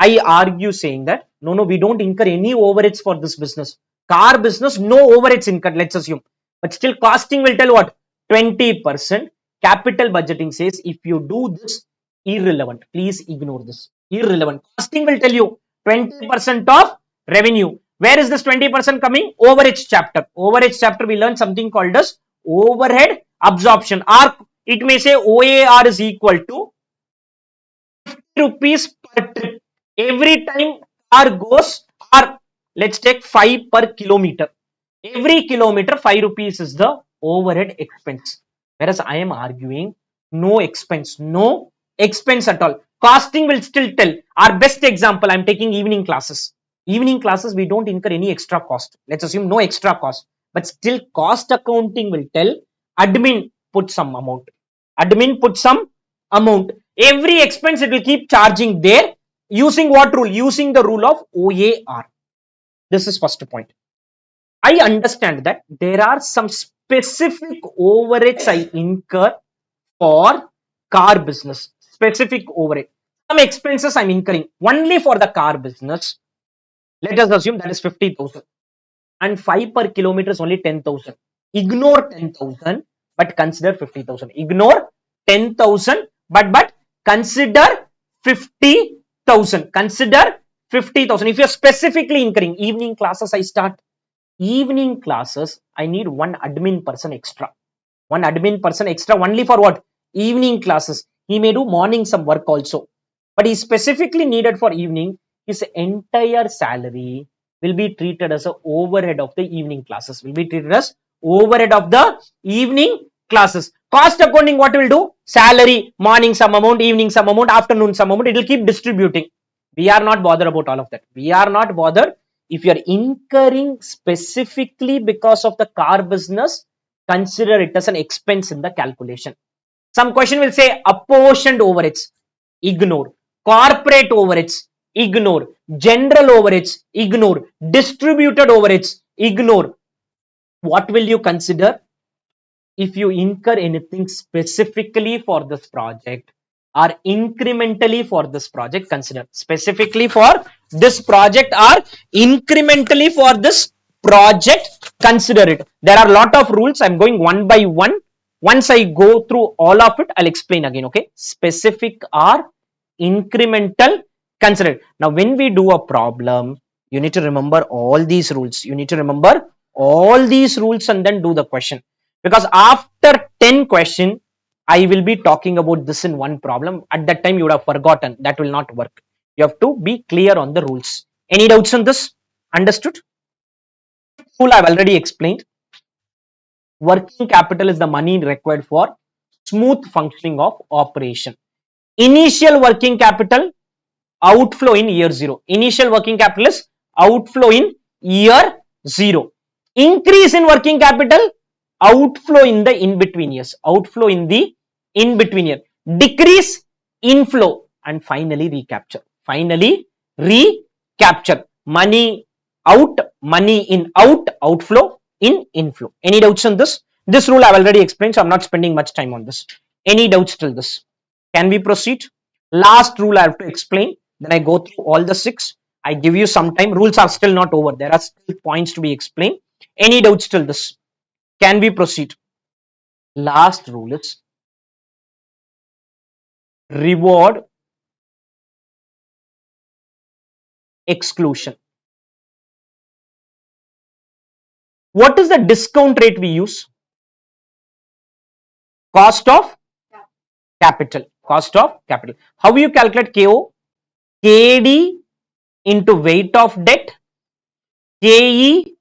I argue saying that no, we don't incur any overheads for this business. Car business, no overheads incurred, let's assume. But still costing will tell what? 20%. Capital budgeting says if you do this, irrelevant. Please ignore this. Irrelevant. Costing will tell you 20% of revenue. Where is this 20% coming? Overheads chapter. Overheads chapter we learned something called as overhead absorption. Or it may say OAR is equal to 50 rupees per trip. Every time car goes, or let's take 5 per kilometer. Every kilometer 5 rupees is the overhead expense. Whereas I am arguing no expense at all. Costing will still tell. Our best example, I'm taking evening classes. Evening classes, we don't incur any extra cost. Let's assume no extra cost. But still cost accounting will tell admin put some amount. Every expense it will keep charging there. Using what rule? Using the rule of OAR. This is first point. I understand that there are some specific overheads I incur for car business. Specific overhead. Some expenses I'm incurring only for the car business. Let us assume that is 50,000. And 5 per kilometer is only 10,000. Ignore 10,000 but consider 50,000. Ignore 10,000 but consider 50,000. Consider 50,000. If you're specifically incurring evening classes, I start. Evening classes, I need one admin person extra. One admin person extra only for what? Evening classes. He may do morning some work also. But he specifically needed for evening. His entire salary will be treated as an overhead of the evening classes. Will be treated as overhead of the evening classes. Cost accounting, what will do? Salary, morning some amount, evening some amount, afternoon some amount. It will keep distributing. We are not bothered about all of that. We are not bothered. If you are incurring specifically because of the car business, consider it as an expense in the calculation. Some question will say apportioned overheads. Ignore. Corporate overheads. Ignore. General overheads. Ignore. Distributed overheads. Ignore. What will you consider? If you incur anything specifically for this project or incrementally for this project, consider. Specifically for this project or incrementally for this project, consider it. There are a lot of rules. I'm going one by one. Once I go through all of it, I'll explain again. Okay. Specific or incremental, consider it. Now, when we do a problem, you need to remember all these rules. You need to remember all these rules and then do the question. Because after 10 question, I will be talking about this in one problem. At that time, you would have forgotten. That will not work. You have to be clear on the rules. Any doubts on this? Understood? rule I've already explained. Working capital is the money required for smooth functioning of operation. Initial working capital outflow in year 0. Initial working capital is outflow in year 0. Increase in working capital outflow in the in between years. Outflow in the in between year. Decrease inflow and finally recapture. Finally recapture. Money out, money in, out, outflow in, inflow. Any doubts on this? This rule I've already explained, so I'm not spending much time on this. Any doubts till this? Can we proceed? Last rule I have to explain, then I go through all the 6. I give you some time. Rules are still not over. There are still points to be explained. Any doubts till this? Can we proceed? Last rule is reward exclusion. What is the discount rate we use? Cost of capital. Cost of capital. How you calculate KO? KD into weight of debt, KE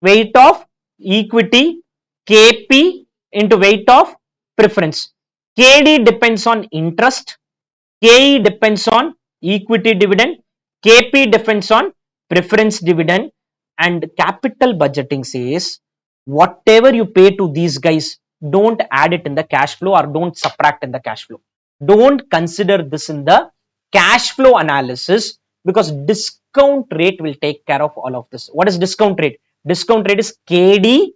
weight of equity, KP into weight of preference. KD depends on interest, KE depends on equity dividend, KP depends on preference dividend, and capital budgeting says whatever you pay to these guys, don't add it in the cash flow or don't subtract in the cash flow. Don't consider this in the cash flow analysis because discount rate will take care of all of this. What is discount rate? Discount rate is KD,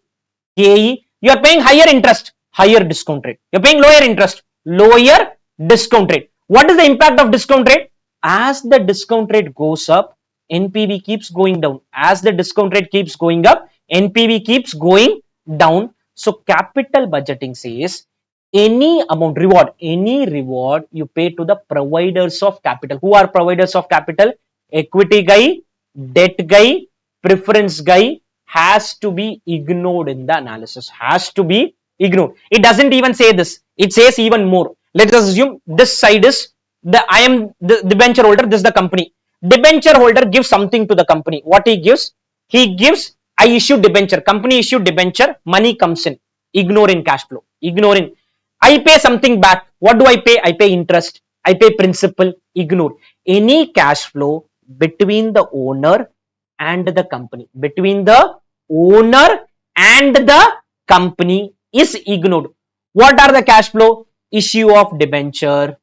KE. You are paying higher interest, higher discount rate. You are paying lower interest, lower discount rate. What is the impact of discount rate? As the discount rate goes up, NPV keeps going down. As the discount rate keeps going up, NPV keeps going down. So capital budgeting says any amount reward, any reward you pay to the providers of capital. Who are providers of capital? Equity guy, debt guy, preference guy has to be ignored in the analysis. Has to be ignored. It doesn't even say this. It says even more. Let us assume this side is I am the debenture holder. This is the company. Debenture holder gives something to the company. What he gives? He gives, I issued debenture. Company issued debenture. Money comes in. Ignore in cash flow. Ignoring. I pay something back. What do I pay? I pay interest. I pay principal. Ignore. Any cash flow between the owner and the company. Between the owner and the company is ignored. What are the cash flow? Issue of debenture,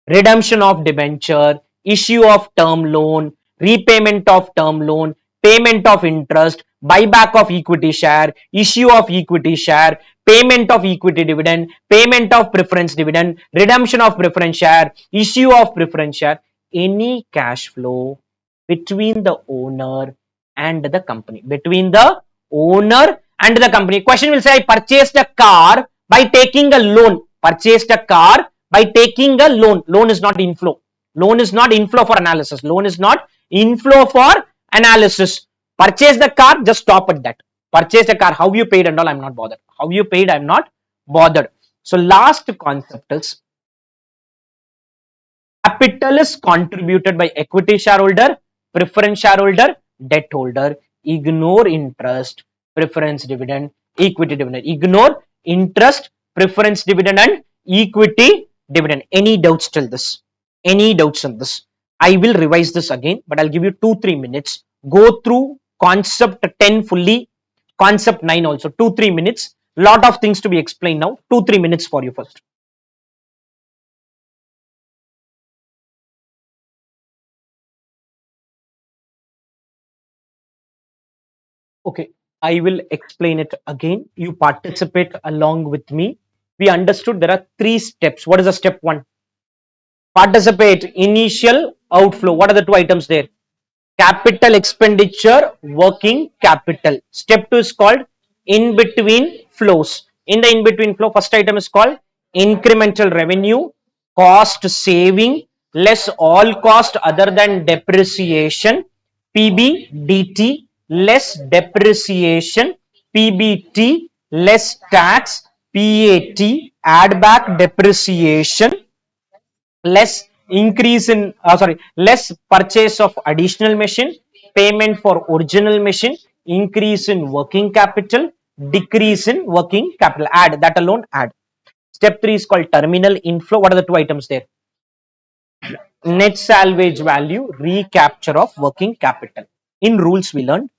redemption of debenture, issue of term loan, repayment of term loan, payment of interest, buyback of equity share, issue of equity share, payment of equity dividend, payment of preference dividend, redemption of preference share, issue of preference share. Any cash flow between the owner and the company. Between the owner and the company. Question will say, I purchased a car by taking a loan. Purchased a car by taking a loan. Loan is not inflow. Loan is not inflow for analysis. Loan is not inflow for analysis. Purchase the car, just stop at that. Purchase a car, how you paid and all, I'm not bothered. How you paid, I'm not bothered. So last concept is capital is contributed by equity shareholder, preference shareholder, debt holder. Ignore interest, preference dividend, equity dividend. Ignore interest, preference dividend and equity dividend. Any doubts till this? Any doubts on this? I will revise this again, but I'll give you 2-3 minutes. Go through concept 10 fully, concept 9 also. 2-3 minutes. Lot of things to be explained now. 2-3 minutes for you first. Okay, I will explain it again. You participate along with me. We understood there are 3 steps. What is the step 1? Participate, initial, outflow. What are the 2 items there? Capital expenditure, working capital. Step 2 is called in between flows. In the in between flow, first item is called incremental revenue, cost saving, less all cost other than depreciation, PBDT, less depreciation, PBT, less tax, PAT, add back depreciation, less increase in less purchase of additional machine, payment for original machine, increase in working capital, decrease in working capital. Add that alone, add. Step 3 is called terminal inflow. What are the two items there? Net salvage value, recapture of working capital. In rules, we learned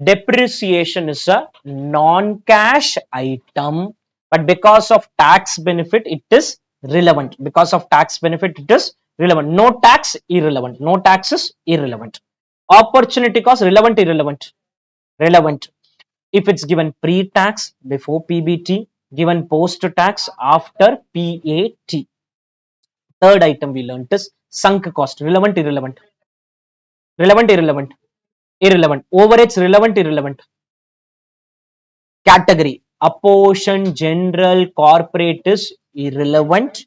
depreciation is a non-cash item, but because of tax benefit, it is relevant. Because of tax benefit, it is relevant. No tax, irrelevant. No taxes, irrelevant. Opportunity cost, relevant, irrelevant. Relevant. If it's given pre-tax, before PBT, given post-tax, after PAT. Third item we learned is sunk cost. Relevant, irrelevant. Relevant, irrelevant. Irrelevant. Overheads, relevant, irrelevant. Category. Apportion, general, corporate is irrelevant.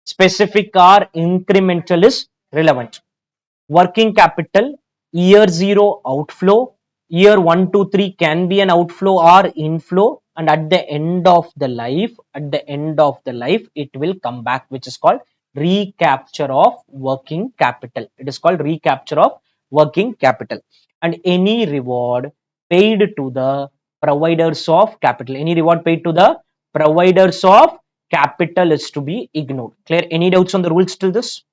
Specific or incremental is relevant. Working capital, year 0 outflow, year 1 to 3 can be an outflow or inflow, and at the end of the life, it will come back, which is called recapture of working capital. It is called recapture of working capital. And any reward paid to the providers of capital, any reward paid to the providers of capital is to be ignored. Clear? Any doubts on the rules till this?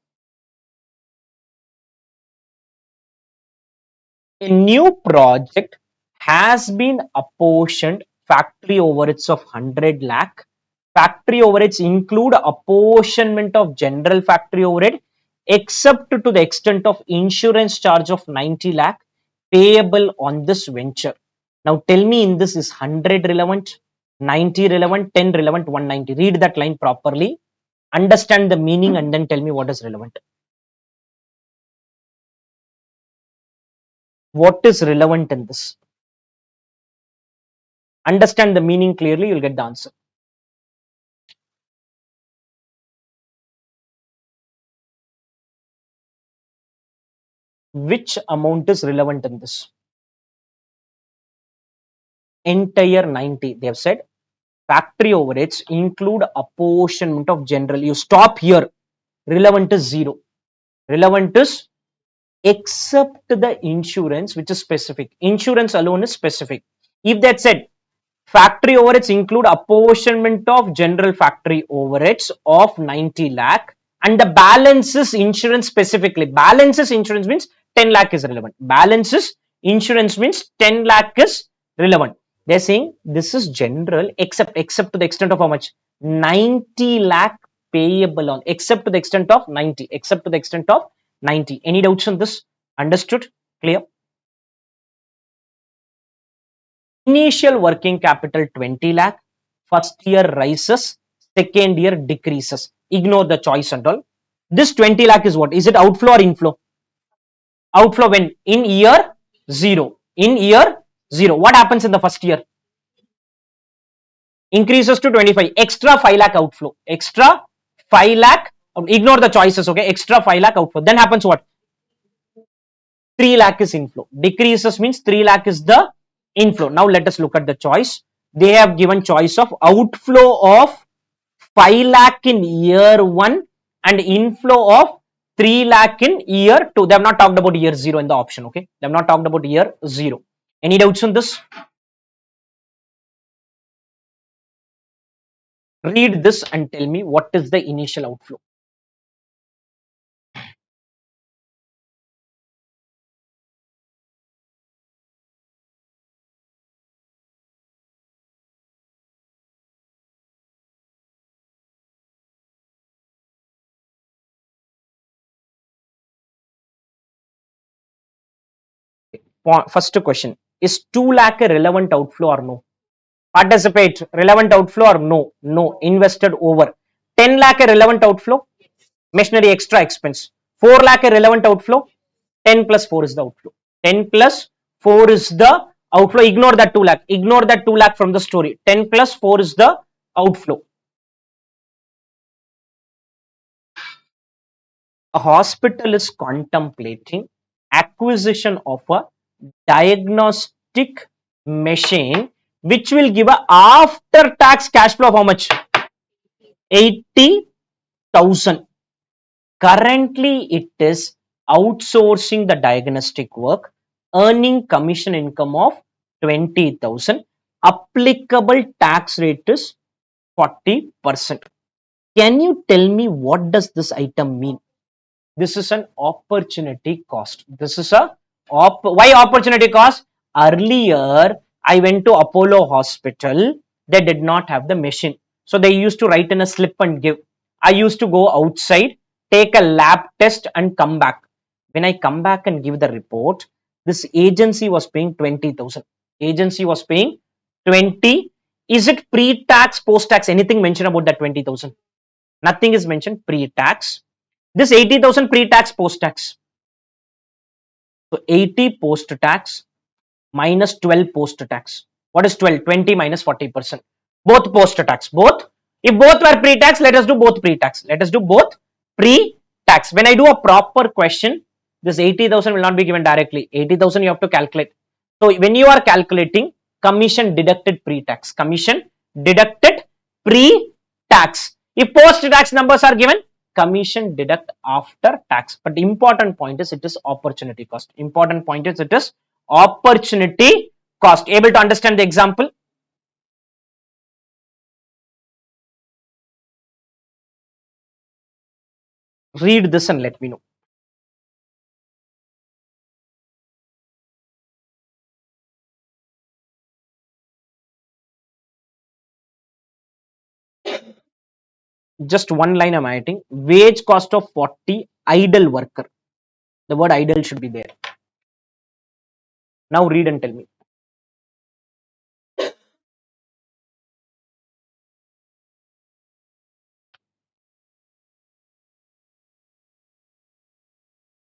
A new project has been apportioned factory overheads of 100 lakh. Factory overheads include apportionment of general factory overhead except to the extent of insurance charge of 90 lakh payable on this venture. Now tell me, in this is 100 relevant, 90 relevant, 10 relevant, 190. Read that line properly, understand the meaning, and then tell me what is relevant. What is relevant in this? Understand the meaning clearly, you'll get the answer. Which amount is relevant in this? Entire 90. They have said factory overheads include apportionment of general. You stop here. Relevant is 0. Relevant is except the insurance, which is specific. Insurance alone is specific. If that said factory overheads include apportionment of general factory overheads of 90 lakh and the balance is insurance specifically. Balance is insurance means 10 lakh is relevant. Balance is insurance means 10 lakh is relevant. They're saying this is general except to the extent of how much? 90 lakh payable on, except to the extent of 90, except to the extent of 90. Any doubts on this? Understood? Clear? Initial working capital 20 lakh, first year rises, second year decreases. Ignore the choice and all. This 20 lakh is what? Is it outflow or inflow? Outflow when? In year 0. In year 0. What happens in the first year? Increases to 25. Extra 5 lakh outflow. Extra 5 lakh. Ignore the choices, okay? Extra 5 lakh outflow. Then happens what? 3 lakh is inflow. Decreases means 3 lakh is the inflow. Now let us look at the choice. They have given choice of outflow of 5 lakh in year 1 and inflow of 3 lakh in year 2. They have not talked about year 0 in the option, okay? They have not talked about year 0. Any doubts on this? Read this and tell me what is the initial outflow. First question, is 2 lakh a relevant outflow or no? Participate, relevant outflow or no? No. Invested over. 10 lakh a relevant outflow? Machinery extra expense. 4 lakh a relevant outflow? 10 plus 4 is the outflow. 10 plus 4 is the outflow. Ignore that 2 lakh. Ignore that 2 lakh from the story. 10 plus 4 is the outflow. A hospital is contemplating acquisition of a diagnostic machine which will give a after tax cash flow of how much? 80,000. Currently it is outsourcing the diagnostic work, earning commission income of 20,000. Applicable tax rate is 40%. Can you tell me what does this item mean? This is an opportunity cost. This is a why opportunity cost? Earlier, I went to Apollo Hospital. They did not have the machine. So they used to write in a slip and give. I used to go outside, take a lab test and come back. When I come back and give the report, this agency was paying 20,000. Agency was paying 20. Is it pre-tax, post-tax? Anything mentioned about that 20,000? Nothing is mentioned pre-tax. This 80,000 pre-tax, post-tax. So 80 post-tax minus 12 post-tax. What is 12? 20 minus 40%. Both post-tax. Both. If both were pre-tax, let us do both pre-tax. Let us do both pre-tax. When I do a proper question, this 80,000 will not be given directly. 80,000 you have to calculate. So when you are calculating, commission deducted pre-tax. Commission deducted pre-tax. If post-tax numbers are given, commission deduct after tax. But the important point is it is opportunity cost. Important point is it is opportunity cost. Able to understand the example? Read this and let me know. Just one line I'm writing. Wage cost of 40, idle worker. The word idle should be there. Now read and tell me.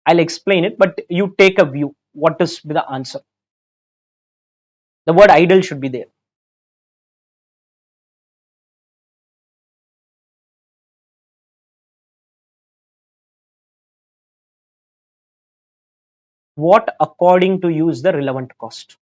I'll explain it, but you take a view. What is the answer? The word idle should be there. What according to you is the relevant cost?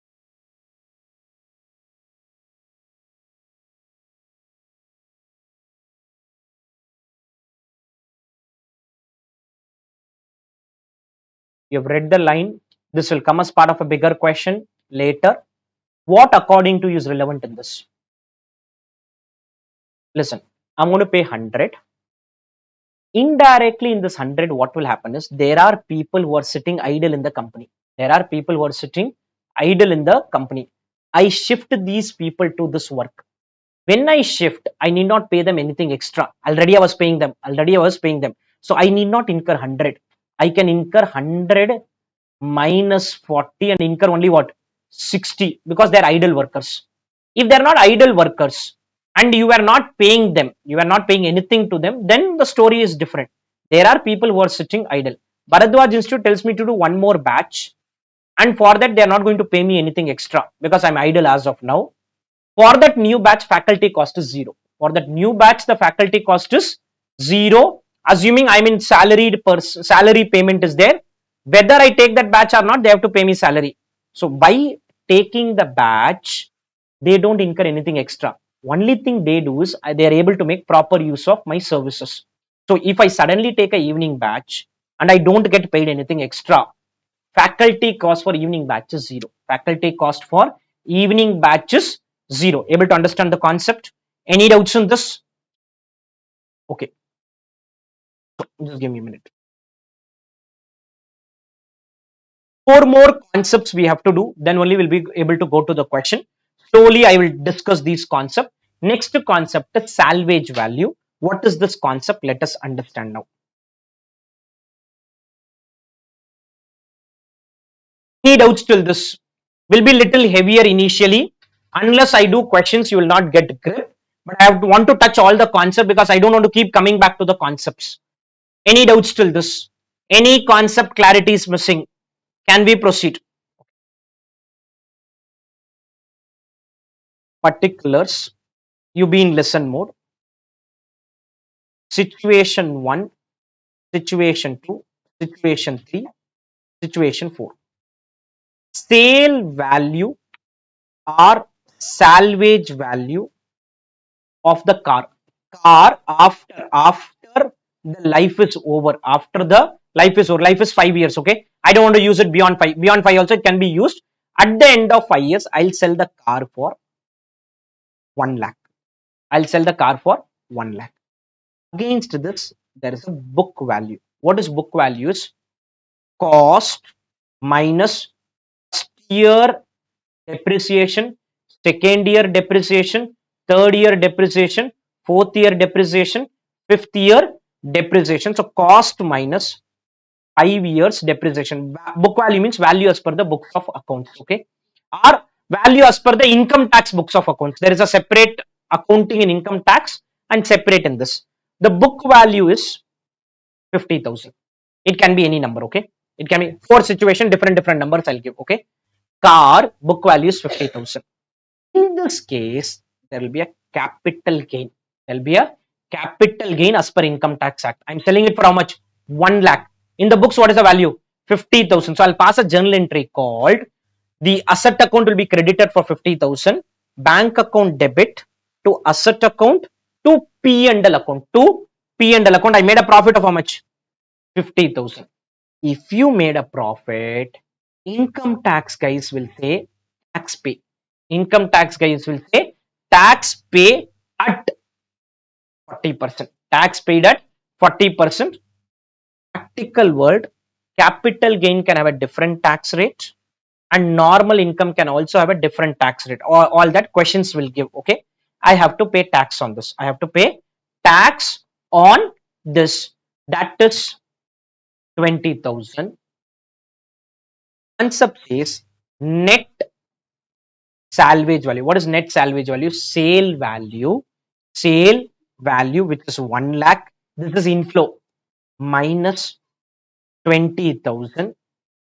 You've read the line. This will come as part of a bigger question later. What according to you is relevant in this? Listen, I'm going to pay 100. Indirectly in this 100, what will happen is there are people who are sitting idle in the company. There are people who are sitting idle in the company. I shift these people to this work. When I shift, I need not pay them anything extra. Already I was paying them. Already I was paying them. So I need not incur 100. I can incur 100 minus 40 and incur only what? 60 because they're idle workers. If they're not idle workers and you are not paying them, you are not paying anything to them, then the story is different. There are people who are sitting idle. Bharadwaj Institute tells me to do one more batch, and for that they are not going to pay me anything extra because I'm idle as of now. For that new batch, faculty cost is 0. For that new batch, the faculty cost is 0. Assuming I'm in salary payment is there. Whether I take that batch or not, they have to pay me salary. So by taking the batch, they don't incur anything extra. Only thing they do is they are able to make proper use of my services. So if I suddenly take a evening batch and I don't get paid anything extra, faculty cost for evening batch is 0. Faculty cost for evening batch is 0. Able to understand the concept? Any doubts on this? Okay, just give me a minute. 4 more concepts we have to do, then only we'll be able to go to the question. Slowly I will discuss these concepts. Next concept is salvage value. What is this concept? Let us understand now. Any doubts till this? Will be little heavier initially. Unless I do questions, you will not get grip. But I want to touch all the concepts because I don't want to keep coming back to the concepts. Any doubts till this? Any concept clarity is missing? Can we proceed? Particulars. You be in lesson mode. Situation 1, situation 2, situation 3, situation 4. Sale value or salvage value of the car after the life is over. After the life is over, life is 5 years. Okay, I don't want to use it beyond 5. Beyond 5 also it can be used. At the end of 5 years, I'll sell the car for 1 lakh. I'll sell the car for 1 lakh. Against this, there is a book value. What is book value? Is cost minus first year depreciation, second year depreciation, third year depreciation, fourth year depreciation, fifth year depreciation. So cost minus 5 years depreciation. Book value means value as per the books of accounts. Okay, or value as per the income tax books of accounts. There is a separate accounting in income tax and separate in this. The book value is 50,000. It can be any number. Okay, it can be for situation different numbers I'll give. Okay, car book value is 50,000. In this case, there will be a capital gain. There will be a capital gain as per Income Tax Act. I'm selling it for how much? 1 lakh. In the books, what is the value? 50,000. So I'll pass a journal entry called the asset account will be credited for 50,000, bank account debit to asset account to P&L account. To P&L account, I made a profit of how much? 50,000. If you made a profit, income tax guys will say tax pay. Income tax guys will say tax pay at 40%. Tax paid at 40%. Practical world, capital gain can have a different tax rate and normal income can also have a different tax rate. All that questions will give. Okay, I have to pay tax on this. I have to pay tax on this. That is 20,000. Concept is net salvage value. What is net salvage value? Sale value. Sale value, which is 1 lakh. This is inflow minus 20,000.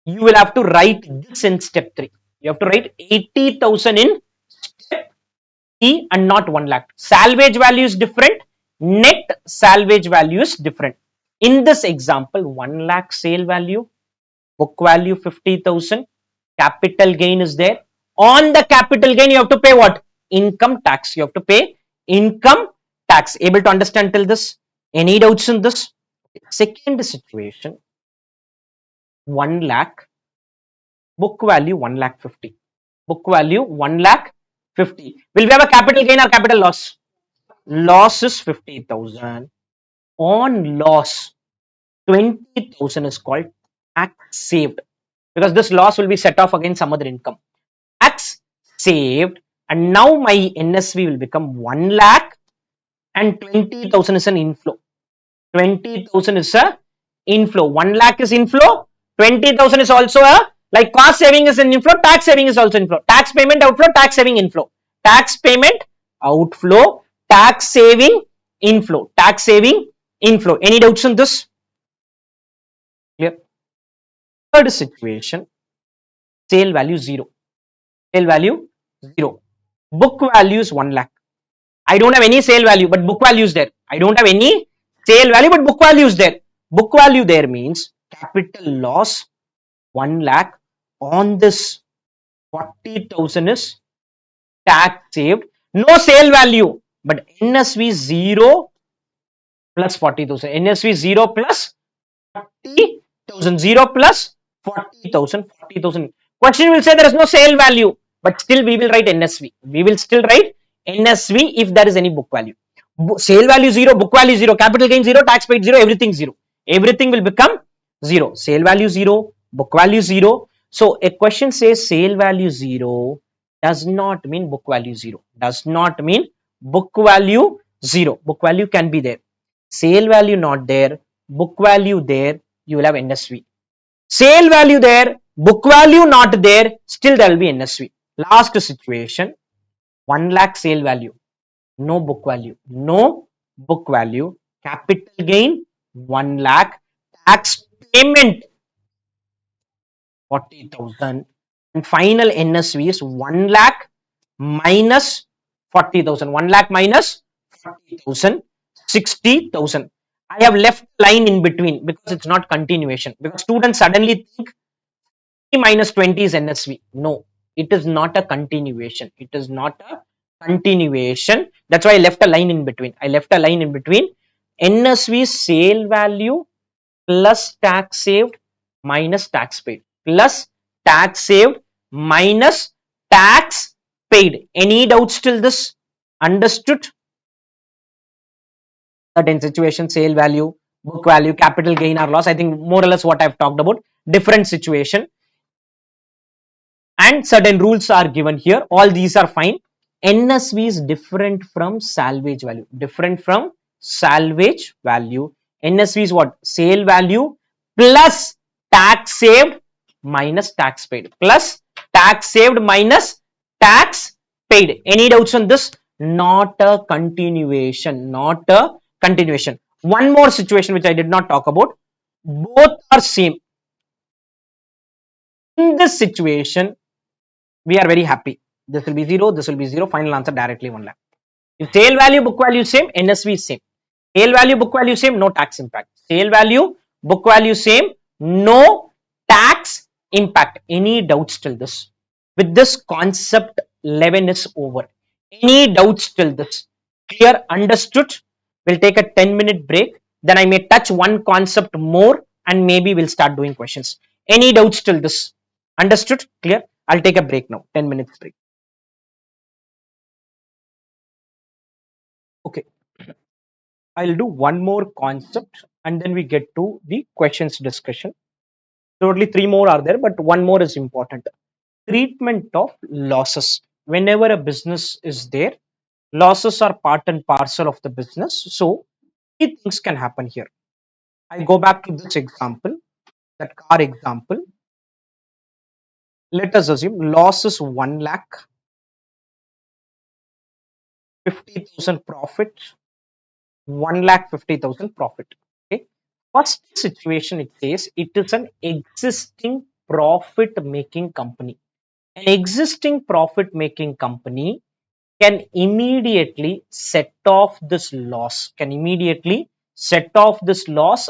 You will have to write this in step 3. You have to write 80,000 in step E and not 1 lakh. Salvage value is different. Net salvage value is different. In this example, 1 lakh sale value, book value 50,000, capital gain is there. On the capital gain, you have to pay what? Income tax. You have to pay income tax. Able to understand till this? Any doubts in this? Second situation, 1 lakh, book value 1 lakh 50. Book value 1 lakh 50. Will we have a capital gain or capital loss? Loss is 50,000. On loss, 20,000 is called tax saved because this loss will be set off against some other income. Tax saved, and now my NSV will become 1 lakh and 20,000 is an inflow. 20,000 is a inflow. 1 lakh is inflow. 20,000 is also a, like cost saving is an inflow, tax saving is also inflow. Tax payment outflow, tax saving inflow. Tax payment outflow, tax saving inflow. Tax saving inflow. Any doubts on this? Clear? Third situation, sale value 0. Sale value 0. Book value is 1 lakh. I don't have any sale value, but book value is there. I don't have any sale value, but book value is there. Book value there means capital loss 1 lakh. On this 40,000 is tax saved. No sale value, but NSV 0 plus 40,000. NSV 0 plus 40,000. 0 plus 40,000. 40,000. Question will say there is no sale value, but still we will write NSV. We will still write NSV if there is any book value. Sale value 0, book value 0, capital gain 0, tax paid 0, everything 0. Everything will become 0. Sale value 0, book value 0. So a question says sale value 0 does not mean book value 0. Does not mean book value 0. Book value can be there. Sale value not there, book value there, you will have NSV. Sale value there, book value not there, still there will be NSV. Last situation, 1 lakh sale value, no book value, no book value, capital gain 1 lakh, tax payment 40,000, and final NSV is 1 lakh minus 40,000. 1 lakh minus 40,000, 60,000. I have left line in between because it's not continuation. Because students suddenly think minus 20 is NSV. No, it is not a continuation. It is not a continuation. That's why I left a line in between. I left a line in between. NSV sale value plus tax saved minus tax paid plus tax saved minus tax paid. Any doubts till this? Understood? Certain situation, sale value, book value, capital gain or loss. I think more or less what I've talked about. Different situation and certain rules are given here. All these are fine. NSV is different from salvage value. Different from salvage value. NSV is what? Sale value plus tax saved minus tax paid. Plus tax saved minus tax paid. Any doubts on this? Not a continuation. Not a continuation. One more situation which I did not talk about. Both are same. In this situation, we are very happy. This will be 0, this will be 0. Final answer directly 1 lakh. If sale value, book value same, NSV is same. Sale value, book value same, no tax impact. Sale value, book value same, no tax impact. Any doubts till this? With this, concept 11 is over. Any doubts till this? Clear? Understood? We'll take a 10-minute break. Then I may touch one concept more and maybe we'll start doing questions. Any doubts till this? Understood? Clear? I'll take a break now. 10 minutes break. Okay. I'll do one more concept and then we get to the questions discussion. Totally 3 more are there, but one more is important. Treatment of losses. Whenever a business is there, losses are part and parcel of the business. So, 3 things can happen here. I go back to this example, that car example. Let us assume loss is 1 lakh, 50,000 profit, 1,50,000 profit. Okay. First situation, it says it is an existing profit making company. An existing profit making company can immediately set off this loss,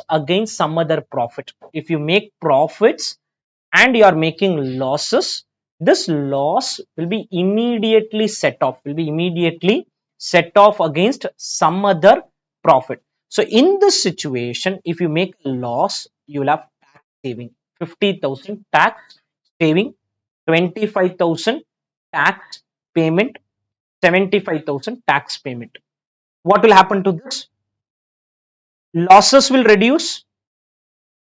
against some other profit. If you make profits and you are making losses, this loss will be immediately set off, against some other profit. So in this situation, if you make a loss, you will have tax saving, 50,000 tax saving, 25,000 tax payment, 75,000 tax payment. What will happen to this? Losses will reduce,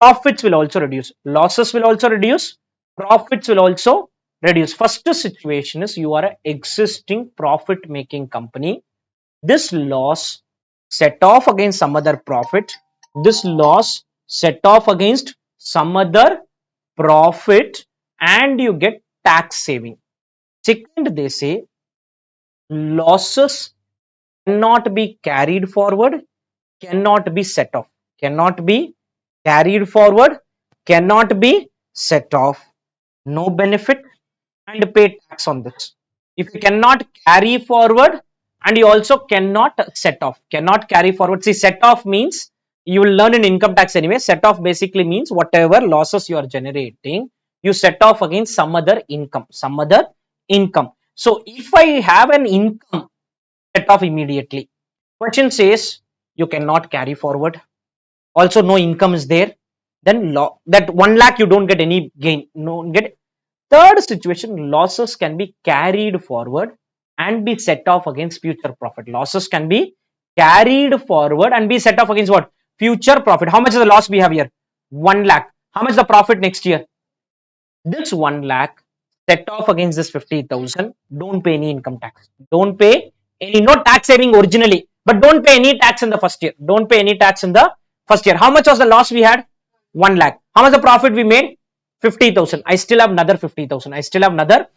profits will also reduce. Losses will also reduce, profits will also reduce. First situation is you are an existing profit making company. This loss set off against some other profit. This loss set off against some other profit and you get tax saving. Second, they say losses cannot be carried forward, cannot be set off, cannot be carried forward, cannot be set off. No benefit and pay tax on this. If you cannot carry forward and you also cannot set off, cannot carry forward. See, set off means you will learn in income tax anyway. Set off basically means whatever losses you are generating, you set off against some other income, So if I have an income, set off immediately. Question says you cannot carry forward. Also, no income is there. Then that 1 lakh you don't get any gain. No get. Third situation, losses can be carried forward and be set off against future profit. Losses can be carried forward and be set off against what? Future profit. How much is the loss we have here? 1 lakh. How much is the profit next year? This 1 lakh set off against this 50,000. Don't pay any income tax. Don't pay any, no tax saving originally, but don't pay any tax in the first year. Don't pay any tax in the first year. How much was the loss we had? 1 lakh. How much the profit we made? 50,000. I still have another 50,000. That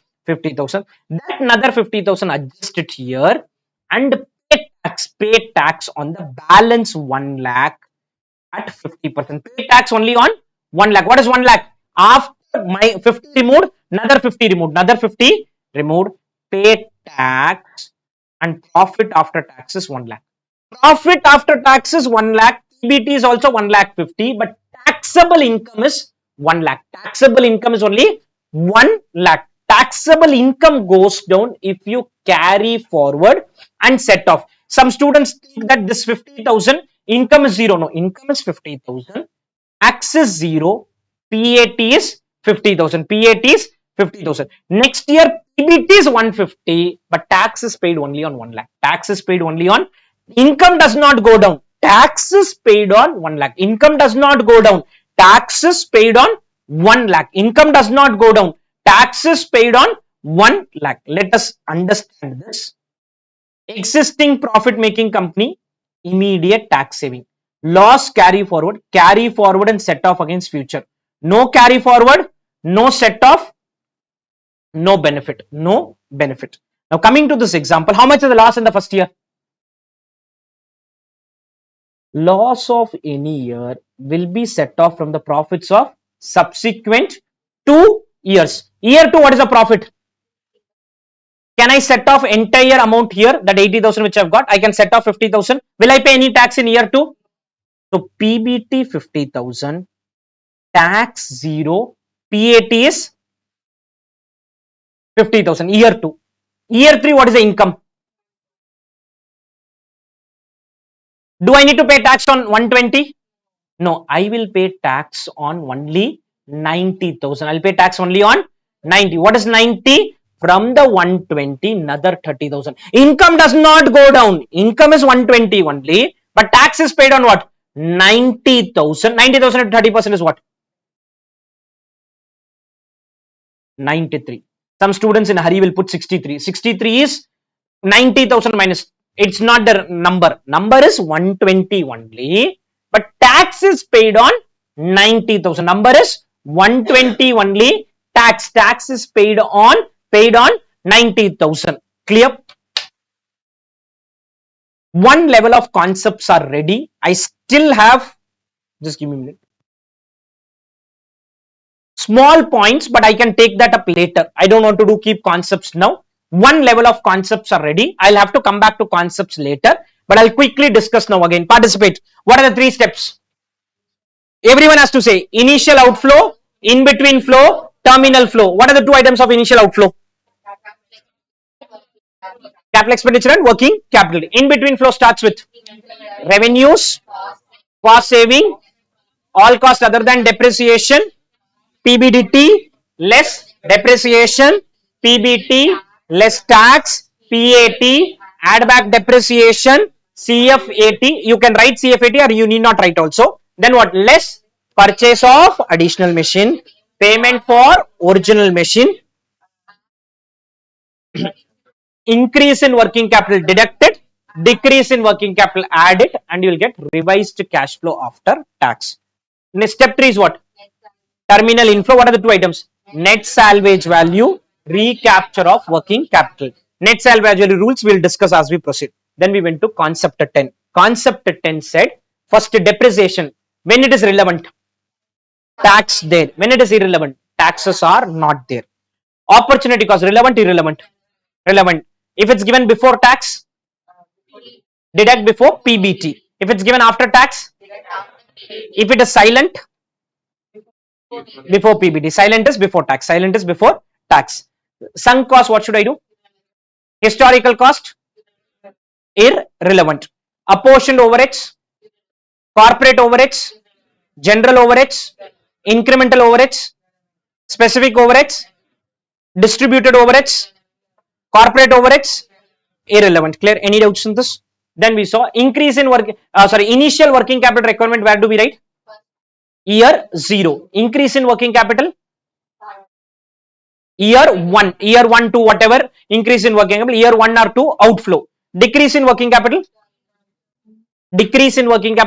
another 50,000 adjust it here and pay tax on the balance 1 lakh at 50%. Pay tax only on 1 lakh. What is 1 lakh? After my 50 removed, another 50 removed, pay tax and profit after tax is 1 lakh. Profit after tax is 1 lakh. PBT is also 1 lakh 50, but taxable income is 1 lakh. Taxable income is only 1 lakh. Taxable income goes down if you carry forward and set off. Some students think that this 50,000 income is 0. No, income is 50,000. Tax is 0. PAT is 50,000. PAT is 50,000. Next year PBT is 150, but tax is paid only on 1 lakh. Tax is paid only on, income does not go down. Tax is paid on 1 lakh. Income does not go down. Tax is paid on 1 lakh. Income does not go down. Tax is paid on 1 lakh. Let us understand this. Existing profit making company, immediate tax saving. Loss carry forward and set off against future. No carry forward, no set off, no benefit, no benefit. Now coming to this example, how much is the loss in the first year? Loss of any year will be set off from the profits of subsequent 2 years. Year 2, what is the profit? Can I set off entire amount here, that 80,000 which I've got? I can set off 50,000. Will I pay any tax in year 2? So PBT 50,000, tax 0, PAT is 50,000, year 2. Year 3, what is the income? Do I need to pay tax on 120? No, I will pay tax on only 90,000. I'll pay tax only on 90. What is 90? From the 120, another 30,000. Income does not go down. Income is 120 only, but tax is paid on what? 90,000. 90,000 at 30% is what? 93. Some students in a hurry will put 63. 63 is 90,000 minus. It's not the number. Number is 120 only, but tax is paid on 90,000. Number is 120 only. Tax is paid on 90,000. Clear? One level of concepts are ready. I still have, just give me a minute, small points, but I can take that up later. I don't want to do keep concepts now. One level of concepts are ready. I'll have to come back to concepts later, but I'll quickly discuss now again. Participate. What are the 3 steps? Everyone has to say initial outflow, in between flow, terminal flow. What are the 2 items of initial outflow? Capital expenditure and working capital. In between flow starts with revenues, cost saving, all cost other than depreciation, PBDT less depreciation, PBT less tax, PAT, add back depreciation, CFAT. You can write CFAT or you need not write also. Then what? Less purchase of additional machine, payment for original machine, increase in working capital deducted, decrease in working capital added, and you will get revised cash flow after tax. Next step 3 is what? Terminal inflow. What are the 2 items? Net salvage value, recapture of working capital. Net salvage value rules we will discuss as we proceed. Then we went to concept 10. Concept 10 said, first depreciation. When it is relevant, tax there. When it is irrelevant, taxes are not there. Opportunity cost, relevant, irrelevant? Relevant. If it's given before tax, deduct before PBT. If it's given after tax, if it is silent, before PBT. Silent is before tax. Silent is before tax. Sunk cost, what should I do? Historical cost, irrelevant. Apportioned overheads, corporate overheads, general overheads, incremental overheads, specific overheads, distributed overheads, corporate overheads, irrelevant. Clear? Any doubts in this? Then we saw increase in initial working capital requirement. Where do we write? Year 0. Increase in working capital, year 1. Year 1 to whatever increase in working capital, year 1 or 2 outflow. Decrease in working capital,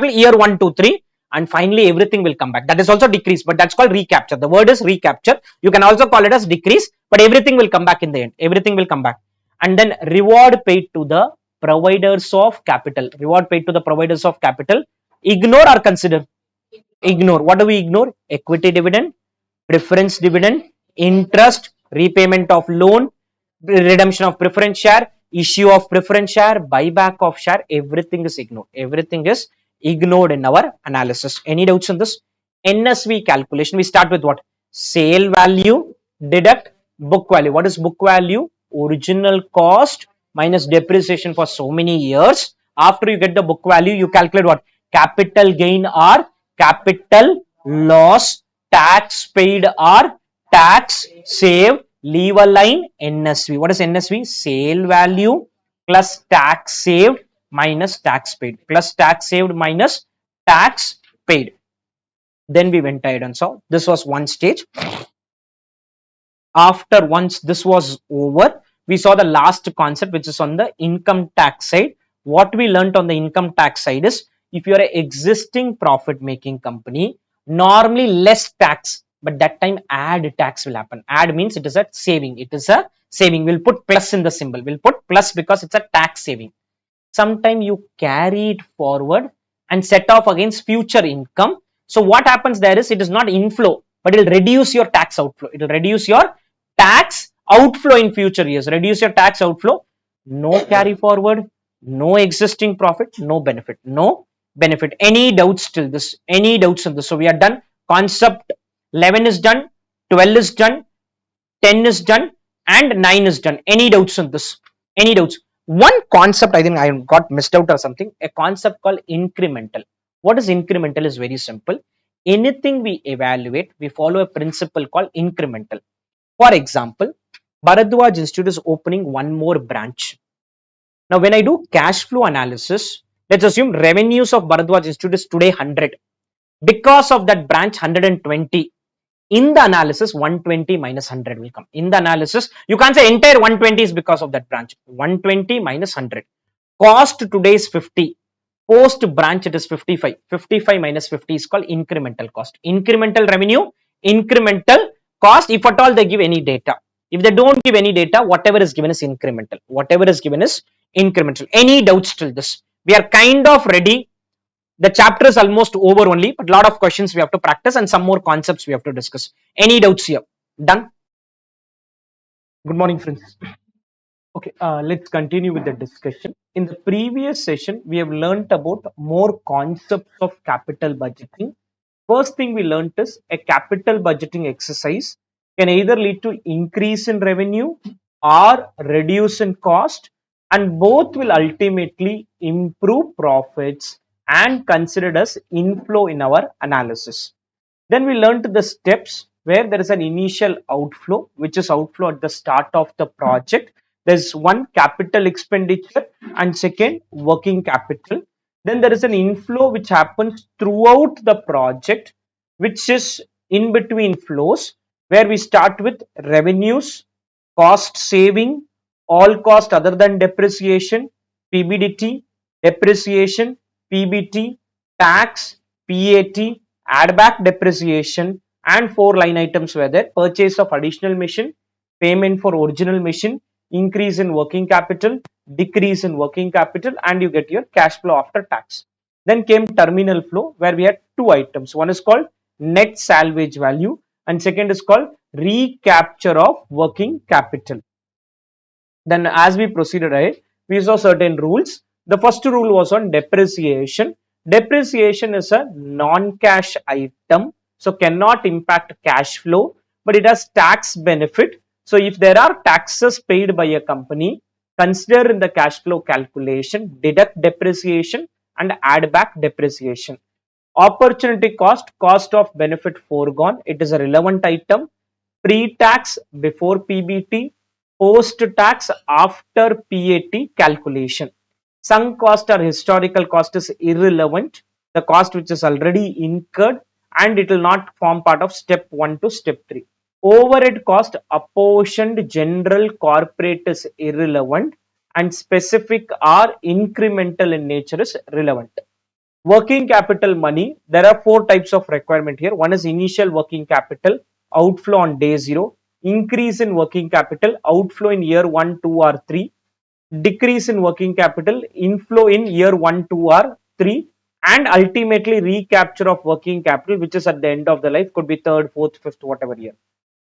year 1 to 3, and finally everything will come back. That is also decrease, but that's called recapture. The word is recapture. You can also call it as decrease, but everything will come back in the end. Everything will come back. And then reward paid to the providers of capital. Reward paid to the providers of capital. Ignore or consider? Ignore. What do we ignore? Equity dividend, preference dividend, interest, repayment of loan, redemption of preference share, issue of preference share, buyback of share. Everything is ignored. Everything is ignored in our analysis. Any doubts on this? NSV calculation. We start with what? Sale value, deduct book value. What is book value? Original cost minus depreciation for so many years. After you get the book value, you calculate what? Capital gain or capital loss, tax paid or tax saved, leave a line NSV. What is NSV? Sale value plus tax saved minus tax paid, plus tax saved minus tax paid. Then we went ahead and saw this was one stage. After once this was over, we saw the last concept, which is on the income tax side. What we learned on the income tax side is, if you are an existing profit making company, normally less tax, but that time add tax will happen. Add means it is a saving. It is a saving. We'll put plus in the symbol. We'll put plus because it's a tax saving. Sometime you carry it forward and set off against future income. So what happens there is, it is not inflow, but it will reduce your tax outflow. It will reduce your tax outflow in future years. Reduce your tax outflow. No carry forward, no existing profit, no benefit, no benefit. Any doubts till this? Any doubts on this? So we are done. Concept 11 is done, 12 is done, 10 is done, and 9 is done. Any doubts on this? Any doubts? One concept I think I got missed out or something, a concept called incremental. What is incremental is very simple. Anything we evaluate, we follow a principle called incremental. For example, Bharadwaj Institute is opening one more branch. Now, when I do cash flow analysis, let's assume revenues of Bharadwaj Institute is today 100. Because of that branch 120, in the analysis 120 minus 100 will come. In the analysis, you can't say entire 120 is because of that branch. 120 minus 100. Cost today is 50. Post branch it is 55. 55 minus 50 is called incremental cost. Incremental revenue, incremental cost, if at all they give any data. If they don't give any data, whatever is given is incremental. Whatever is given is incremental. Any doubts till this? We are kind of ready. The chapter is almost over only, but a lot of questions we have to practice and some more concepts we have to discuss. Any doubts here? Done? Good morning, friends. Okay, let's continue with the discussion. In the previous session, we have learnt about more concepts of capital budgeting. First thing we learnt is, a capital budgeting exercise can either lead to increase in revenue or reduce in cost, and both will ultimately improve profits and considered as inflow in our analysis. Then we learned the steps where there is an initial outflow, which is outflow at the start of the project. There's one, capital expenditure, and second, working capital. Then there is an inflow which happens throughout the project, which is in between flows, where we start with revenues, cost saving, all cost other than depreciation, PBDT, depreciation, PBT, tax, PAT, add back depreciation, and 4 line items were there: purchase of additional machine, payment for original machine, increase in working capital, decrease in working capital, and you get your cash flow after tax. Then came terminal flow, where we had 2 items. One is called net salvage value and second is called recapture of working capital. Then as we proceeded ahead, we saw certain rules. The first rule was on depreciation. Depreciation is a non-cash item, so cannot impact cash flow, but it has tax benefit. So if there are taxes paid by a company, consider in the cash flow calculation, deduct depreciation and add back depreciation. Opportunity cost, cost of benefit foregone, it is a relevant item. Pre-tax before PBT, post-tax after PAT calculation. Sunk cost or historical cost is irrelevant. The cost which is already incurred, and it will not form part of step 1 to step 3. Overhead cost, apportioned general corporate is irrelevant, and specific or incremental in nature is relevant. Working capital money, there are 4 types of requirement here. One is initial working capital, outflow on day 0, increase in working capital, outflow in year 1, 2 or 3, decrease in working capital, inflow in year 1, 2 or 3, and ultimately recapture of working capital, which is at the end of the life, could be 3rd, 4th, 5th, whatever year.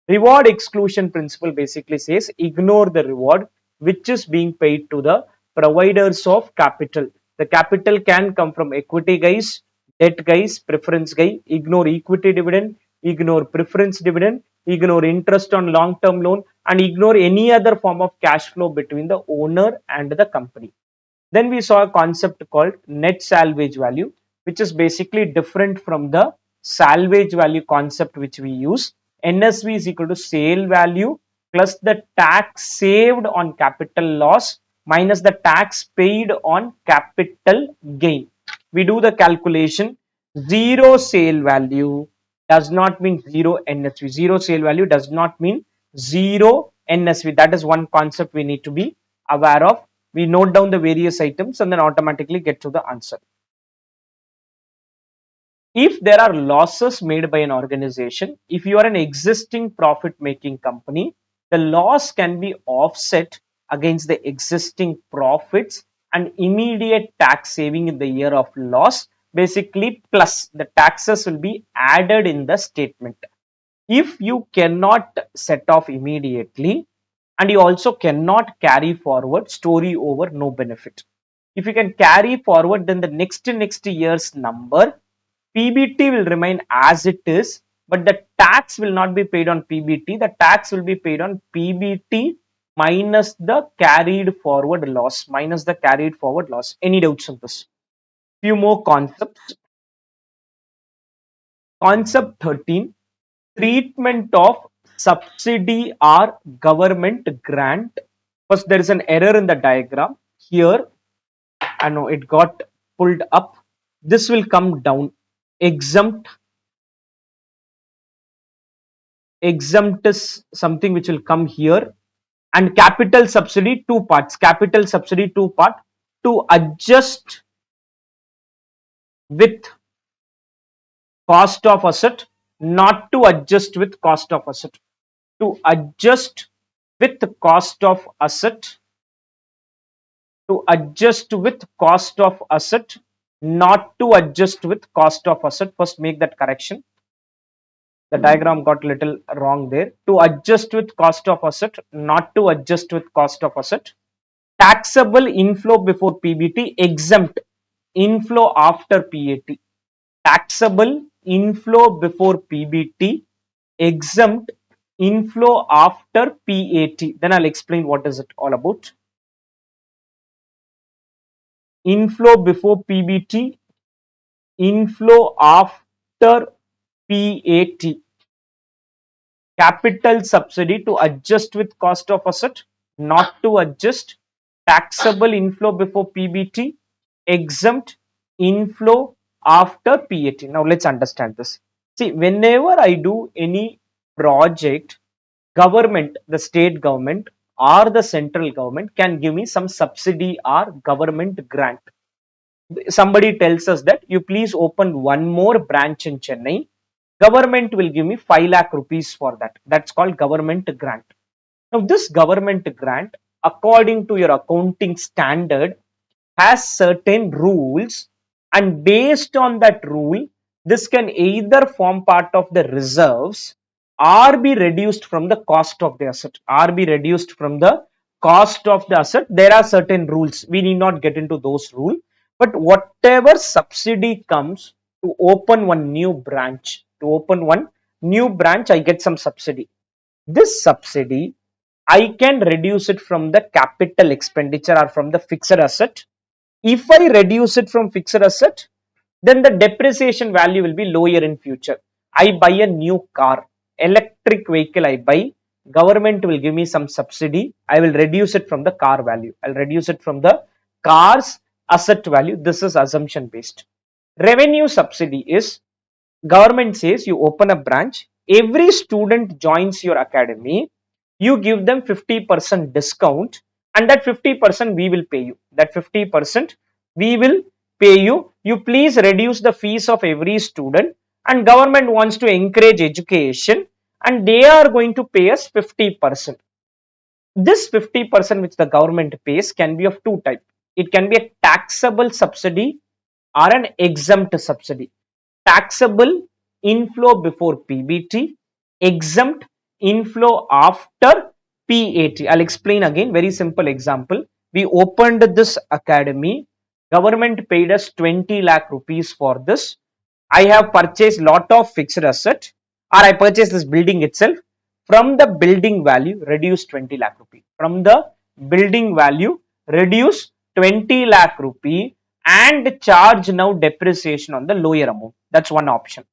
Reward exclusion principle basically says ignore the reward which is being paid to the providers of capital. The capital can come from equity guys, debt guys, preference guy. Ignore equity dividend, ignore preference dividend, ignore interest on long-term loan, and ignore any other form of cash flow between the owner and the company. Then we saw a concept called net salvage value, which is basically different from the salvage value concept which we use. NSV is equal to sale value plus the tax saved on capital loss minus the tax paid on capital gain. We do the calculation. Zero sale value does not mean zero NSV. Zero sale value does not mean zero NSV. That is one concept we need to be aware of. We note down the various items and then automatically get to the answer. If there are losses made by an organization, if you are an existing profit making company, the loss can be offset against the existing profits and immediate tax saving in the year of loss, basically plus the taxes will be added in the statement. If you cannot set off immediately and you also cannot carry forward, story over, no benefit. If you can carry forward, then the next year's number PBT will remain as it is, but the tax will not be paid on PBT. The tax will be paid on PBT minus the carried forward loss. Minus the carried forward loss. Any doubts on this? Few more concepts. Concept 13. Treatment of subsidy or government grant. First, there is an error in the diagram. Here, I know it got pulled up. This will come down. Exempt is something which will come here, and capital subsidy two parts. Capital subsidy two part to adjust with cost of asset, not to adjust with cost of asset. To adjust with cost of asset, to adjust with cost of asset, not to adjust with cost of asset. First make that correction. The diagram got little wrong there. To adjust with cost of asset, not to adjust with cost of asset. Taxable inflow before PBT, exempt inflow after PAT. Taxable inflow before PBT, exempt inflow after PAT. Then I'll explain what is it all about. Inflow before PBT, inflow after PAT. Capital subsidy to adjust with cost of asset, not to adjust. Taxable inflow before PBT, exempt inflow after PAT. Now let's understand this. See, whenever I do any project, government, the state government or the central government can give me some subsidy or government grant. Somebody tells us that you please open one more branch in Chennai. Government will give me 5 lakh rupees for that. That's called government grant. Now, this government grant, according to your accounting standard, has certain rules, and based on that rule, this can either form part of the reserves or be reduced from the cost of the asset, or be reduced from the cost of the asset. There are certain rules. We need not get into those rules. But whatever subsidy comes to open one new branch, I get some subsidy. This subsidy, I can reduce it from the capital expenditure or from the fixed asset. If I reduce it from fixed asset, then the depreciation value will be lower in future. I buy a new car, electric vehicle I buy, government will give me some subsidy. I will reduce it from the car value. I'll reduce it from the car's asset value. This is assumption based. Revenue subsidy is government says you open a branch, every student joins your academy, you give them 50% discount, and that 50% we will pay you. That 50% we will pay you. You please reduce the fees of every student, and government wants to encourage education and they are going to pay us 50%. This 50% which the government pays can be of two types. It can be a taxable subsidy or an exempt subsidy. Taxable inflow before PBT, exempt inflow after PAT. I'll explain again. Very simple example. We opened this academy. Government paid us 20 lakh rupees for this. I have purchased lot of fixed asset, or I purchased this building itself. From the building value, reduce 20 lakh rupee. From the building value, reduce 20 lakh rupee and charge now depreciation on the lower amount. That's one option.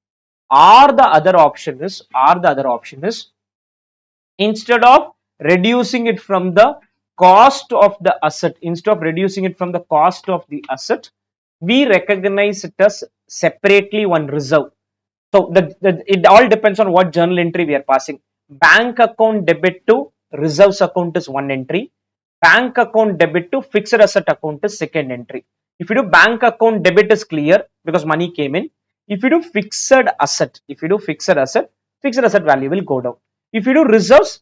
or the other option is instead of reducing it from the cost of the asset, we recognize it as separately one reserve. So it all depends on what journal entry we are passing. Bank account debit to reserves account is one entry. Bank account debit to fixed asset account is second entry. If you do bank account debit is clear because money came in. If you do fixed asset value will go down. If you do reserves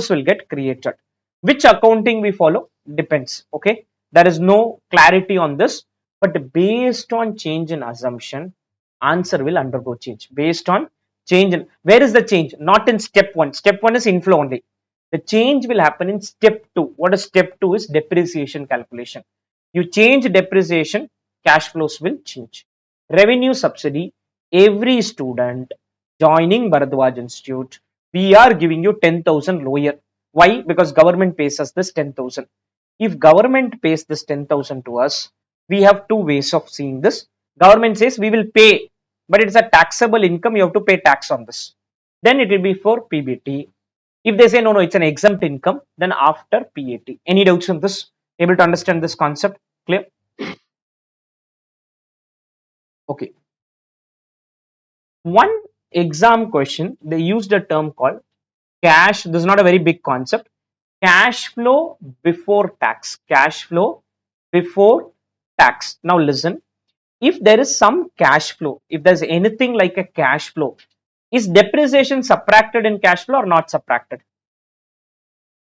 will get created. Which accounting we follow depends. Okay, there is no clarity on this, but based on change in assumption, answer will undergo change based on change in, where is the change? Not in step 1. Step 1 is inflow only. The change will happen in step 2. What is step 2 is depreciation calculation. You change depreciation, cash flows will change. Revenue subsidy, every student joining Bharadwaj Institute, we are giving you 10,000 lower. Why? Because government pays us this 10,000. If government pays this 10,000 to us, we have two ways of seeing this. Government says we will pay, but it's a taxable income, you have to pay tax on this. Then it will be for PBT. If they say no, it's an exempt income, then after PAT. Any doubts on this? Able to understand this concept? Clear? Okay. One exam question, they used a term called cash. This is not a very big concept. Cash flow before tax. Cash flow before tax. Now listen, if there is some cash flow, if there's anything like a cash flow, is depreciation subtracted in cash flow or not subtracted?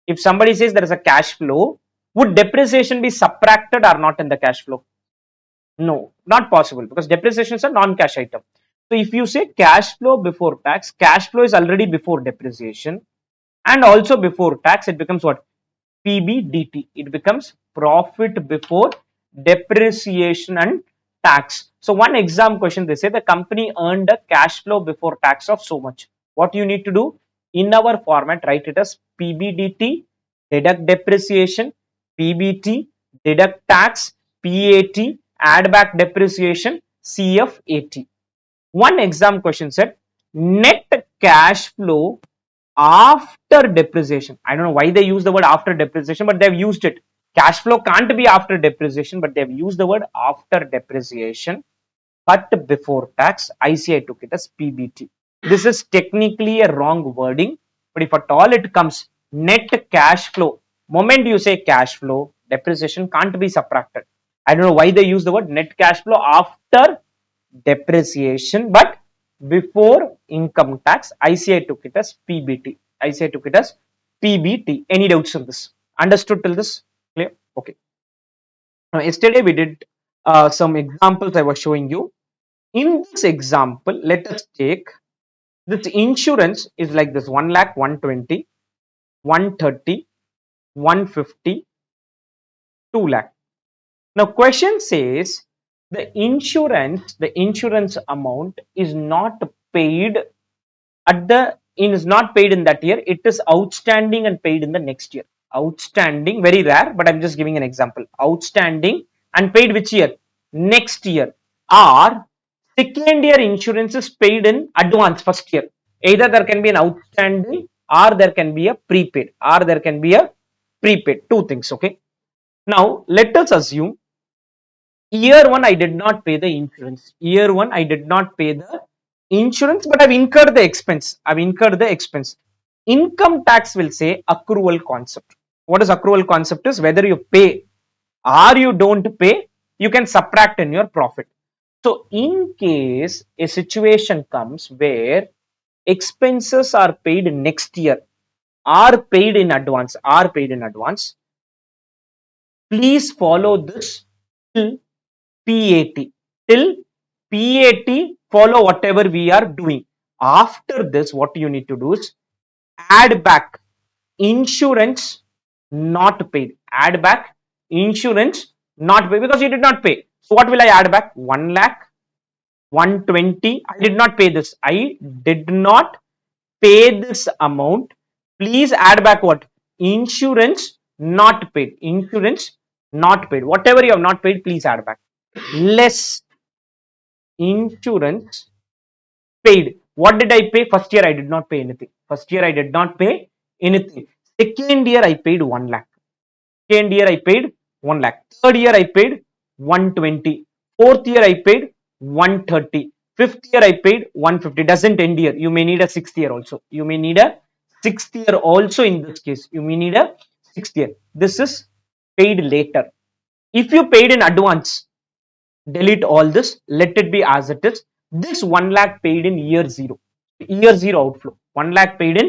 If somebody says there is a cash flow, would depreciation be subtracted or not in the cash flow? No, not possible because depreciation is a non-cash item. So if you say cash flow before tax, cash flow is already before depreciation and also before tax, it becomes what? PBDT. It becomes profit before depreciation and tax. So one exam question, they say the company earned a cash flow before tax of so much. What you need to do? In our format, write it as PBDT, deduct depreciation, PBT, deduct tax, PAT, add back depreciation, CFAT. One exam question said net cash flow after depreciation. I don't know why they use the word after depreciation, but they've used it. Cash flow can't be after depreciation, but they've used the word after depreciation, but before tax. ICAI took it as PBT. This is technically a wrong wording, but if at all it comes net cash flow, moment you say cash flow, depreciation can't be subtracted. I don't know why they use the word net cash flow after depreciation, but before income tax. ICAI took it as PBT. ICAI took it as PBT. Any doubts on this? Understood till this? Clear? Okay. Now, yesterday we did some examples I was showing you. In this example, let us take this insurance is like this 1 lakh, 120, 130, 150, 2 lakh. Now, question says the insurance amount is not paid is not paid in that year. It is outstanding and paid in the next year. Outstanding, very rare, but I'm just giving an example. Outstanding and paid which year? Next year. Or second year insurance is paid in advance first year. Either there can be an outstanding or there can be a prepaid Two things. Okay. Now let us assume year 1 I did not pay the insurance. Year 1 I did not pay the insurance, but I've incurred the expense. Income tax will say accrual concept. What is accrual concept is whether you pay or you don't pay, you can subtract in your profit. So in case a situation comes where expenses are paid next year, are paid in advance, please follow this till PAT. Till PAT, follow whatever we are doing. After this, what you need to do is add back insurance not paid. Add back insurance not paid because you did not pay. So what will I add back? 1 lakh, 120. I did not pay this. I did not pay this amount. Please add back what? Insurance not paid. Insurance not paid. Whatever you have not paid, please add back. Less insurance paid. What did I pay? First year I did not pay anything. First year I did not pay anything. Second year I paid 1 lakh. Second year I paid 1 lakh. Third year I paid 120. Fourth year I paid 130. Fifth year I paid 150. Doesn't end year. You may need a sixth year also. You may need a sixth year also in this case. You may need a sixth year. This is paid later. If you paid in advance, delete all this, let it be as it is. This 1 lakh paid in year 0 outflow, 1 lakh paid in,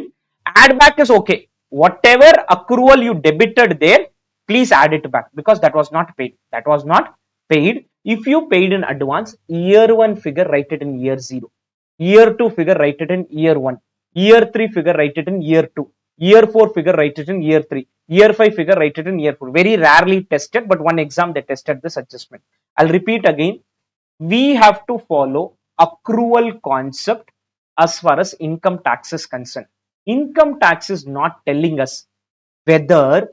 add back is okay. Whatever accrual you debited there, please add it back, because that was not paid. If you paid in advance, year 1 figure, write it in year 0, year 2 figure, write it in year 1, year 3 figure, write it in year 2, year 4 figure, write it in year 3, year 5 figure, write it in year 4. Very rarely tested, but one exam they tested this adjustment. I'll repeat again. We have to follow accrual concept as far as income tax is concerned. Income tax is not telling us whether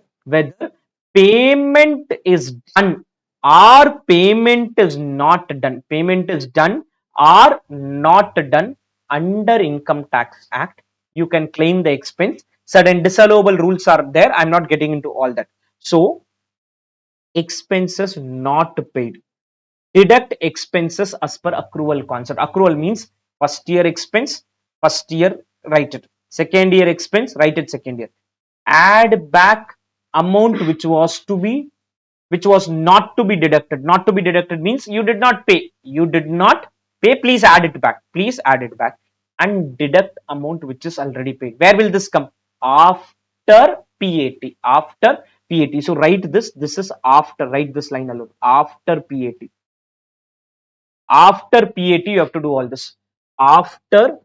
payment is done or payment is not done. Payment is done or not done. Under Income Tax Act, you can claim the expense. Certain disallowable rules are there. I'm not getting into all that. So expenses not paid, deduct expenses as per accrual concept. Accrual means first year expense, first year, write it. Second year expense, write it second year. Add back amount which was not to be deducted. Not to be deducted means you did not pay. You did not pay. Please add it back. Please add it back and deduct amount which is already paid. Where will this come? After PAT. After PAT. So write this. This is after. Write this line alone. After PAT. After PAT, you have to do all this. After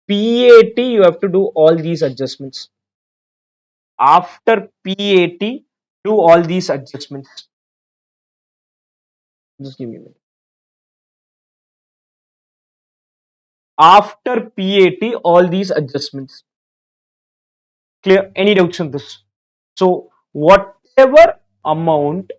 PAT, you have to do all these adjustments. After PAT, do all these adjustments. Just give me a minute. After PAT, all these adjustments. Clear? Any doubts on this? So whatever amount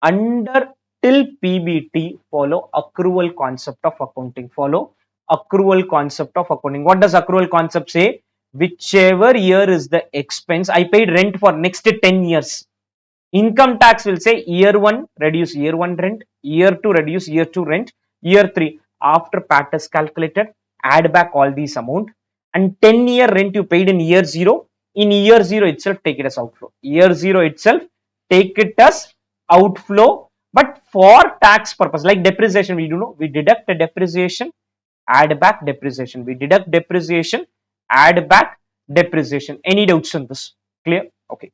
under till PBT, follow accrual concept of accounting. Follow accrual concept of accounting. What does accrual concept say? Whichever year is the expense, I paid rent for next 10 years. Income tax will say year 1 reduce year 1 rent, year 2 reduce year 2 rent, year 3 after PAT is calculated, add back all these amount, and 10-year rent you paid in year 0, in year 0 itself take it as outflow. Year 0 itself take it as outflow, but for tax purpose, like depreciation, we do know, we deduct the depreciation, add back depreciation. We deduct depreciation, add back depreciation. Any doubts on this? Clear? Okay.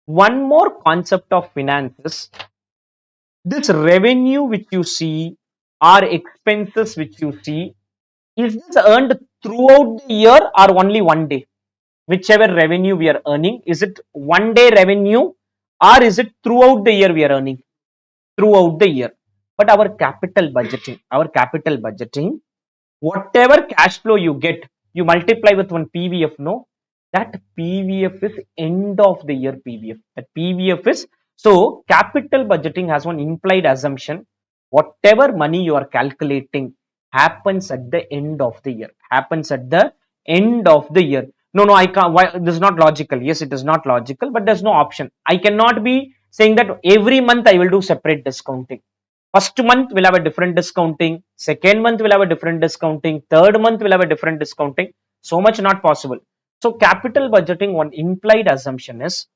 One more concept of finances, this revenue which you see or expenses which you see, is this earned throughout the year or only one day? Whichever revenue we are earning, is it one day revenue or is it throughout the year we are earning? Throughout the year. But our capital budgeting, whatever cash flow you get, you multiply with one PVF, no? That PVF is end of the year PVF. That PVF is, so capital budgeting has one implied assumption. Whatever money you are calculating happens at the end of the year. Happens at the end of the year. No, I can't. Why? This is not logical. Yes, it is not logical, but there's no option. I cannot be saying that every month I will do separate discounting. First month will have a different discounting, second month will have a different discounting, third month will have a different discounting. So much not possible. So capital budgeting, one implied assumption is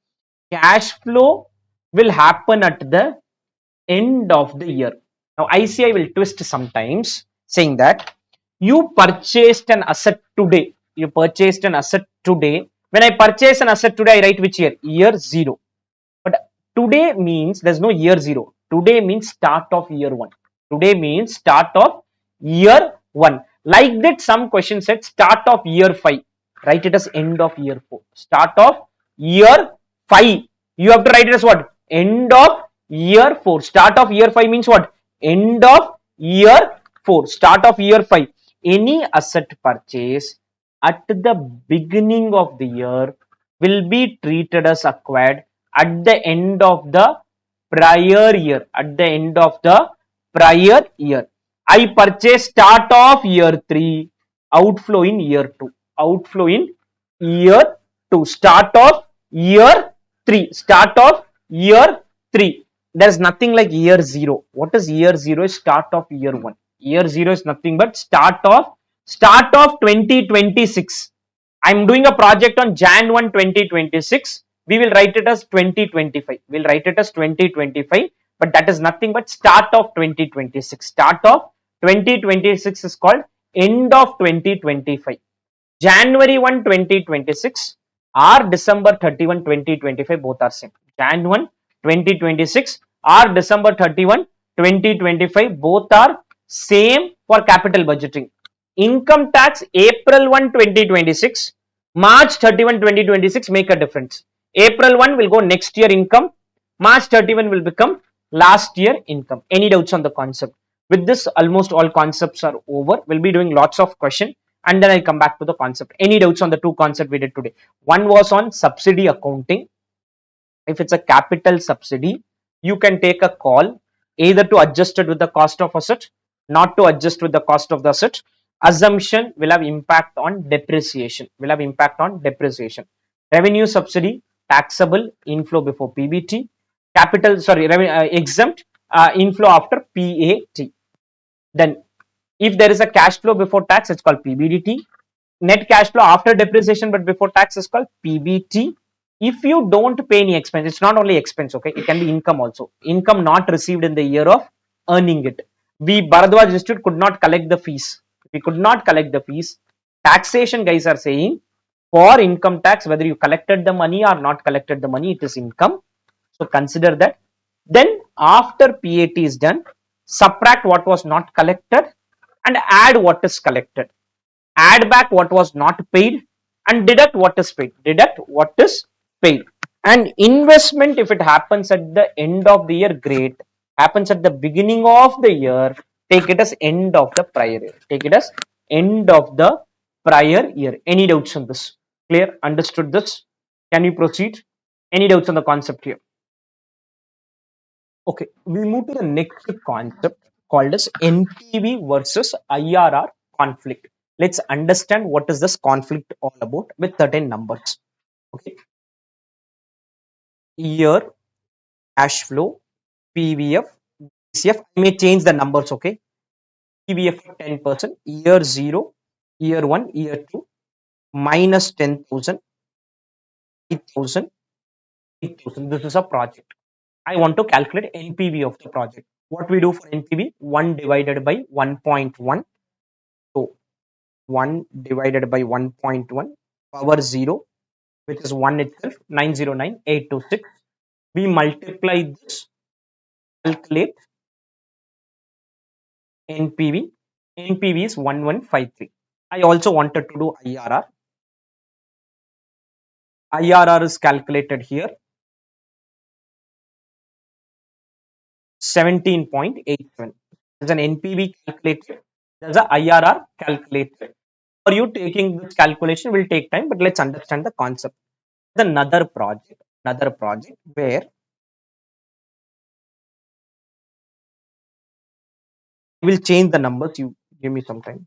cash flow will happen at the end of the year. Now ICAI will twist sometimes, saying that you purchased an asset today. You purchased an asset today. When I purchase an asset today, I write which year? Year 0. But today means there's no year 0. Today means start of year 1. Today means start of year 1. Like that, some question said start of year 5. Write it as end of year 4. Start of year 5. You have to write it as what? End of year 4. Start of year 5 means what? End of year 4. Start of year 5. Any asset purchase at the beginning of the year will be treated as acquired at the end of the prior year. At the end of the prior year. I purchase start of year 3, outflow in year 2, outflow in year 2, start of year 3, start of year 3. There's nothing like year 0. What is year 0? Is start of year 1. Year 0 is nothing but start of 2026. I'm doing a project on Jan 1, 2026. We will write it as 2025. We'll write it as 2025, but that is nothing but start of 2026. Start of 2026 is called end of 2025. January 1, 2026 or December 31, 2025, both are same. Jan 1, 2026 or December 31, 2025, both are same for capital budgeting. Income tax April 1, 2026, March 31, 2026 make a difference. April 1 will go next year income, March 31 will become last year income. Any doubts on the concept? With this, almost all concepts are over. We'll be doing lots of question and then I'll come back to the concept. Any doubts on the two concepts we did today? One was on subsidy accounting. If it's a capital subsidy, you can take a call either to adjust it with the cost of asset, not to adjust with the cost of the asset. Assumption will have impact on depreciation, revenue subsidy, taxable, inflow before PBT, capital, sorry, exempt, inflow after PAT. Then if there is a cash flow before tax, it's called PBDT. Net cash flow after depreciation but before tax is called PBT. If you don't pay any expense, it's not only expense, okay, it can be income also. Income not received in the year of earning it. We, Bharadwaj Institute, could not collect the fees. We could not collect the fees. Taxation guys are saying for income tax, whether you collected the money or not collected the money, it is income. So consider that. Then after PAT is done, subtract what was not collected and add what is collected. Add back what was not paid and deduct what is paid. Deduct what is paid. And investment, if it happens at the end of the year, great. Happens at the beginning of the year, take it as end of the prior year. Take it as end of the prior year. Any doubts on this? Clear? Understood this? Can we proceed? Any doubts on the concept here? Okay, we move to the next concept called as NPV versus IRR conflict. Let's understand what is this conflict all about with certain numbers. Okay, year, cash flow, PVF, DCF. I may change the numbers. Okay, PVF 10%, year 0, year 1, year 2, minus 10,000, 8,000, 8,000. This is a project. I want to calculate NPV of the project. What we do for NPV? 1 divided by 1.1. So 1 divided by 1.1 power 0, which is 1 itself, 909,826. We multiply this, calculate NPV. NPV is 1153. I also wanted to do IRR. IRR is calculated here 17.87. There's an NPV calculated, there's a IRR calculated. For you taking this calculation will take time, but let's understand the concept. Another project where we will change the numbers. You give me some time.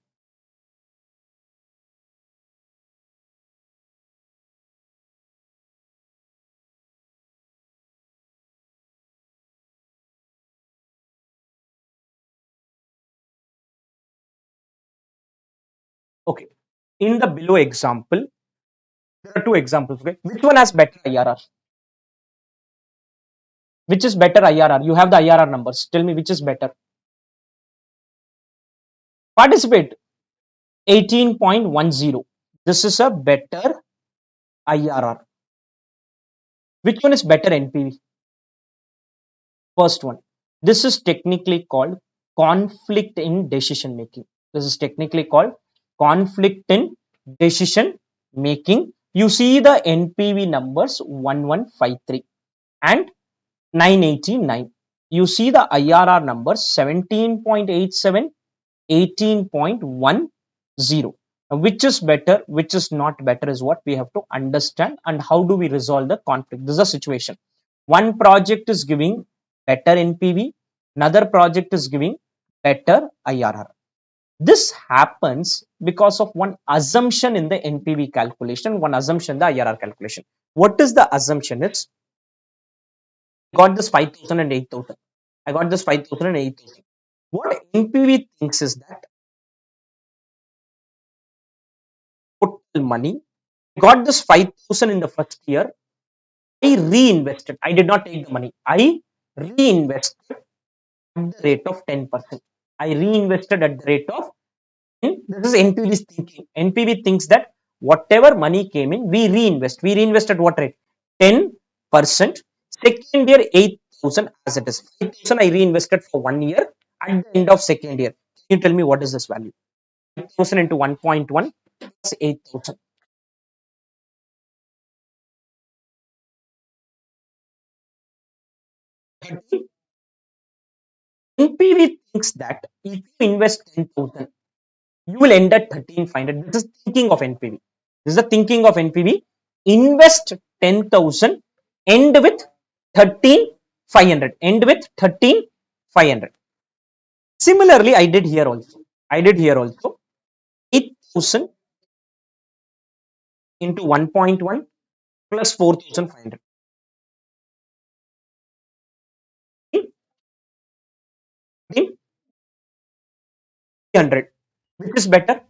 Okay, in the below example, there are two examples. Okay, which one has better IRR? Which is better IRR? You have the IRR numbers. Tell me which is better. Participate. 18.10. This is a better IRR. Which one is better NPV? First one. This is technically called conflict in decision making. This is technically called conflict in decision making. You see the NPV numbers 1153 and 989. You see the IRR numbers 17.87, 18.10. Which is better, which is not better is what we have to understand. And how do we resolve the conflict? This is a situation. One project is giving better NPV, another project is giving better IRR. This happens because of one assumption in the NPV calculation, one assumption in the IRR calculation. What is the assumption? It's I got this 5,000 and 8,000. I got this 5,000 and 8,000. What NPV thinks is that total money, I got this 5,000 in the first year. I reinvested. I did not take the money. I reinvested at the rate of 10%. I reinvested at the rate of 10. This is NPV's thinking. NPV thinks that whatever money came in, we reinvest. We reinvest at what rate? 10%. Second year, 8,000 as it is. 5,000 I reinvested for 1 year. At the end of second year, can you tell me what is this value? 5,000 into 1.1 plus 8,000. NPV thinks that if you invest 10,000, you will end at 13,500. This is thinking of NPV. This is the thinking of NPV. Invest 10,000, end with 13,500. End with 13,500. Similarly, I did here also. 8,000 into 1.1 plus 4,500. 13,300. Which is better?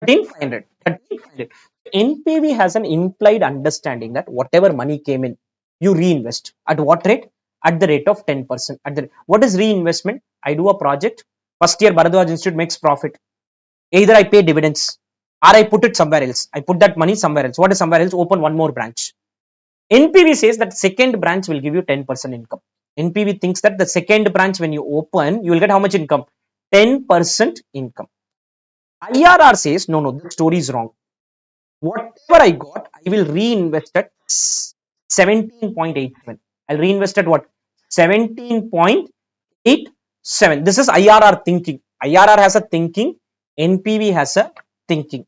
13,500. 13,500. NPV has an implied understanding that whatever money came in, you reinvest. At what rate? At the rate of 10%. What is reinvestment? I do a project. First year, Bharadwaj Institute makes profit. Either I pay dividends or I put it somewhere else. I put that money somewhere else. What is somewhere else? Open one more branch. NPV says that second branch will give you 10% income. NPV thinks that the second branch, when you open, you will get how much income? 10% income. IRR says, no, the story is wrong. Whatever I got, I will reinvest at 17.87. I'll reinvest at what? 17.87. This is IRR thinking. IRR has a thinking. NPV has a thinking.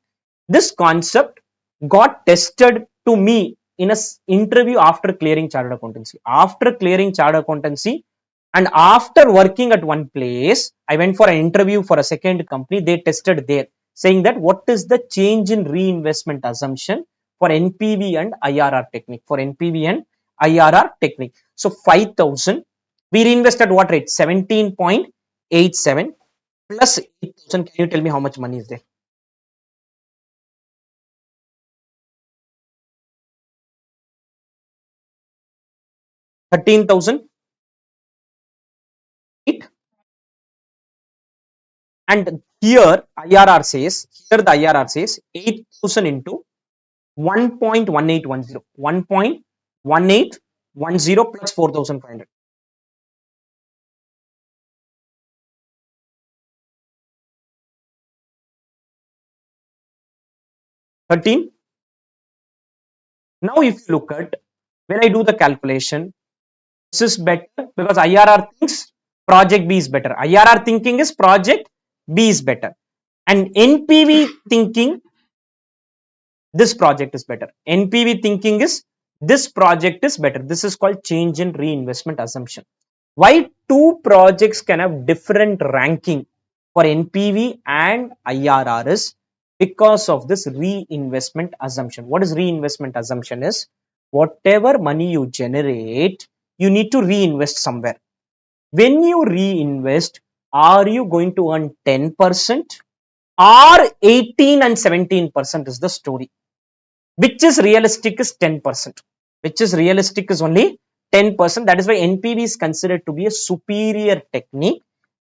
This concept got tested to me in an interview after clearing chartered accountancy. After clearing chartered accountancy and after working at one place, I went for an interview for a second company. They tested there, saying that what is the change in reinvestment assumption for NPV and IRR technique. For NPV and IRR technique. So 5,000, we reinvest at what rate? 17.87 plus 8,000. Can you tell me how much money is there? 13,000. And here the IRR says 8,000 into 1.1810. 1.1810 plus 4,500. 13. Now if you look at when I do the calculation, this is better because IRR thinks project B is better. IRR thinking is project B is better. And NPV thinking this project is better. NPV thinking is this project is better. This is called change in reinvestment assumption. Why two projects can have different ranking for NPV and IRR is because of this reinvestment assumption. What is reinvestment assumption is whatever money you generate, you need to reinvest somewhere. When you reinvest, are you going to earn 10% or 18 and 17% is the story. Which is realistic is 10%. Which is realistic is only 10%. That is why NPV is considered to be a superior technique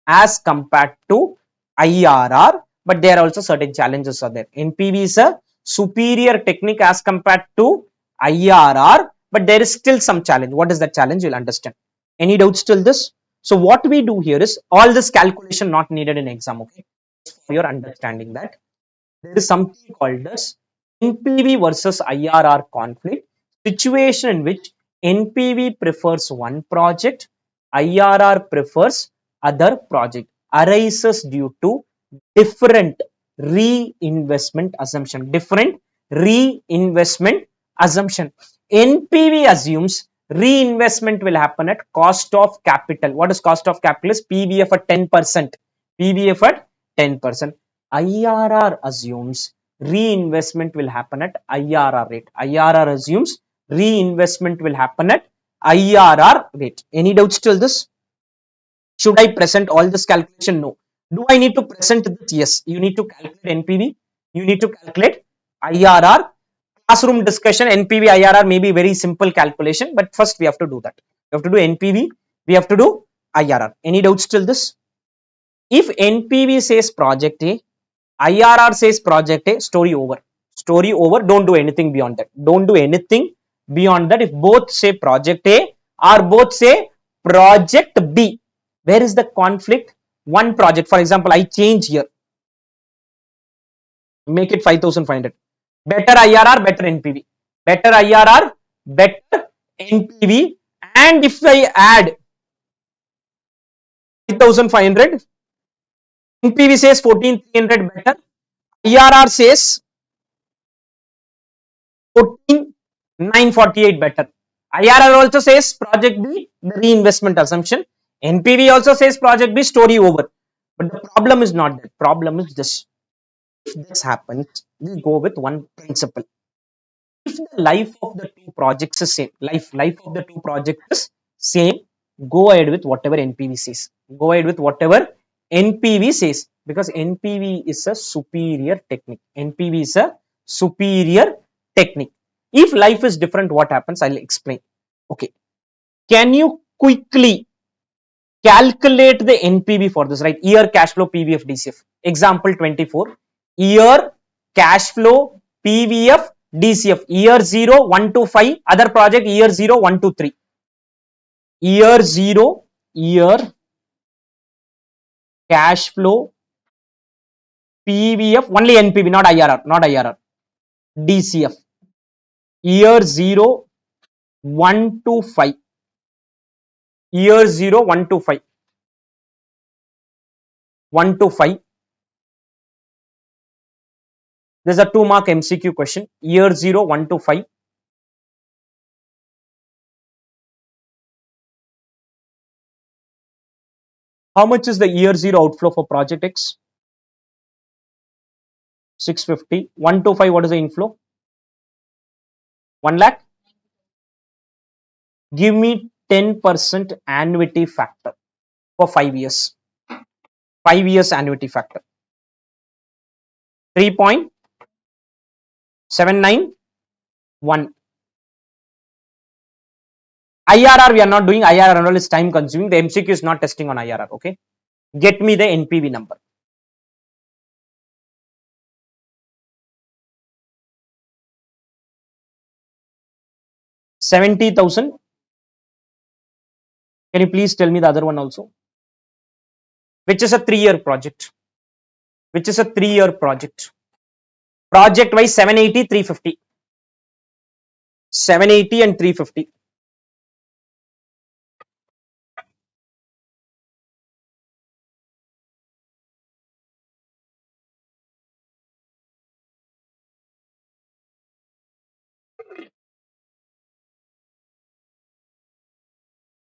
as compared to IRR. But there are also certain challenges are there. NPV is a superior technique as compared to IRR. But there is still some challenge. What is that challenge? You'll understand. Any doubts till this? So what we do here is all this calculation not needed in exam. Okay. For your understanding that there is something called as NPV versus IRR conflict, situation in which NPV prefers one project, IRR prefers other project, arises due to different reinvestment assumption. NPV assumes Reinvestment will happen at cost of capital. What is cost of capital? Is PVF at 10%. PVF at 10%. IRR assumes reinvestment will happen at IRR rate. IRR assumes reinvestment will happen at IRR rate. Any doubts till this? Should I present all this calculation? No. Do I need to present this? Yes. You need to calculate NPV. You need to calculate IRR. Classroom discussion, NPV, IRR may be very simple calculation, but first we have to do that. We have to do NPV. We have to do IRR. Any doubts till this? If NPV says project A, IRR says project A, story over. Story over. Don't do anything beyond that. Don't do anything beyond that. If both say project A or both say project B, where is the conflict? One project, for example, I change here, make it 5,500. Better IRR, better NPV. Better IRR, better NPV. And if I add 5,500, NPV says 14,300 better, IRR says 14,948 better. IRR also says project B, the reinvestment assumption. NPV also says project B, story over. But the problem is not that. Problem is this. If this happens, we go with one principle. If the life of the two projects is same, life of the two projects is same, go ahead with whatever NPV says. Go ahead with whatever NPV says, because NPV is a superior technique. NPV is a superior technique. If life is different, what happens? I'll explain. Okay. Can you quickly calculate the NPV for this, right? Year cash flow PVF DCF. Example 24. Year cash flow PVF DCF. Year 0, 1 to 5. Other project year 0, 1 to 3. Year 0, year cash flow PVF, only NPV, not IRR, not IRR. DCF. Year 0, 1 to 5. Year 0, 1 to 5. 1 to 5. There's a 2-mark MCQ question. Year 0, 1 to 5. How much is the year 0 outflow for project X? 650. 1 to 5, what is the inflow? 1 lakh. Give me 10% annuity factor for 5 years. 5 years annuity factor. 3.791. IRR we are not doing. IRR and all is time consuming. The MCQ is not testing on IRR. Okay. Get me the NPV number. 70,000. Can you please tell me the other one also? Which is a 3-year project. Which is a 3-year project. Project wise 780, 350. 780 and 350.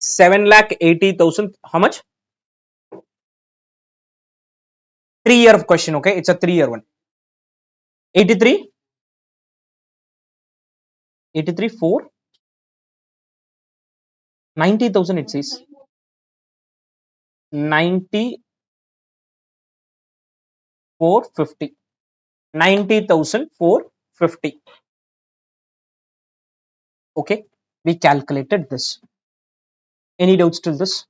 Seven lakh 80,000. How much? 3-year question. Okay, it's a 3-year one. 83. 83 4. 90,000 it says. 90 450. 90,000 450. Okay, we calculated this. Any doubts till this?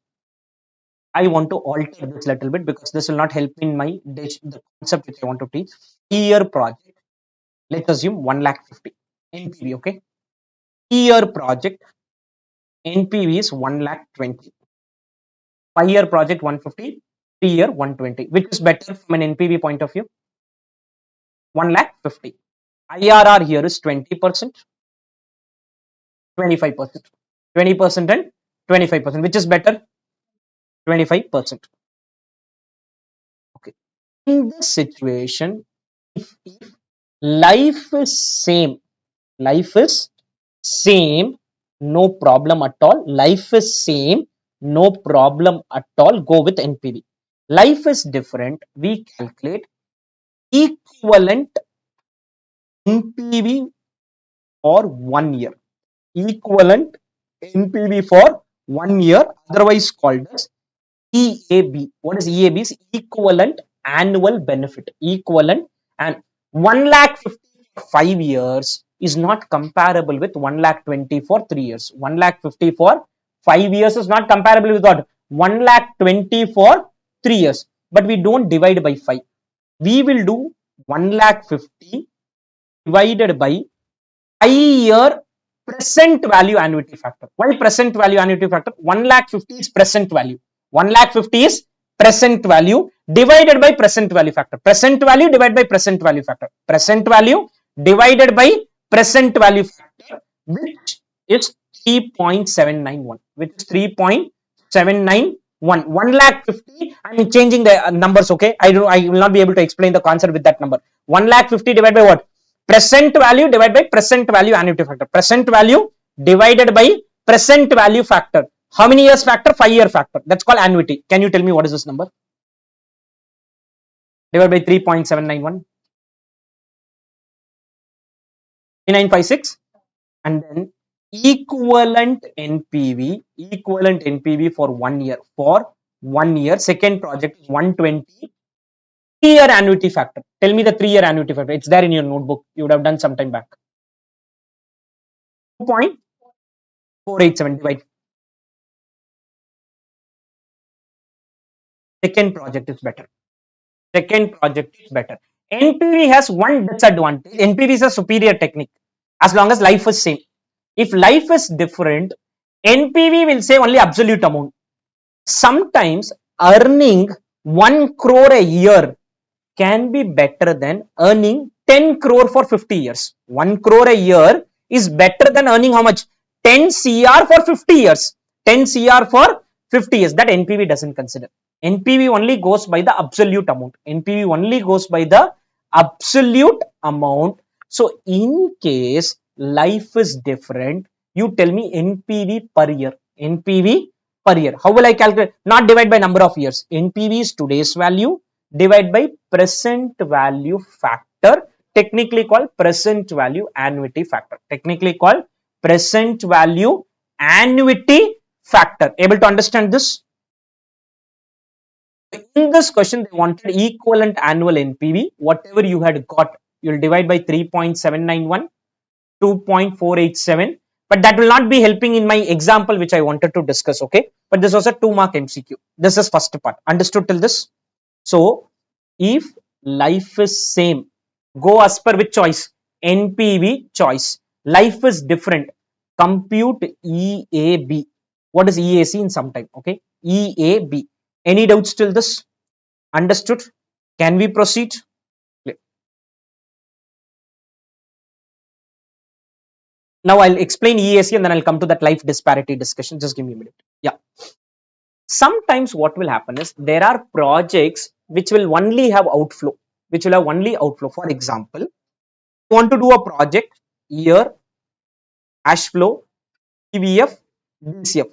I want to alter this little bit because this will not help in my the concept which I want to teach. Year project. Let's assume 1 lakh 50 NPV. Okay, year project NPV is 1 lakh 20. 5-year project 150. 3-year 120. Which is better from an NPV point of view? 1 lakh 50. IRR here is 20%, 25%. 20% and 25%. Which is better? 25%. Okay. In this situation, if life is same, no problem at all. Life is same, no problem at all. Go with NPV. Life is different. We calculate equivalent NPV for 1 year. Equivalent NPV for 1 year, otherwise called as EAB. What is EAB? Is equivalent annual benefit. Equivalent, and 1 lakh 50 for 5 years is not comparable with 1 lakh 20 for 3 years. 1 lakh 50 for 5 years is not comparable with what? 1 lakh 20 for 3 years. But we don't divide by 5. We will do 1 lakh 50 divided by 5-year present value annuity factor. Why present value annuity factor? 1 lakh 50 is present value. 1 lakh 50 is present value divided by present value factor. Present value divided by present value factor. Present value divided by present value factor, which is 3.791. Which is 3.791. 1 lakh 50. I'm changing the numbers. Okay, I will not be able to explain the concept with that number. 1 lakh 50 divided by what? Present value divided by present value annuity factor. Present value divided by present value factor. How many years factor? 5-year factor. That's called annuity. Can you tell me what is this number? Divided by 3.791. 3956. And then equivalent NPV for 1 year. For 1 year. Second project is 120. 3-year annuity factor. Tell me the 3-year annuity factor. It's there in your notebook. You would have done some time back. 2.487 divide. Second project is better. Second project is better. NPV has one disadvantage. NPV is a superior technique as long as life is same. If life is different, NPV will say only absolute amount. Sometimes earning 1 crore a year can be better than earning 10 crore for 50 years. 1 crore a year is better than earning how much? 10 CR for 50 years. 10 CR for 50 years. That NPV doesn't consider. NPV only goes by the absolute amount. NPV only goes by the absolute amount. So in case life is different, you tell me NPV per year. NPV per year. How will I calculate? Not divide by number of years. NPV is today's value divided by present value factor, technically called present value annuity factor. Technically called present value annuity factor. Able to understand this? In this question, they wanted equivalent annual NPV. Whatever you had got, you'll divide by 3.791, 2.487. But that will not be helping in my example, which I wanted to discuss. Okay. But this was a 2-mark MCQ. This is first part. Understood till this? So, if life is same, go as per which choice? NPV choice. Life is different. Compute EAB. What is EAC in some time? Okay. EAB. Any doubts till this? Understood? Can we proceed? Now I'll explain EAC and then I'll come to that life disparity discussion. Just give me a minute. Yeah. Sometimes what will happen is there are projects which will only have outflow, For example, you want to do a project year, cash flow, PVF, DCF.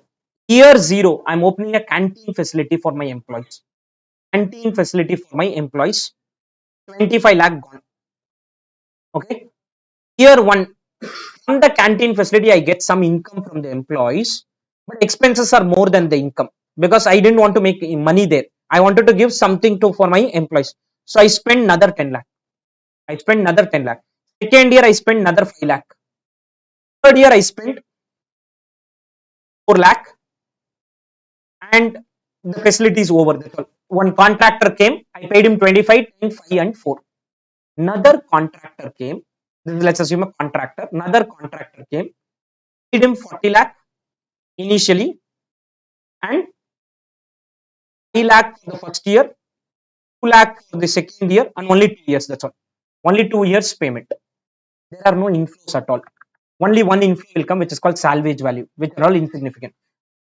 Year 0, I'm opening a canteen facility for my employees. 25 lakh gone. Okay. Year 1, from the canteen facility, I get some income from the employees, but expenses are more than the income because I didn't want to make money there. I wanted to give something for my employees. So I spend another 10 lakh. Second year, I spend another 5 lakh. Third year, I spent 4 lakh and the facility is over. That's all. One contractor came, I paid him 25, 10, 5 and 4. Another contractor came. Let's assume a contractor. Another contractor came, paid him 40 lakh initially and 3 lakh for the first year, 2 lakh for the second year, and only 2 years. That's all. Only 2 years payment. There are no inflows at all. Only one inflow will come, which is called salvage value, which are all insignificant.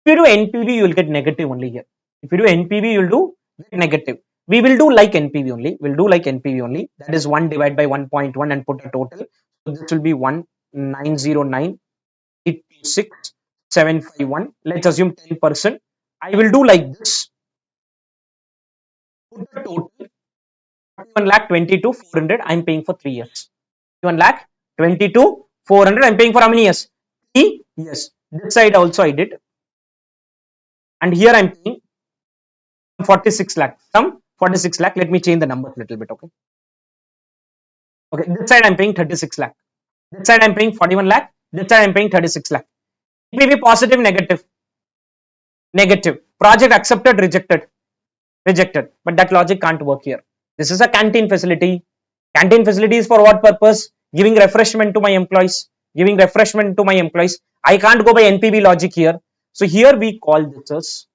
If you do NPV, you will get negative only here. If you do NPV, you will do negative. We will do like NPV only. We'll do like NPV only. That is 1 divided by 1.1 and put a total. So this will be 1909 826,751. Let's assume 10%. I will do like this. Put the total 41 lakh 22,400. I'm paying for 3 years. 1 lakh 22,400. I'm paying for how many years? 3 years. This side also I did. And here I'm paying 46 lakh. Some 46 lakh. Let me change the numbers a little bit. Okay. Okay. This side I'm paying 36 lakh. This side I'm paying 41 lakh. This side I'm paying 36 lakh. It may be positive, negative. Negative. Project accepted, rejected. Rejected. But that logic can't work here. This is a canteen facility. Canteen facility is for what purpose? Giving refreshment to my employees. Giving refreshment to my employees. I can't go by NPV logic here. So here we call this as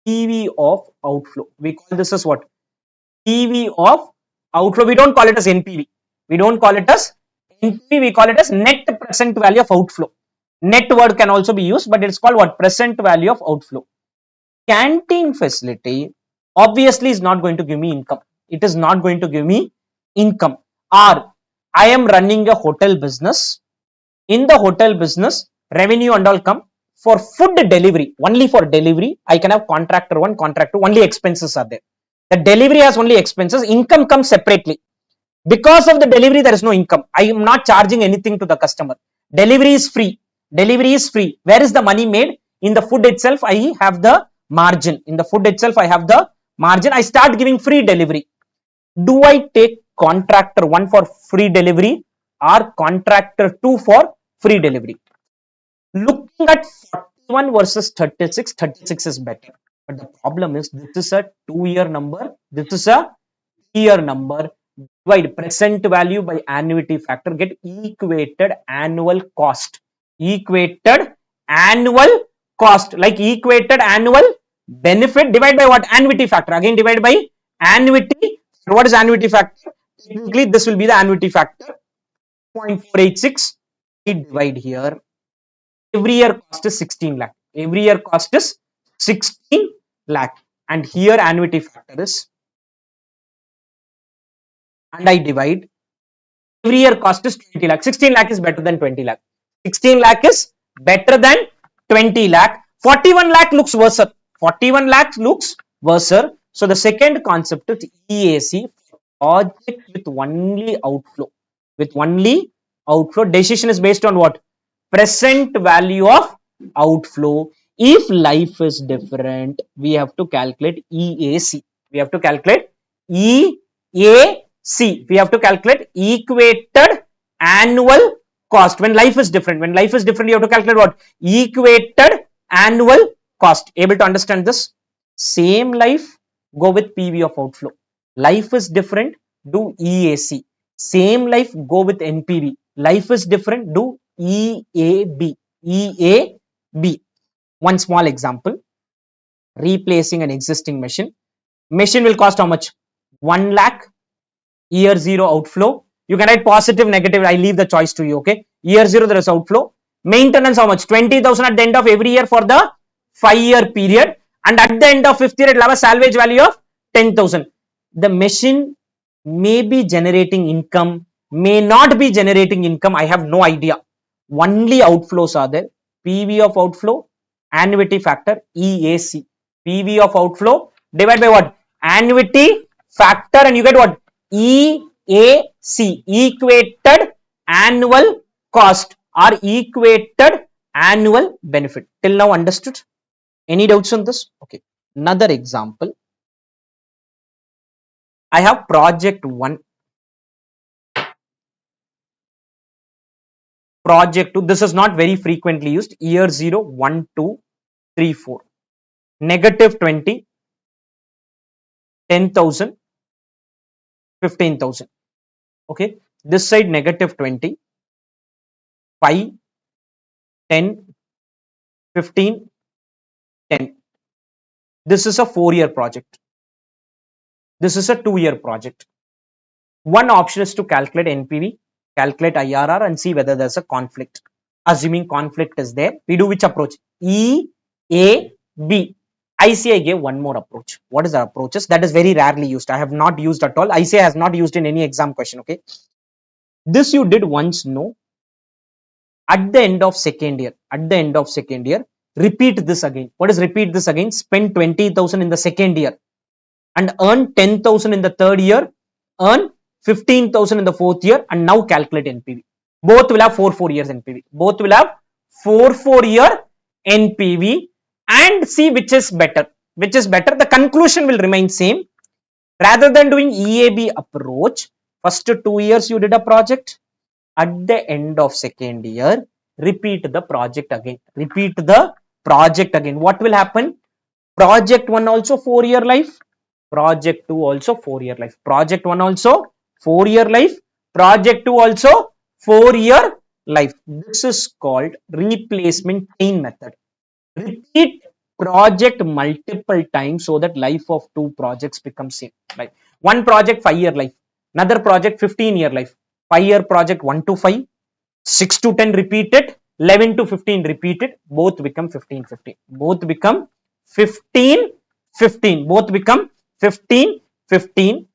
PV of outflow. We call this as what? PV of outflow. We don't call it as NPV. We don't call it as NPV. We call it as net present value of outflow. Net word can also be used, but it's called what? Present value of outflow. Canteen facility obviously is not going to give me income. It is not going to give me income. Or I am running a hotel business. In the hotel business, revenue and all come for food delivery. Only for delivery, I can have contractor 1, contractor 2, only expenses are there. The delivery has only expenses, income comes separately. Because of the delivery, there is no income. I am not charging anything to the customer. Delivery is free. Delivery is free. Where is the money made? In the food itself, I have the margin. In the food itself, I have the margin. I start giving free delivery. Do I take contractor 1 for free delivery or contractor 2 for free delivery? Looking at 41 versus 36, 36 is better. But the problem is this is a 2-year number. This is a 3-year number. Divide present value by annuity factor, get equated annual cost. Equated annual cost, like equated annual benefit, divide by what? Annuity factor. Again, divide by annuity. What is annuity factor? Technically, this will be the annuity factor. 0.486. We divide here. Every year cost is 16 lakh. Every year cost is 16 lakh. And here annuity factor is, and I divide, every year cost is 20 lakh. 16 lakh is better than 20 lakh. 16 lakh is better than 20 lakh. 41 lakh looks worse. 41 lakh looks worse. So the second concept is EAC, project with only outflow. With only outflow. Decision is based on what? Present value of outflow. If life is different, we have to calculate EAC. We have to calculate EAC. We have to calculate equated annual cost. When life is different, you have to calculate what? Equated annual cost. Able to understand this? Same life, go with PV of outflow. Life is different, do EAC. Same life, go with NPV. Life is different, do EAB. EAB. One small example. Replacing an existing machine. Machine will cost how much? 1 lakh. Year 0 outflow. You can write positive, negative. I leave the choice to you. Okay. Year 0 there is outflow. Maintenance how much? 20,000 at the end of every year for the 5-year period. And at the end of 5th year, it will have a salvage value of 10,000. The machine may be generating income, may not be generating income. I have no idea. Only outflows are there. PV of outflow, annuity factor, EAC. PV of outflow divided by what? Annuity factor, and you get what? EAC. Equated annual cost or equated annual benefit. Till now understood? Any doubts on this? Okay. Another example. I have project 1. Project 2. This is not very frequently used. Year 0, 1, 2, 3, 4. Negative 20, 10,000, 15,000. Okay. This side negative 20, 5, 10, 15, 10. This is a 4-year project. This is a 2-year project. One option is to calculate NPV, calculate IRR, and see whether there's a conflict. Assuming conflict is there, we do which approach? EAB. ICAI gave one more approach. What is the approaches? That is very rarely used. I have not used at all. ICAI has not used in any exam question. Okay. This you did once, no. At the end of second year, repeat this again. What is repeat this again? Spend 20,000 in the second year and earn 10,000 in the third year, earn 15,000 in the fourth year, and now calculate NPV. Both will have 4 years NPV. Both will have 4 year NPV, and see which is better. Which is better? The conclusion will remain same. Rather than doing EAB approach, first 2 years you did a project. At the end of second year, repeat the project again. Repeat the project again. What will happen? Project 1 also 4 year life. Project 2 also 4 year life. Project 1 also 4 year life. Project 2 also 4 year life. This is called replacement chain method. Repeat project multiple times so that life of 2 projects becomes same. Like one project 5 year life, another project 15 year life. 5 year project 1 to 5, 6 to 10 repeated, 11 to 15 repeated, both become 15, 15. Both become 15, 15. Both become 15, 15.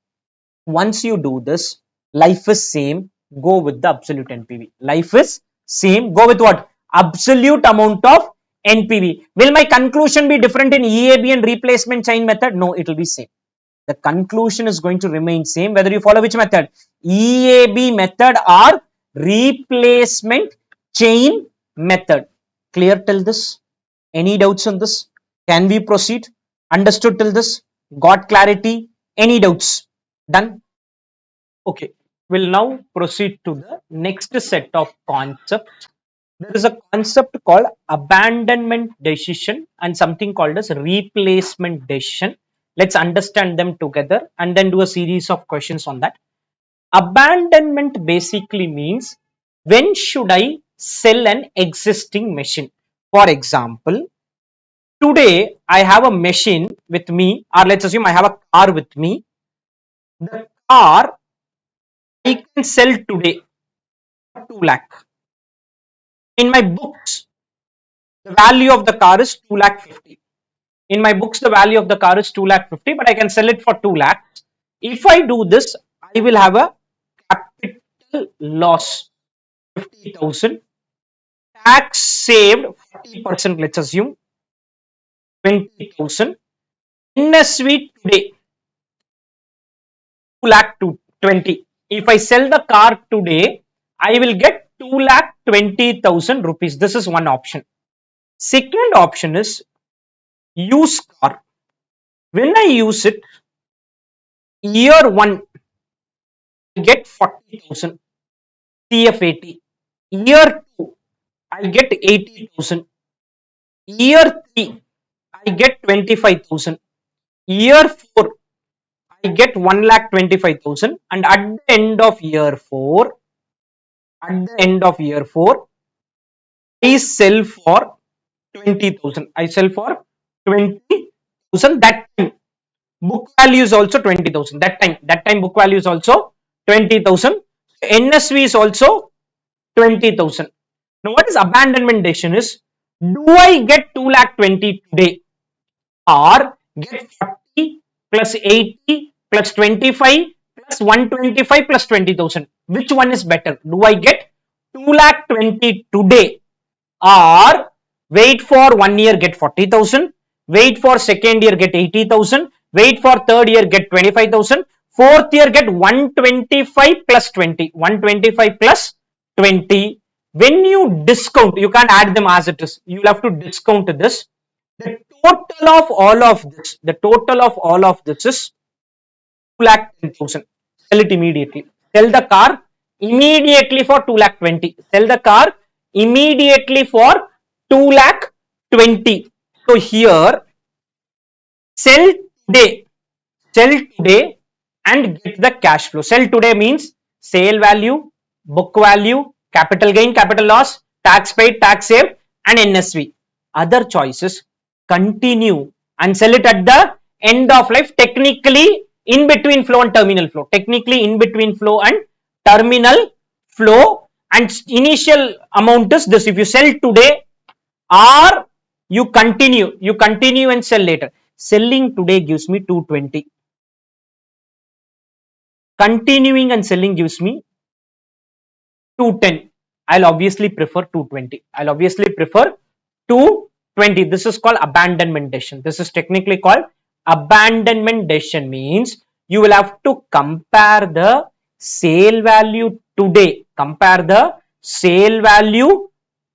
Once you do this, life is same, go with the absolute NPV. Life is same, go with what? Absolute amount of NPV. Will my conclusion be different in EAB and replacement chain method? No, it will be same. The conclusion is going to remain same whether you follow which method? EAB method or replacement chain method. Clear till this? Any doubts on this? Can we proceed? Understood till this? Got clarity? Any doubts? Done? Okay, we'll now proceed to the next set of concepts. There is a concept called abandonment decision and something called as replacement decision. Let's understand them together and then do a series of questions on that. Abandonment basically means, when should I sell an existing machine? For example, today I have a machine with me, or let's assume I have a car with me. The car I can sell today for 2 lakh. In my books, the value of the car is 2 lakh 50. In my books, the value of the car is 2 lakh 50, but I can sell it for 2 lakhs. If I do this, I will have a capital loss 50,000. Tax saved 40%, let's assume 20,000. NSV today 2 lakh to 20. If I sell the car today, I will get 2 lakh 20,000 rupees. This is one option. Second option is use car. When I use it, year 1 I get 40,000 CF80. Year 2 I get 80,000. Year 3 I get 25,000. Year 4 I get 1,25,000, and at the end of year 4, I sell for 20,000. I sell for 20,000. That time book value is also 20,000. That time book value is also 20,000. NSV is also 20,000. Now, what is abandonment decision is, do I get 2 lakh 20 today or get 40 plus 80 plus 25 plus 125 plus 20,000? Which one is better? Do I get 2 lakh 20 today or wait for 1 year get 40,000, wait for second year get 80,000, wait for third year get 25,000, fourth year get 125 plus 20, 125 plus 20. When you discount, you can't add them as it is. You will have to discount this. The total of all of this is 2 lakh 10,000. Sell it immediately. Sell the car immediately for 2 lakh 20. Sell the car immediately for 2 lakh 20. So here, sell today and get the cash flow. Sell today means sale value, book value, capital gain, capital loss, tax paid, tax saved, and NSV. Other choices, continue and sell it at the end of life, technically in between flow and terminal flow. Technically in between flow and terminal flow, and initial amount is this. If you sell today or you continue and sell later. Selling today gives me 220. Continuing and selling gives me 210. I'll obviously prefer 220. I'll obviously prefer 220. This is called abandonment decision. This is technically called abandonment decision, means you will have to compare the sale value today. Compare the sale value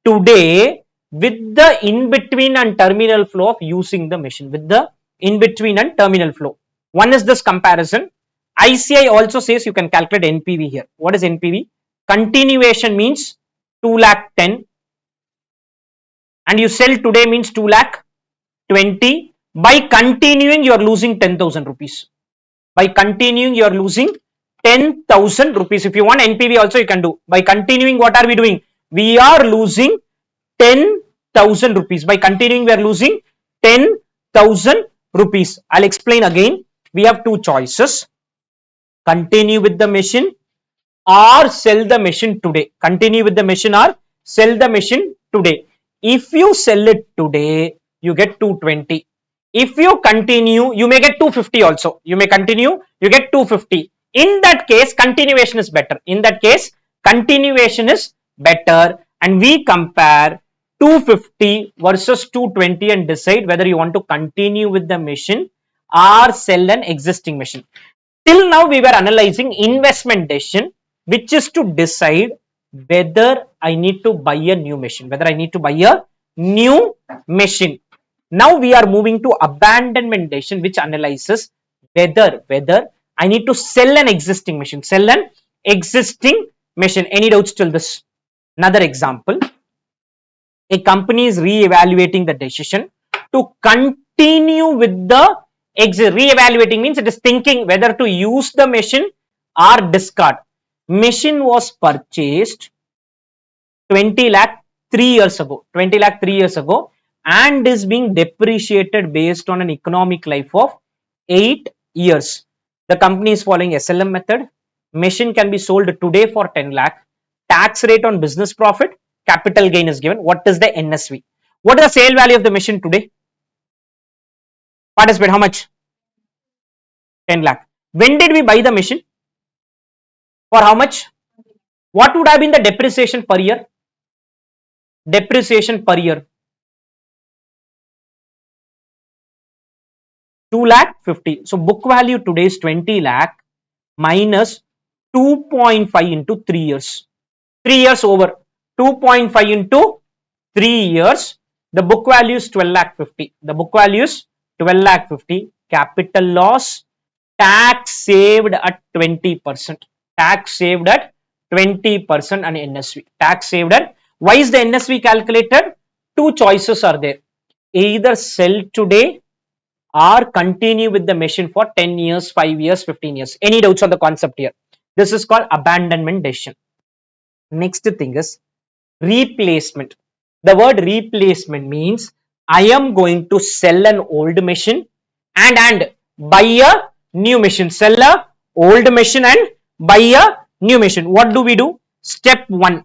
today with the in between and terminal flow of using the machine, with the in between and terminal flow. One is this comparison. ICAI also says you can calculate NPV here. What is NPV? Continuation means 2 lakh 10 and you sell today means 2 lakh 20. By continuing you are losing 10,000 rupees. By continuing you are losing 10,000 rupees. If you want NPV also you can do. By continuing, what are we doing? We are losing 10,000 rupees. By continuing we are losing 10,000 rupees. I'll explain again. We have two choices. Continue with the machine or sell the machine today. Continue with the machine or sell the machine today. If you sell it today, you get 220. If you continue, you may get 250 also. You may continue, you get 250. In that case, continuation is better. In that case, continuation is better. And we compare 250 versus 220 and decide whether you want to continue with the machine or sell an existing machine. Till now, we were analyzing investment decision, which is to decide whether I need to buy a new machine, whether I need to buy a new machine. Now we are moving to abandonment decision, which analyzes whether I need to sell an existing machine, sell an existing machine. Any doubts till this? Another example, a company is re-evaluating the decision to continue with the exit. Re-evaluating means it is thinking whether to use the machine or discard. Machine was purchased 20 lakh 3 years ago, 20 lakh 3 years ago, and is being depreciated based on an economic life of 8 years. The company is following SLM method. Machine can be sold today for 10 lakh. Tax rate on business profit, capital gain is given. What is the NSV? What is the sale value of the machine today? Participate, how much? 10 lakh. When did we buy the machine? For how much? What would have been the depreciation per year? Depreciation per year 2 lakh 50. So book value today is 20 lakh minus 2.5 into 3 years. 3 years over 2.5 into 3 years. The book value is 12 lakh 50. The book value is 12 lakh 50. Capital loss, tax saved at 20%. Tax saved at 20% and NSV. Tax saved at. Why is the NSV calculated? Two choices are there. Either sell today or continue with the machine for 10 years, 5 years, 15 years. Any doubts on the concept here? This is called abandonment decision. Next thing is replacement. The word replacement means I am going to sell an old machine and buy a new machine. Sell a old machine and buy a new machine. What do we do? Step 1,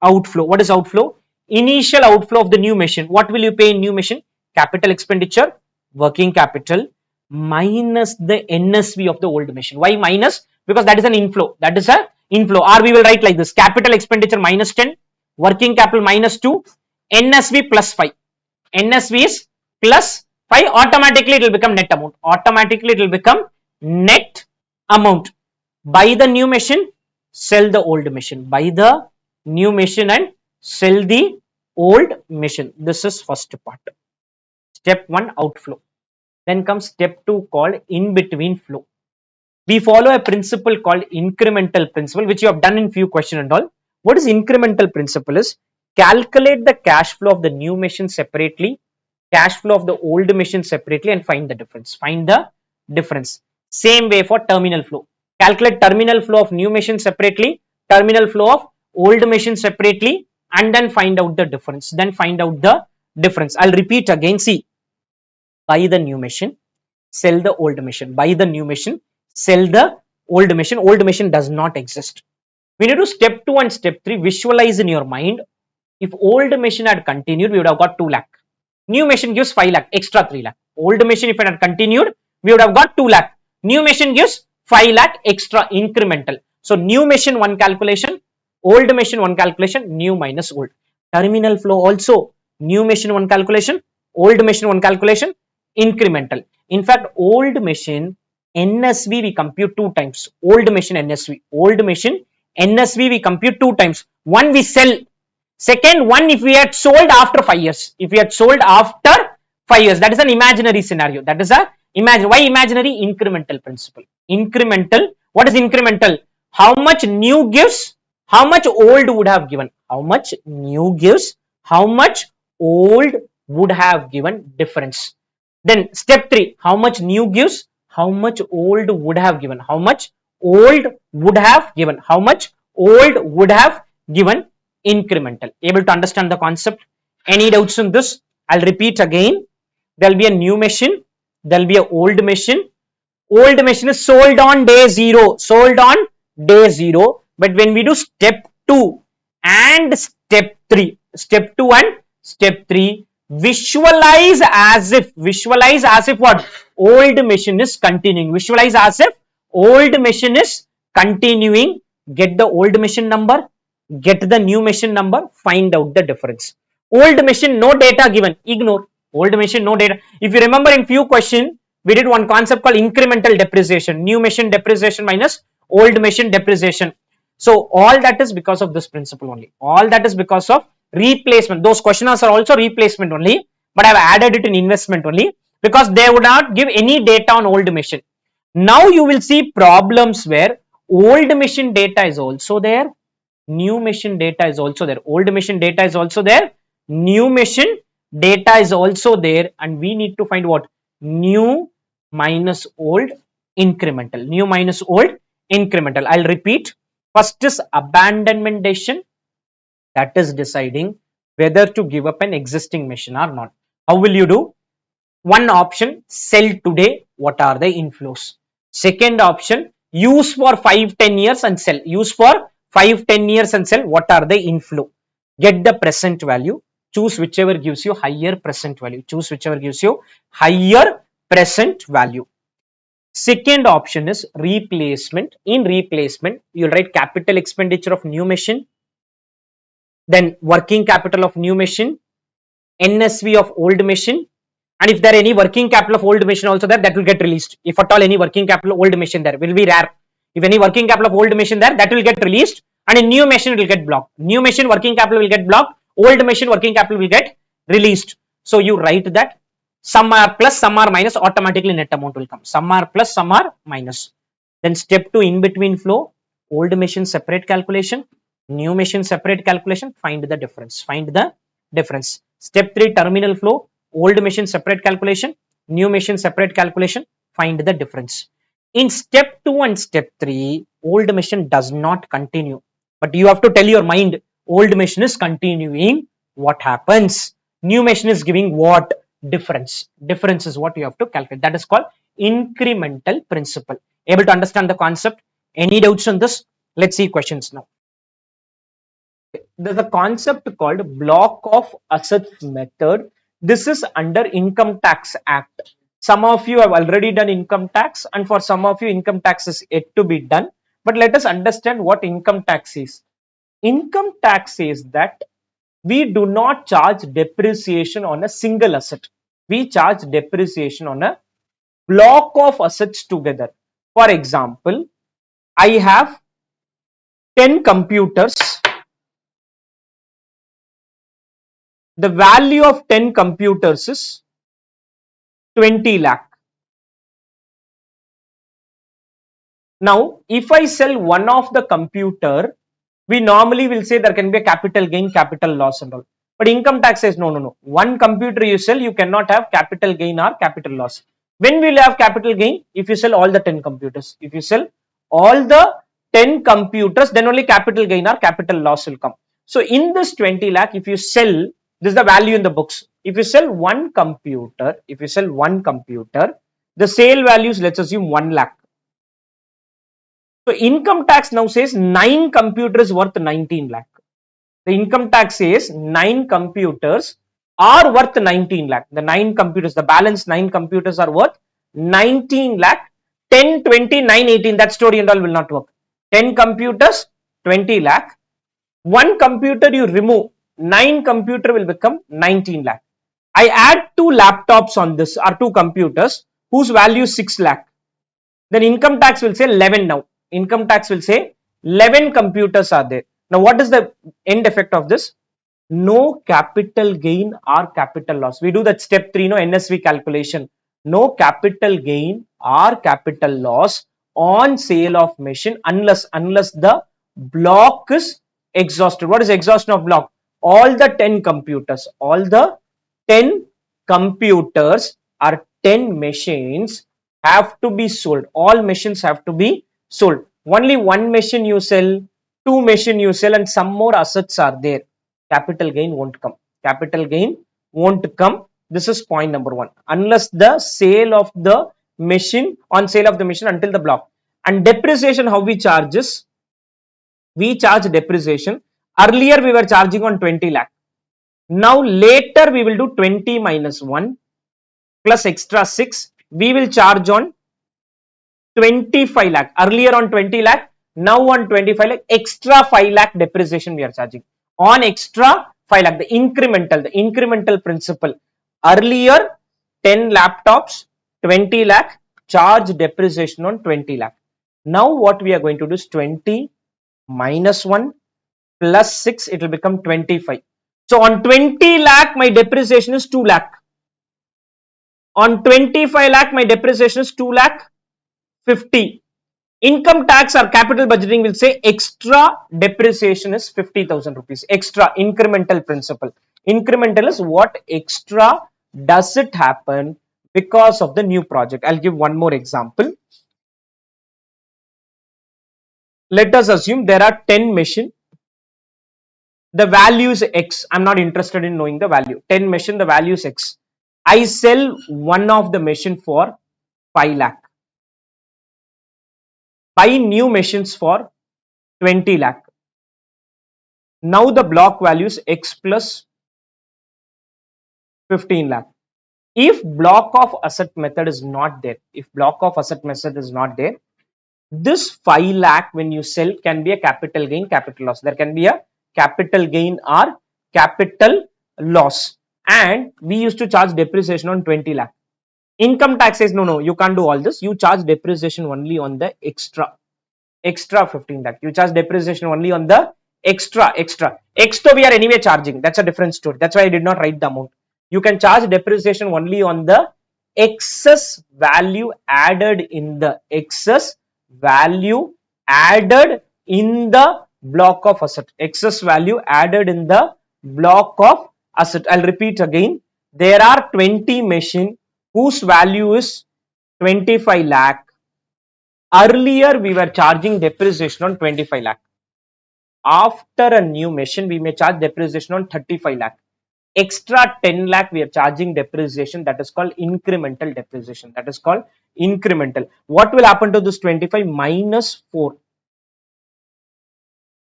outflow. What is outflow? Initial outflow of the new machine. What will you pay in new machine? Capital expenditure, working capital minus the NSV of the old machine. Why minus? Because that is an inflow. That is a inflow. Or we will write like this: capital expenditure minus 10, working capital minus 2, NSV plus 5. NSV is plus 5. Automatically it will become net amount. Automatically it will become net amount. Buy the new machine, sell the old machine. Buy the new machine and sell the old machine. This is first part. Step 1, outflow. Then comes step 2 called in between flow. We follow a principle called incremental principle, which you have done in few questions and all. What is incremental principle is calculate the cash flow of the new machine separately, cash flow of the old machine separately, and find the difference. Find the difference. Same way for terminal flow. Calculate terminal flow of new machine separately, terminal flow of old machine separately, and then find out the difference. Then find out the difference. I'll repeat again. See, buy the new machine, sell the old machine. Buy the new machine, sell the old machine. Old machine does not exist. We need to step 2 and step 3 visualize in your mind. If old machine had continued, we would have got 2 lakh. New machine gives 5 lakh, extra 3 lakh. Old machine, if it had continued, we would have got 2 lakh. New machine gives 5 lakh extra incremental. So new machine 1 calculation, old machine one calculation, new minus old. Terminal flow also new machine one calculation, old machine one calculation, incremental. In fact, old machine NSV we compute two times. Old machine NSV, old machine NSV we compute two times. One we sell, second one if we had sold after 5 years. If we had sold after 5 years, that is an imaginary scenario. That is a imagine. Why imaginary? Incremental principle. Incremental. What is incremental? How much new gives how much old would have given. How much new gives how much old would have given difference. Then step 3, how much new gives how much old would have given. How much old would have given. How much old would have given. Incremental. Able to understand the concept? Any doubts in this? I'll repeat again. There'll be a new machine, there'll be a old machine. Old machine is sold on day 0, sold on day 0. But when we do step 2 and step 3, step 2 and step 3, visualize as if what? Old machine is continuing. Visualize as if old machine is continuing. Get the old machine number, get the new machine number, find out the difference. Old machine no data given, ignore. Old machine no data. If you remember in few question we did one concept called incremental depreciation, new machine depreciation minus old machine depreciation. So all that is because of this principle only. All that is because of replacement. Those questions are also replacement only, but I have added it in investment only because they would not give any data on old machine. Now you will see problems where old machine data is also there, new machine data is also there. Old machine data is also there, new machine data is also there, and we need to find what? New minus old incremental. New minus old incremental. I'll repeat. First is abandonment decision, that is deciding whether to give up an existing machine or not. How will you do? One option, sell today, what are the inflows? Second option, use for 5-10 years and sell. Use for 5-10 years and sell, what are the inflow? Get the present value, choose whichever gives you higher present value. Choose whichever gives you higher present value. Second option is replacement. In replacement, you'll write capital expenditure of new machine, then working capital of new machine, NSV of old machine, and if there are any working capital of old machine also there, that will get released. If at all any working capital of old machine there will be rare. If any working capital of old machine there, that will get released, and in new machine it will get blocked. New machine working capital will get blocked, old machine working capital will get released. So you write that some are plus, some are minus, automatically net amount will come. Some are plus, some are minus. Then step 2, in between flow, old machine separate calculation, new machine separate calculation, find the difference. Find the difference. Step 3, terminal flow, old machine separate calculation, new machine separate calculation, find the difference. In step 2 and step 3, old machine does not continue, but you have to tell your mind old machine is continuing. What happens? New machine is giving what? Difference. Difference is what you have to calculate. That is called incremental principle. Able to understand the concept? Any doubts on this? Let's see questions now. There's a concept called block of assets method. This is under Income Tax Act. Some of you have already done income tax, and for some of you income tax is yet to be done. But let us understand what income tax is. Income tax says that we do not charge depreciation on a single asset. We charge depreciation on a block of assets together. For example, I have 10 computers. The value of 10 computers is 20 lakh. Now, if I sell one of the computer, we normally will say there can be a capital gain, capital loss and all. But income tax says no. One computer you sell, you cannot have capital gain or capital loss. When will you have capital gain? If you sell all the 10 computers. If you sell all the 10 computers, then only capital gain or capital loss will come. So in this 20 lakh, if you sell, this is the value in the books. If you sell one computer, the sale value is, let's assume, 1 lakh. So income tax now says 9 computers worth 19 lakh. The income tax says 9 computers are worth 19 lakh. The 9 computers, the balance 9 computers are worth 19 lakh. 10, 20, 9, 18, that story and all will not work. 10 computers, 20 lakh. One computer you remove, 9 computer will become 19 lakh. I add 2 laptops on this or 2 computers whose value is 6 lakh. Then income tax will say 11 now. Income tax will say 11 computers are there. Now what is the end effect of this? No capital gain or capital loss. We do that step 3, no NSV calculation. No capital gain or capital loss on sale of machine unless the block is exhausted. What is exhaustion of block? All the 10 computers, all the 10 computers or 10 machines have to be sold. All machines have to be sold. Only one machine you sell, two machine you sell, and some more assets are there. Capital gain won't come. Capital gain won't come. This is point number 1. Unless the sale of the machine, on sale of the machine until the block. And depreciation, how we charge is, we charge depreciation. Earlier we were charging on 20 lakh. Now later we will do 20 minus 1 plus extra 6. We will charge on 25 lakh. Earlier on 20 lakh, now on 25 lakh, extra 5 lakh depreciation we are charging. On extra 5 lakh, the incremental principle. Earlier 10 laptops, 20 lakh, charge depreciation on 20 lakh. Now what we are going to do is 20 minus 1 plus 6, it will become 25. So on 20 lakh, my depreciation is 2 lakh. On 25 lakh, my depreciation is 2 lakh 50. Income tax or capital budgeting will say extra depreciation is 50,000 rupees. Extra incremental principle. Incremental is what extra does it happen because of the new project. I'll give one more example. Let us assume there are 10 machine. The value is X. I'm not interested in knowing the value. 10 machine, the value is X. I sell one of the machine for 5 lakh. Buy new machines for 20 lakh. Now the block value is X plus 15 lakh. If block of asset method is not there, this 5 lakh when you sell can be a capital gain, capital loss. There can be a capital gain or capital loss. And we used to charge depreciation on 20 lakh. Income tax says, no, you can't do all this. You charge depreciation only on the extra 15 lakh. You charge depreciation only on the extra. Extra we are anyway charging. That's a different story. That's why I did not write the amount. You can charge depreciation only on the excess value added in the block of asset. Excess value added in the block of asset. I'll repeat again. There are 20 machine whose value is 25 lakh. Earlier we were charging depreciation on 25 lakh. After a new machine we may charge depreciation on 35 lakh. Extra 10 lakh we are charging depreciation, that is called incremental depreciation. That is called incremental. What will happen to this 25 minus 4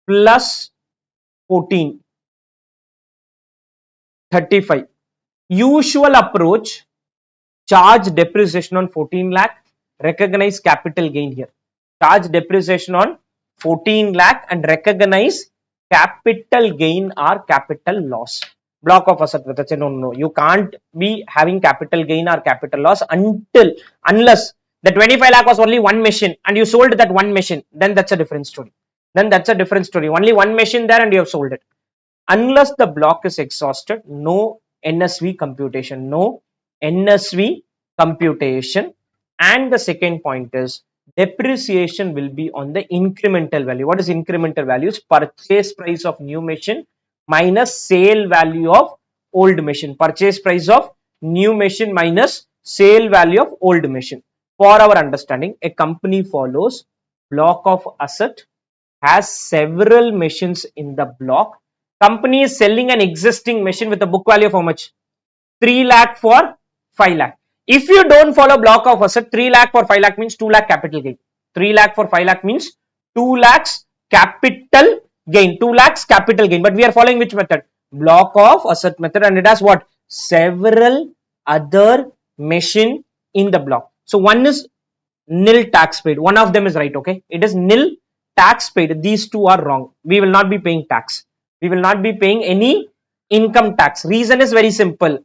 plus 14, 35. Usual approach, charge depreciation on 14 lakh, recognize capital gain here. Charge depreciation on 14 lakh and recognize capital gain or capital loss. Block of asset method say no, you can't be having capital gain or capital loss unless the 25 lakh was only one machine and you sold that one machine, then that's a different story. Only one machine there and you have sold it. Unless the block is exhausted, no NSV computation. And the second point is depreciation will be on the incremental value. What is incremental value? Is purchase price of new machine minus sale value of old machine. Purchase price of new machine minus sale value of old machine. For our understanding, a company follows block of asset, has several machines in the block. Company is selling an existing machine with a book value of how much? 3 lakh for 5 lakh. If you don't follow block of asset, 3 lakh for 5 lakh means 2 lakh capital gain. 3 lakh for 5 lakh means 2 lakhs capital gain. 2 lakhs capital gain. But we are following which method? Block of asset method, and it has what? Several other machine in the block. So one is nil tax paid. One of them is right, okay? It is nil tax paid. These two are wrong. We will not be paying tax. We will not be paying any income tax. Reason is very simple.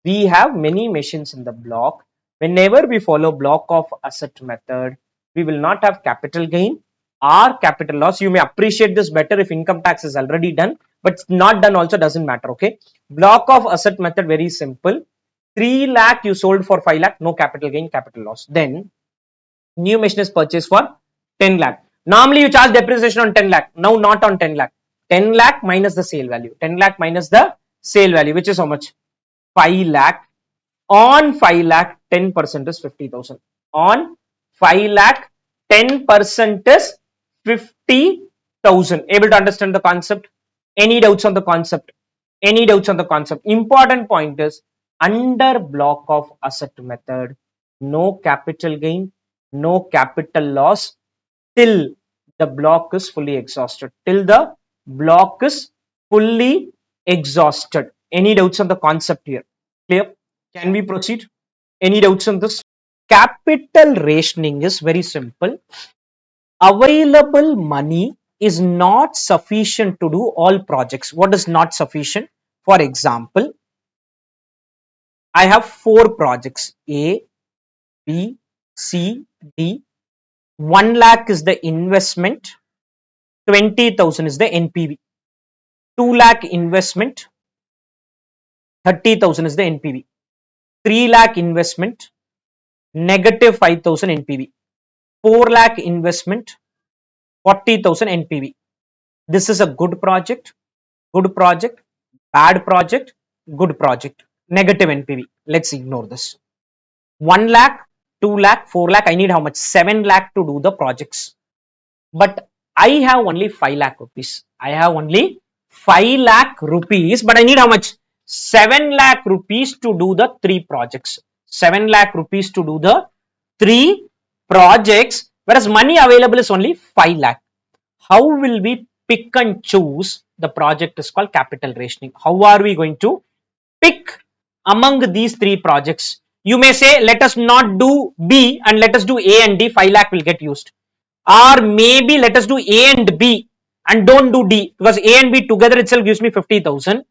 We have many machines in the block. Whenever we follow block of asset method, we will not have capital gain or capital loss. You may appreciate this better if income tax is already done, but not done also doesn't matter. Okay. Block of asset method, very simple. 3 lakh you sold for 5 lakh, no capital gain, capital loss. Then new machine is purchased for 10 lakh. Normally you charge depreciation on 10 lakh. Now not on 10 lakh. 10 lakh minus the sale value. 10 lakh minus the sale value, which is how much? 5 lakh. On 5 lakh, 10% is 50,000. On 5 lakh, 10% is 50,000. Able to understand the concept? Any doubts on the concept? Any doubts on the concept? Important point is, under block of asset method, no capital gain, no capital loss till the block is fully exhausted. Till the block is fully exhausted. Any doubts on the concept here? Clear? Can we proceed? Any doubts on this? Capital rationing is very simple. Available money is not sufficient to do all projects. What is not sufficient? For example, I have 4 projects A, B, C, D. 1 lakh is the investment, 20,000 is the NPV. 2 lakh investment, 30,000 is the NPV. 3 lakh investment, negative 5,000 NPV. 4 lakh investment, 40,000 NPV. This is a good project, bad project, good project, negative NPV. Let's ignore this. 1 lakh, 2 lakh, 4 lakh, I need how much? 7 lakh to do the projects. But I have only 5 lakh rupees. I have only 5 lakh rupees, but I need how much? 7 lakh rupees to do the 3 projects. 7 lakh rupees to do the 3 projects, whereas money available is only 5 lakh. How will we pick and choose? The project is called capital rationing. How are we going to pick among these 3 projects? You may say, let us not do B and let us do A and D, 5 lakh will get used. Or maybe let us do A and B and don't do D, because A and B together itself gives me 50,000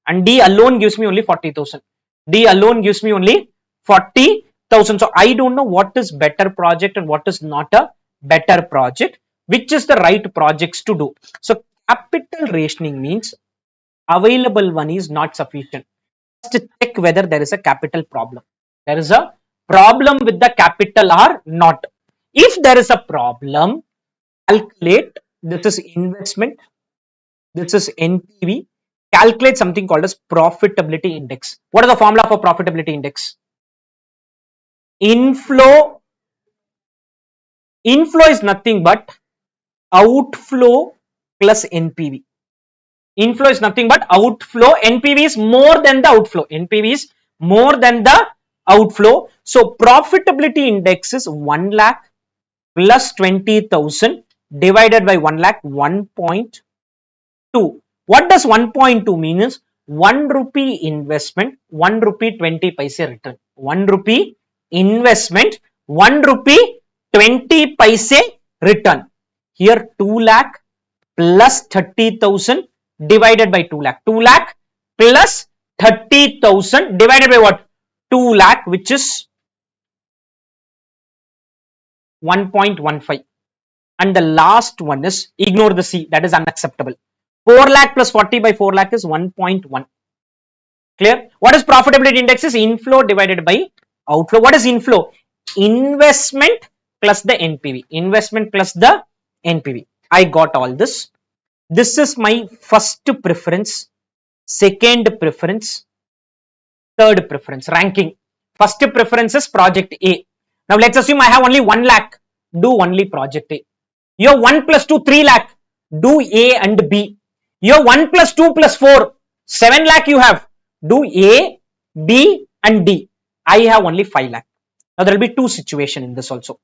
and D alone gives me only 40,000. D alone gives me only 40,000. So I don't know what is better project and what is not a better project, which is the right projects to do. So capital rationing means available money is not sufficient. Just check whether there is a capital problem. There is a problem with the capital or not. If there is a problem, calculate, this is investment, this is NPV, calculate something called as profitability index. What is the formula for profitability index? Inflow is nothing but outflow plus NPV. Inflow is nothing but outflow. NPV is more than the outflow. NPV is more than the outflow. So profitability index is 1 lakh plus 20,000 divided by 1 lakh, 1.2. What does 1.2 mean is 1 rupee investment, 1 rupee 20 paise return. 1 rupee investment, 1 rupee 20 paise return. Here 2 lakh plus 30,000 divided by 2 lakh. 2 lakh plus 30,000 divided by what? 2 lakh, which is 1.15. And the last one is, ignore the C, that is unacceptable. 4 lakh plus 40 by 4 lakh is 1.1. Clear? What is profitability index? Is inflow divided by outflow. What is inflow? Investment plus the NPV. Investment plus the NPV. I got all this. This is my first preference, second preference, third preference, ranking. First preference is project A. Now let's assume I have only 1 lakh. Do only project A. You have 1 plus 2, 3 lakh. Do A and B. You have 1 plus 2 plus 4, 7 lakh you have. Do A, B and D. I have only 5 lakh. Now there will be 2 situations in this also.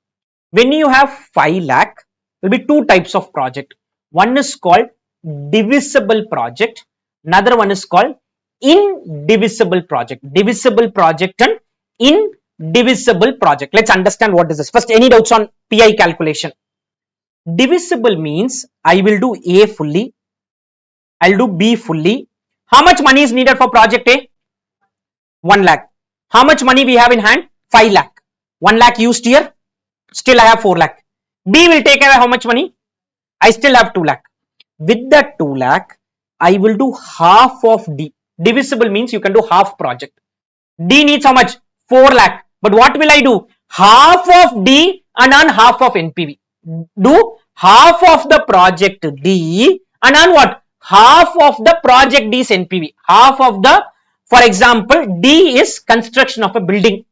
When you have 5 lakh, there will be 2 types of project. One is called divisible project. Another one is called indivisible project. Divisible project and indivisible project. Let's understand what is this. First, any doubts on PI calculation? Divisible means I will do A fully, I'll do B fully. How much money is needed for project A? 1 lakh. How much money we have in hand? 5 lakh. 1 lakh used here, still I have 4 lakh. B will take away how much money? I still have 2 lakh. With that 2 lakh, I will do half of D. Divisible means you can do half project. D needs how much? 4 lakh. But what will I do? Half of D and earn half of NPV. Do half of the project D and earn what? Half of the project D's NPV. Half of the, for example, D is construction of a building.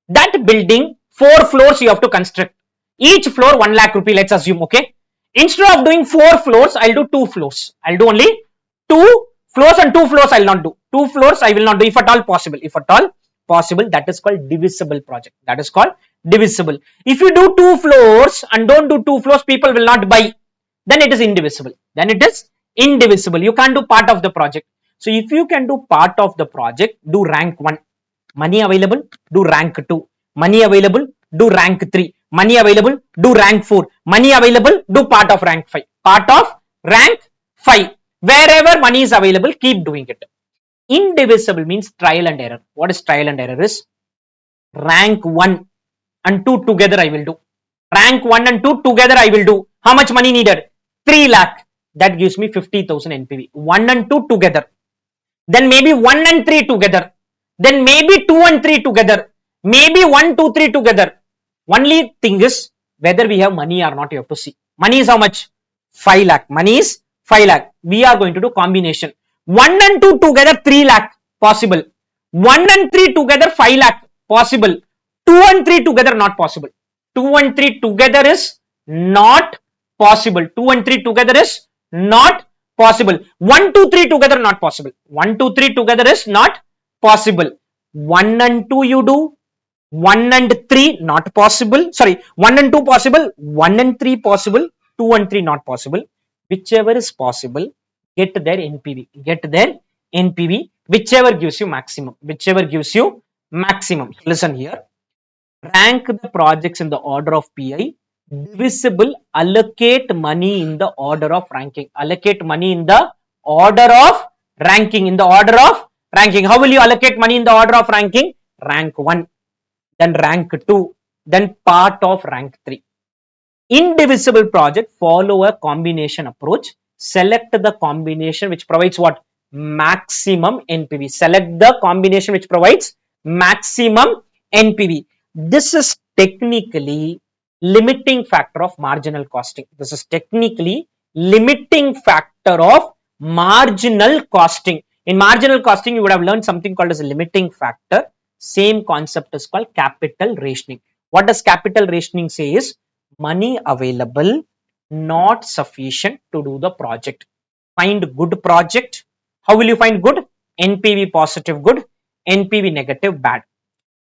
That building, 4 floors you have to construct. Each floor 1 lakh rupee, let's assume, okay? Instead of doing 4 floors, I'll do 2 floors. I'll do only 2 floors and 2 floors I'll not do. 2 floors I will not do if at all possible. If at all possible, that is called divisible project. That is called divisible. If you do 2 floors and don't do 2 floors, people will not buy. Then it is indivisible. Then it is indivisible. You can't do part of the project. So if you can do part of the project, do rank 1. Money available, do rank 2. Money available, do rank 3. Money available, do rank 4. Money available, do part of rank 5. Part of rank 5. Wherever money is available, keep doing it. Indivisible means trial and error. What is trial and error is? Rank 1 and 2 together I will do. Rank 1 and 2 together I will do. How much money needed? 3 lakh. That gives me 50,000 NPV. 1 and 2 together. Then maybe 1 and 3 together. Then maybe 2 and 3 together. Maybe 1, 2, 3 together. Only thing is whether we have money or not, you have to see. Money is how much? 5 lakh. Money is 5 lakh. We are going to do combination. 1 and 2 together 3 lakh possible. 1 and 3 together 5 lakh possible. 2 and 3 together not possible. 2 and 3 together is not possible. 2 and 3 together is not possible. 1, 2, 3 together not possible. 1, 2, 3 together is not possible. 1 and 2 you do. 1 and 3 not possible. Sorry, 1 and 2 possible. 1 and 3 possible. 2 and 3 not possible. Whichever is possible, get their NPV. Get their NPV. Whichever gives you maximum. Whichever gives you maximum. Listen here. Rank the projects in the order of PI. Divisible, allocate money in the order of ranking. Allocate money in the order of ranking. In the order of ranking. How will you allocate money in the order of ranking? Rank 1, then rank 2, then part of rank 3. Indivisible project, follow a combination approach. Select the combination which provides what? Maximum NPV. Select the combination which provides maximum NPV. This is technically limiting factor of marginal costing. This is technically limiting factor of marginal costing. In marginal costing, you would have learned something called as a limiting factor. Same concept is called capital rationing. What does capital rationing say is money available not sufficient to do the project. Find good project. How will you find good? NPV positive good, NPV negative bad.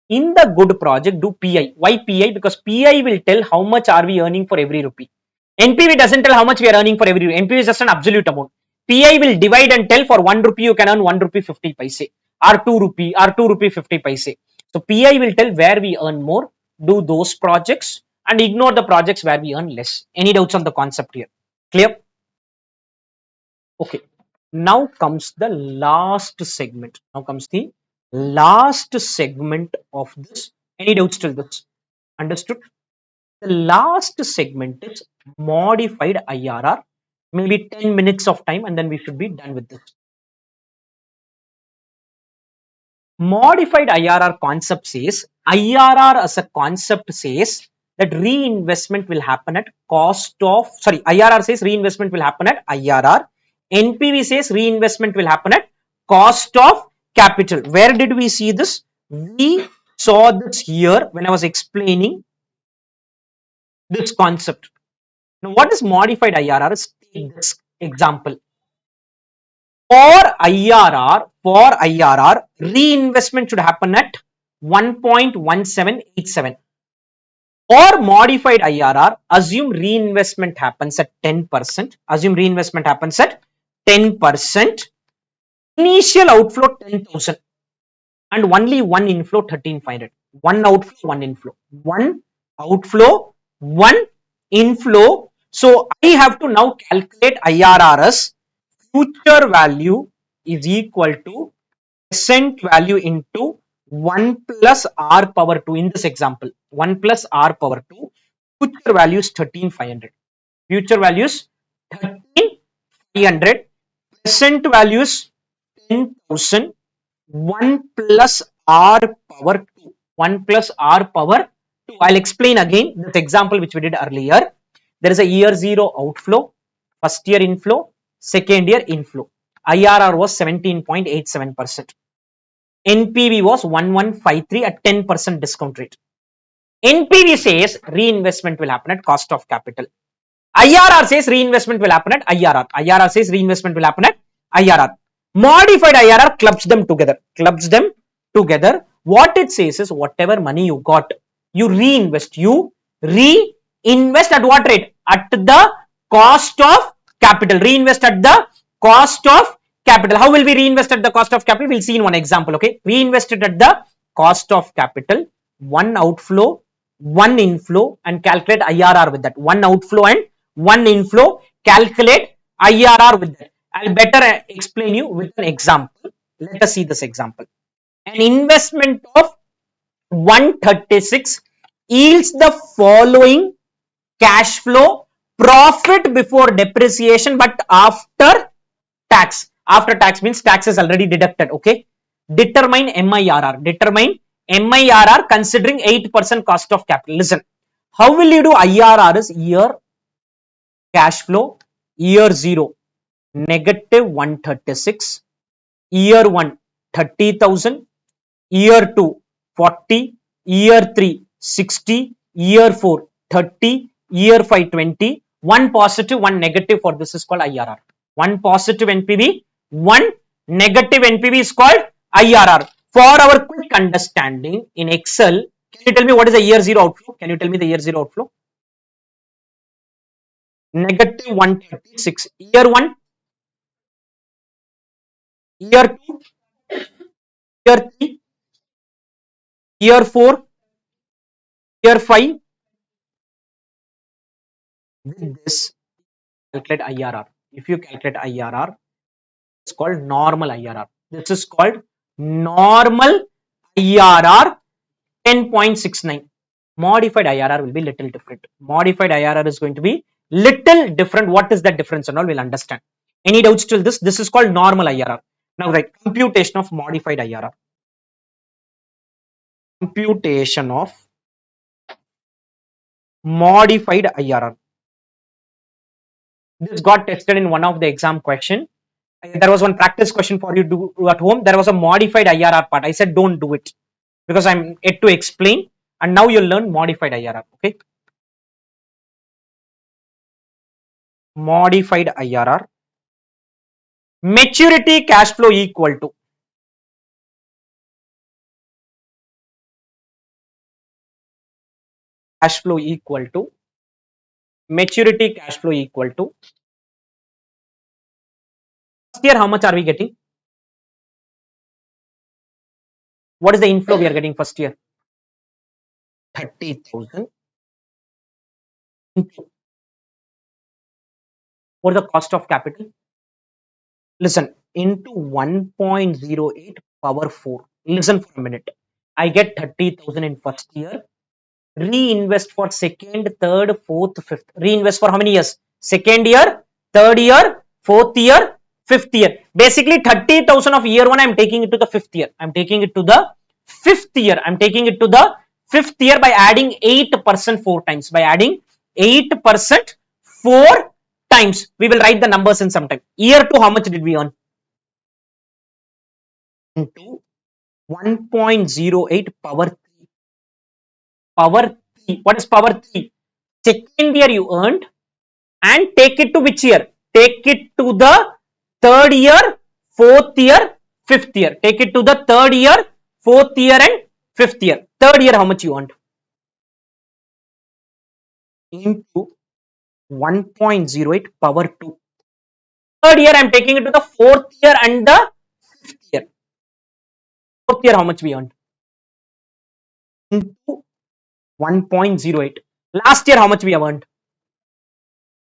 In the good project, do PI. Why PI? Because PI will tell how much are we earning for every rupee. NPV doesn't tell how much we are earning for every rupee. NPV is just an absolute amount. PI will divide and tell for 1 rupee you can earn 1 rupee 50 paise or 2 rupee 50 paise. So PI will tell where we earn more, do those projects and ignore the projects where we earn less. Any doubts on the concept here? Clear? Okay. Now comes the last segment. Now comes the last segment of this. Any doubts till this? Understood? The last segment is modified IRR. Maybe 10 minutes of time and then we should be done with this. Modified IRR concept says, IRR as a concept says that reinvestment will happen at cost of, sorry, IRR says reinvestment will happen at IRR. NPV says reinvestment will happen at cost of capital. Where did we see this? We saw this here when I was explaining this concept. Now, what is modified IRR? Let's take this example. For IRR, reinvestment should happen at 1.1787. For modified IRR, assume reinvestment happens at 10%. Assume reinvestment happens at 10%. Initial outflow 10,000 and only one inflow 13,500. One outflow, one inflow. One outflow, one inflow So I have to now calculate IRR as future value is equal to present value into 1 plus r power 2 in this example. 1 plus r power 2. Future value is 13,500. Future value is 13,500. Present value is 10,000. 1 plus r power 2. 1 plus r power 2. I'll explain again this example which we did earlier. There is a year 0 outflow, first year inflow, second year inflow. IRR was 17.87%. NPV was 1153 at 10% discount rate. NPV says reinvestment will happen at cost of capital. IRR says reinvestment will happen at IRR. IRR says reinvestment will happen at IRR. Modified IRR clubs them together. Clubs them together. What it says is whatever money you got, you reinvest. You reinvest at what rate? At the cost of capital. Reinvest at the cost of capital. How will we reinvest at the cost of capital? We'll see in one example. Okay. Reinvested at the cost of capital. One outflow, one inflow, and calculate IRR with that. One outflow and one inflow, calculate IRR with that. I'll better explain you with an example. Let us see this example. An investment of 136 yields the following cash flow: profit before depreciation but after tax. After tax means tax is already deducted. Okay. Determine MIRR. Determine MIRR considering 8% cost of capital. Listen, how will you do IRR is year cash flow, year 0 negative 136, year 1 30,000, year 2 40, year 3 60, year 4 30, year 5 20, one positive, one negative. For this is called IRR. One positive NPV, one negative NPV is called IRR. For our quick understanding in Excel, can you tell me what is the year 0 outflow? Can you tell me the year 0 outflow? Negative 136. Year 1, year 2, year 3, year 4, year 5. With this, calculate IRR. If you calculate IRR, it's called normal IRR. This is called normal IRR 10.69. Modified IRR will be little different. Modified IRR is going to be little different. What is that difference and all we'll understand. Any doubts till this? This is called normal IRR. Now, right, computation of modified IRR. Computation of modified IRR. This got tested in one of the exam question. There was one practice question for you to do at home. There was a modified IRR part. I said don't do it because I'm yet to explain, and now you'll learn modified IRR. Okay. Modified IRR. Maturity cash flow equal to maturity cash flow equal to first year. How much are we getting? What is the inflow we are getting first year? 30,000 into what is the cost of capital? Listen, into 1.08 power 4. Listen for a minute. I get 30,000 in first year. Reinvest for second, third, fourth, fifth. Reinvest for how many years? Second year, third year, fourth year, fifth year. Basically 30,000 of year 1 I am taking it to the fifth year. I am taking it to the fifth year. I am taking it to the fifth year by adding 8% 4 times. By adding 8% 4 times. We will write the numbers in some time. Year 2, how much did we earn? Into 1.08 power 3. Power 3. What is power 3? Second year you earned, and take it to which year? Take it to the third year, fourth year, fifth year. Take it to the third year, fourth year, and fifth year. Third year, how much you earned? Into 1.08 power 2. Third year, I'm taking it to the fourth year and the fifth year. Fourth year, how much we earned? Into 1.08. Last year, how much we have earned?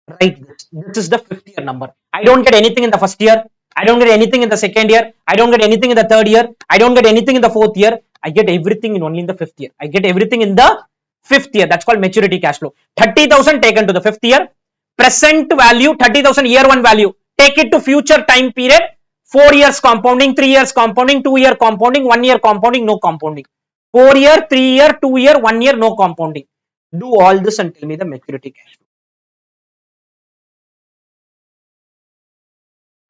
Write this. This is the fifth year number. I don't get anything in the first year. I don't get anything in the second year. I don't get anything in the third year. I don't get anything in the fourth year. I get everything in only in the fifth year. I get everything in the fifth year. That's called maturity cash flow. 30,000 taken to the fifth year. Present value 30,000 year one value. Take it to future time period. 4 years compounding, 3 years compounding, 2 year compounding, 1 year compounding, no compounding. 4 year, 3 year, 2 year, 1 year, no compounding. Do all this and tell me the maturity cash flow.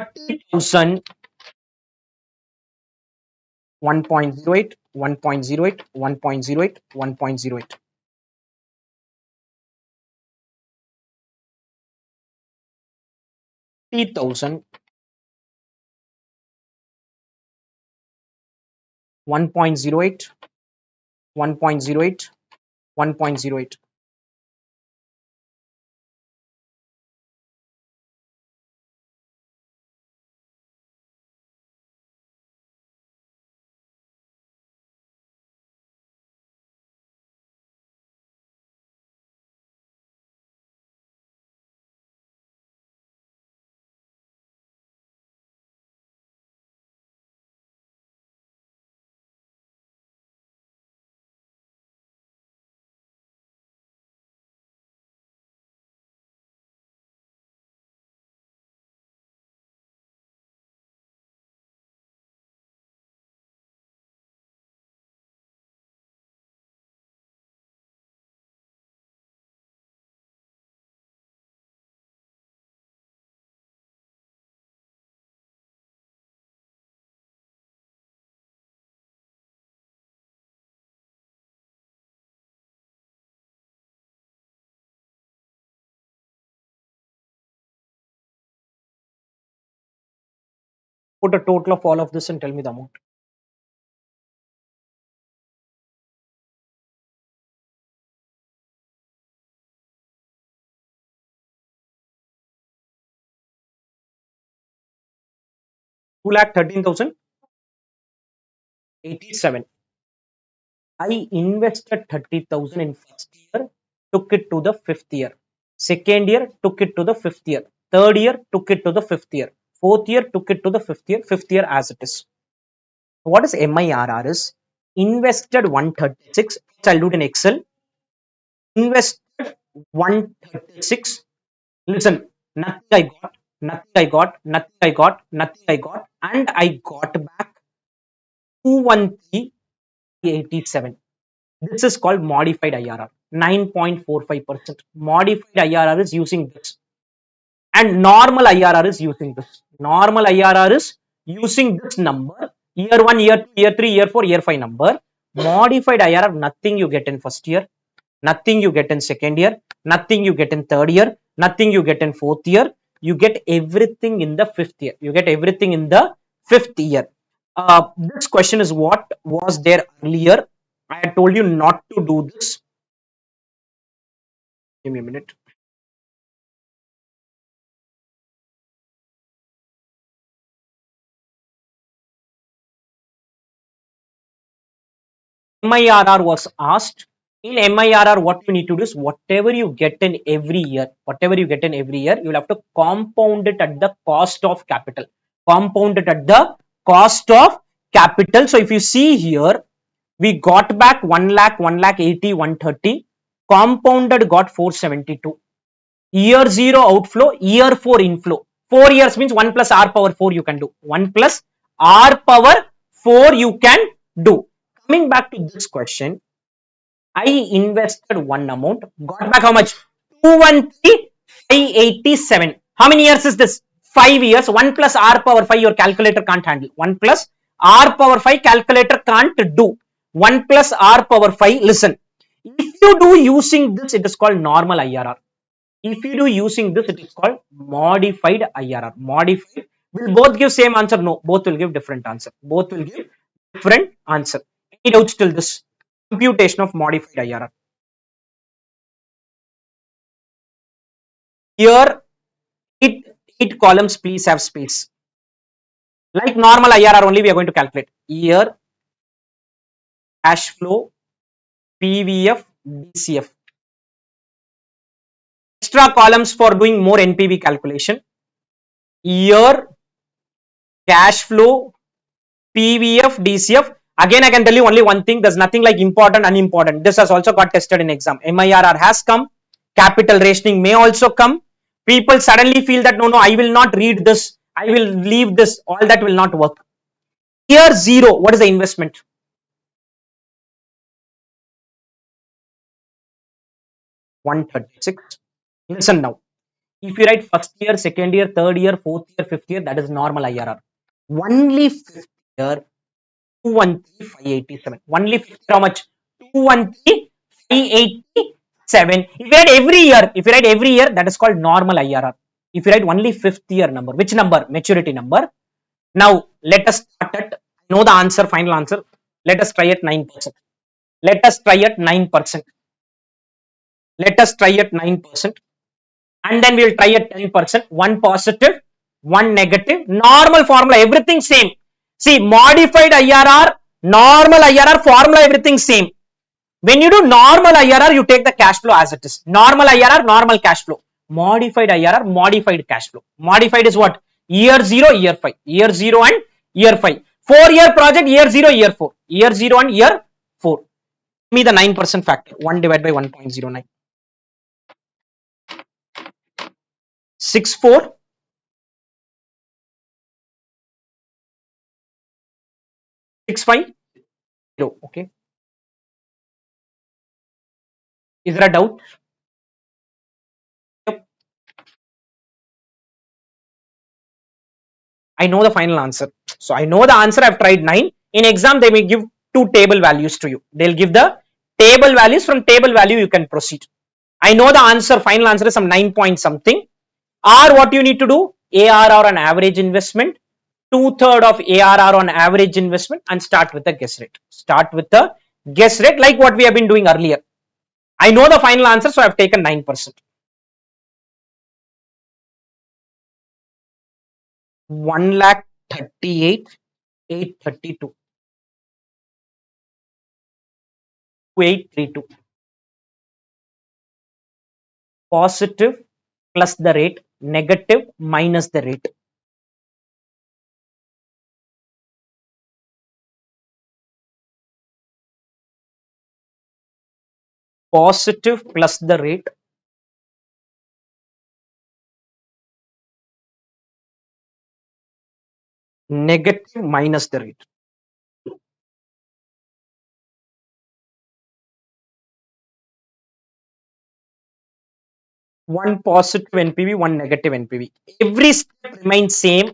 30,000, 1.08, 1.08, 1.08, 1.08. 30,000, 1.08, 1.08, 1.08. Put a total of all of this and tell me the amount. 2,13,087. I invested 30,000 in first year, took it to the fifth year. Second year, took it to the fifth year. Third year, took it to the fifth year. Fourth year, took it to the fifth year. Fifth year as it is. What is MIRR is invested 136. I'll do it in Excel. Invested 136. Listen, nothing I got, nothing I got, nothing I got, nothing I got, and I got back 213,87. This is called modified IRR, 9.45%. Modified IRR is using this, and normal IRR is using this. Normal IRR is using this number. Year 1, year 2, year 3, year 4, year 5 number. Modified IRR, nothing you get in first year, nothing you get in second year, nothing you get in third year, nothing you get in fourth year. You get everything in the fifth year. You get everything in the fifth year. This question is what was there earlier. I had told you not to do this. Give me a minute. MIRR was asked. In MIRR, what you need to do is whatever you get in every year, you'll have to compound it at the cost of capital. Compound it at the cost of capital. So if you see here, we got back 1 lakh, 1 lakh 80, 130. Compounded got 472. Year 0 outflow, year 4 inflow. 4 years means 1 plus r power 4 you can do. 1 plus r power 4 you can do. Coming back to this question, I invested one amount, got back how much? 213,587. How many years is this? 5 years. 1 plus r power 5 your calculator can't handle. 1 plus r power 5 calculator can't do. 1 plus r power 5, listen. If you do using this, it is called normal IRR. If you do using this, it is called modified IRR. Modified. Will both give same answer? No, both will give different answer. Both will give different answer. Any doubts till this? Computation of modified IRR. Here, eight columns, please have space. Like normal IRR only, we are going to calculate. Year, cash flow, PVF, DCF. extra columns for doing more NPV calculation. Year, cash flow, PVF, DCF. Again, I can tell you only one thing. There's nothing like important, unimportant. This has also got tested in exam. MIRR has come. Capital rationing may also come. People suddenly feel that no, I will not read this. I will leave this. All that will not work. Year zero, what is the investment? 136. Listen now. If you write first year, second year, third year, fourth year, fifth year, that is normal IRR. Only fifth year, 213,587. Only fifth year, how much? 213,587. If you write every year, that is called normal IRR. If you write only fifth year number, which number? Maturity number. Now let us start at, know the answer, final answer. Let us try at 9%. Let us try at 9%. Let us try at 9%. And then we'll try at 10%. One positive, one negative. Normal formula, everything same. See, modified IRR, normal IRR formula, everything same. When you do normal IRR, you take the cash flow as it is. Normal IRR, normal cash flow. Modified IRR, modified cash flow. Modified is what? Year 0, year 5. Year 0 and year 5. 4-year project, year 0, year 4. Year 0 and year 4. Give me the 9% factor. 1 divided by 1.09. 64. 650. Okay. Is there a doubt? Yep. I know the final answer. So I know the answer. I've tried 9. In exam, they may give 2 table values to you. They'll give the table values. From table value, you can proceed. I know the answer. Final answer is some 9 point something. Or what you need to do? ARR on average investment. 2/3 of ARR on average investment, and start with the guess rate. Start with the guess rate like what we have been doing earlier. I know the final answer, so I've taken 9%. 1,38,832. 2832. Positive plus the rate, negative minus the rate. Positive plus the rate, negative minus the rate. One positive NPV, one negative NPV. Every step remains same.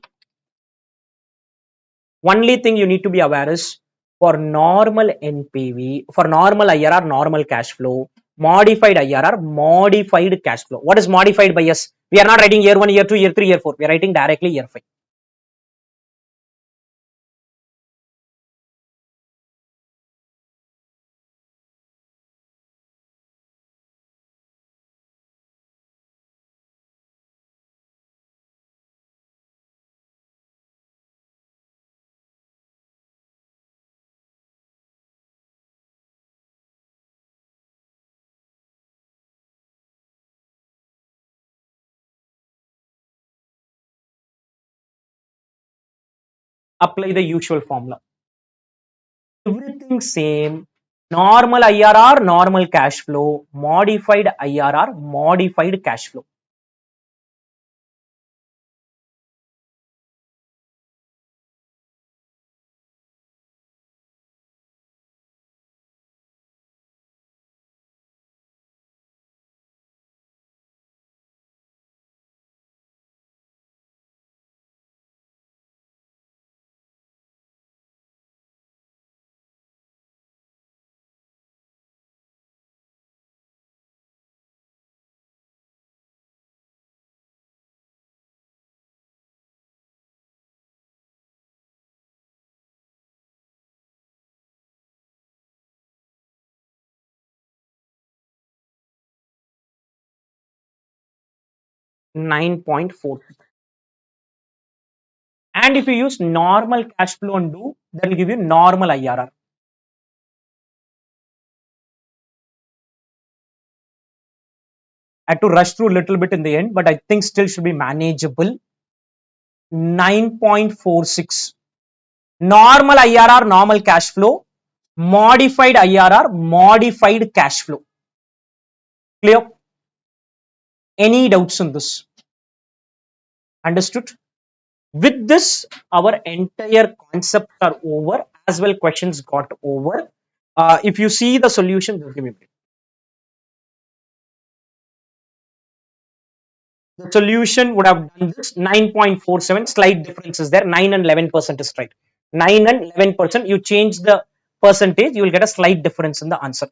Only thing you need to be aware is for normal NPV, for normal IRR, normal cash flow, modified IRR, modified cash flow. What is modified by us? We are not writing year 1, year 2, year 3, year 4. We are writing directly year 5. Apply the usual formula. Everything same. Normal IRR, normal cash flow, modified IRR, modified cash flow. $9.4. And if you use normal cash flow and do, that will give you normal IRR. I had to rush through a little bit in the end, but I think still should be manageable. 9.46. Normal IRR, normal cash flow. Modified IRR, modified cash flow. Clear? Any doubts on this? Understood? With this, our entire concepts are over, as well questions got over. If you see the solution, just give me a minute. The solution would have done this 9.47, slight difference is there, 9 and 11% is right. 9 and 11%, you change the percentage, you will get a slight difference in the answer.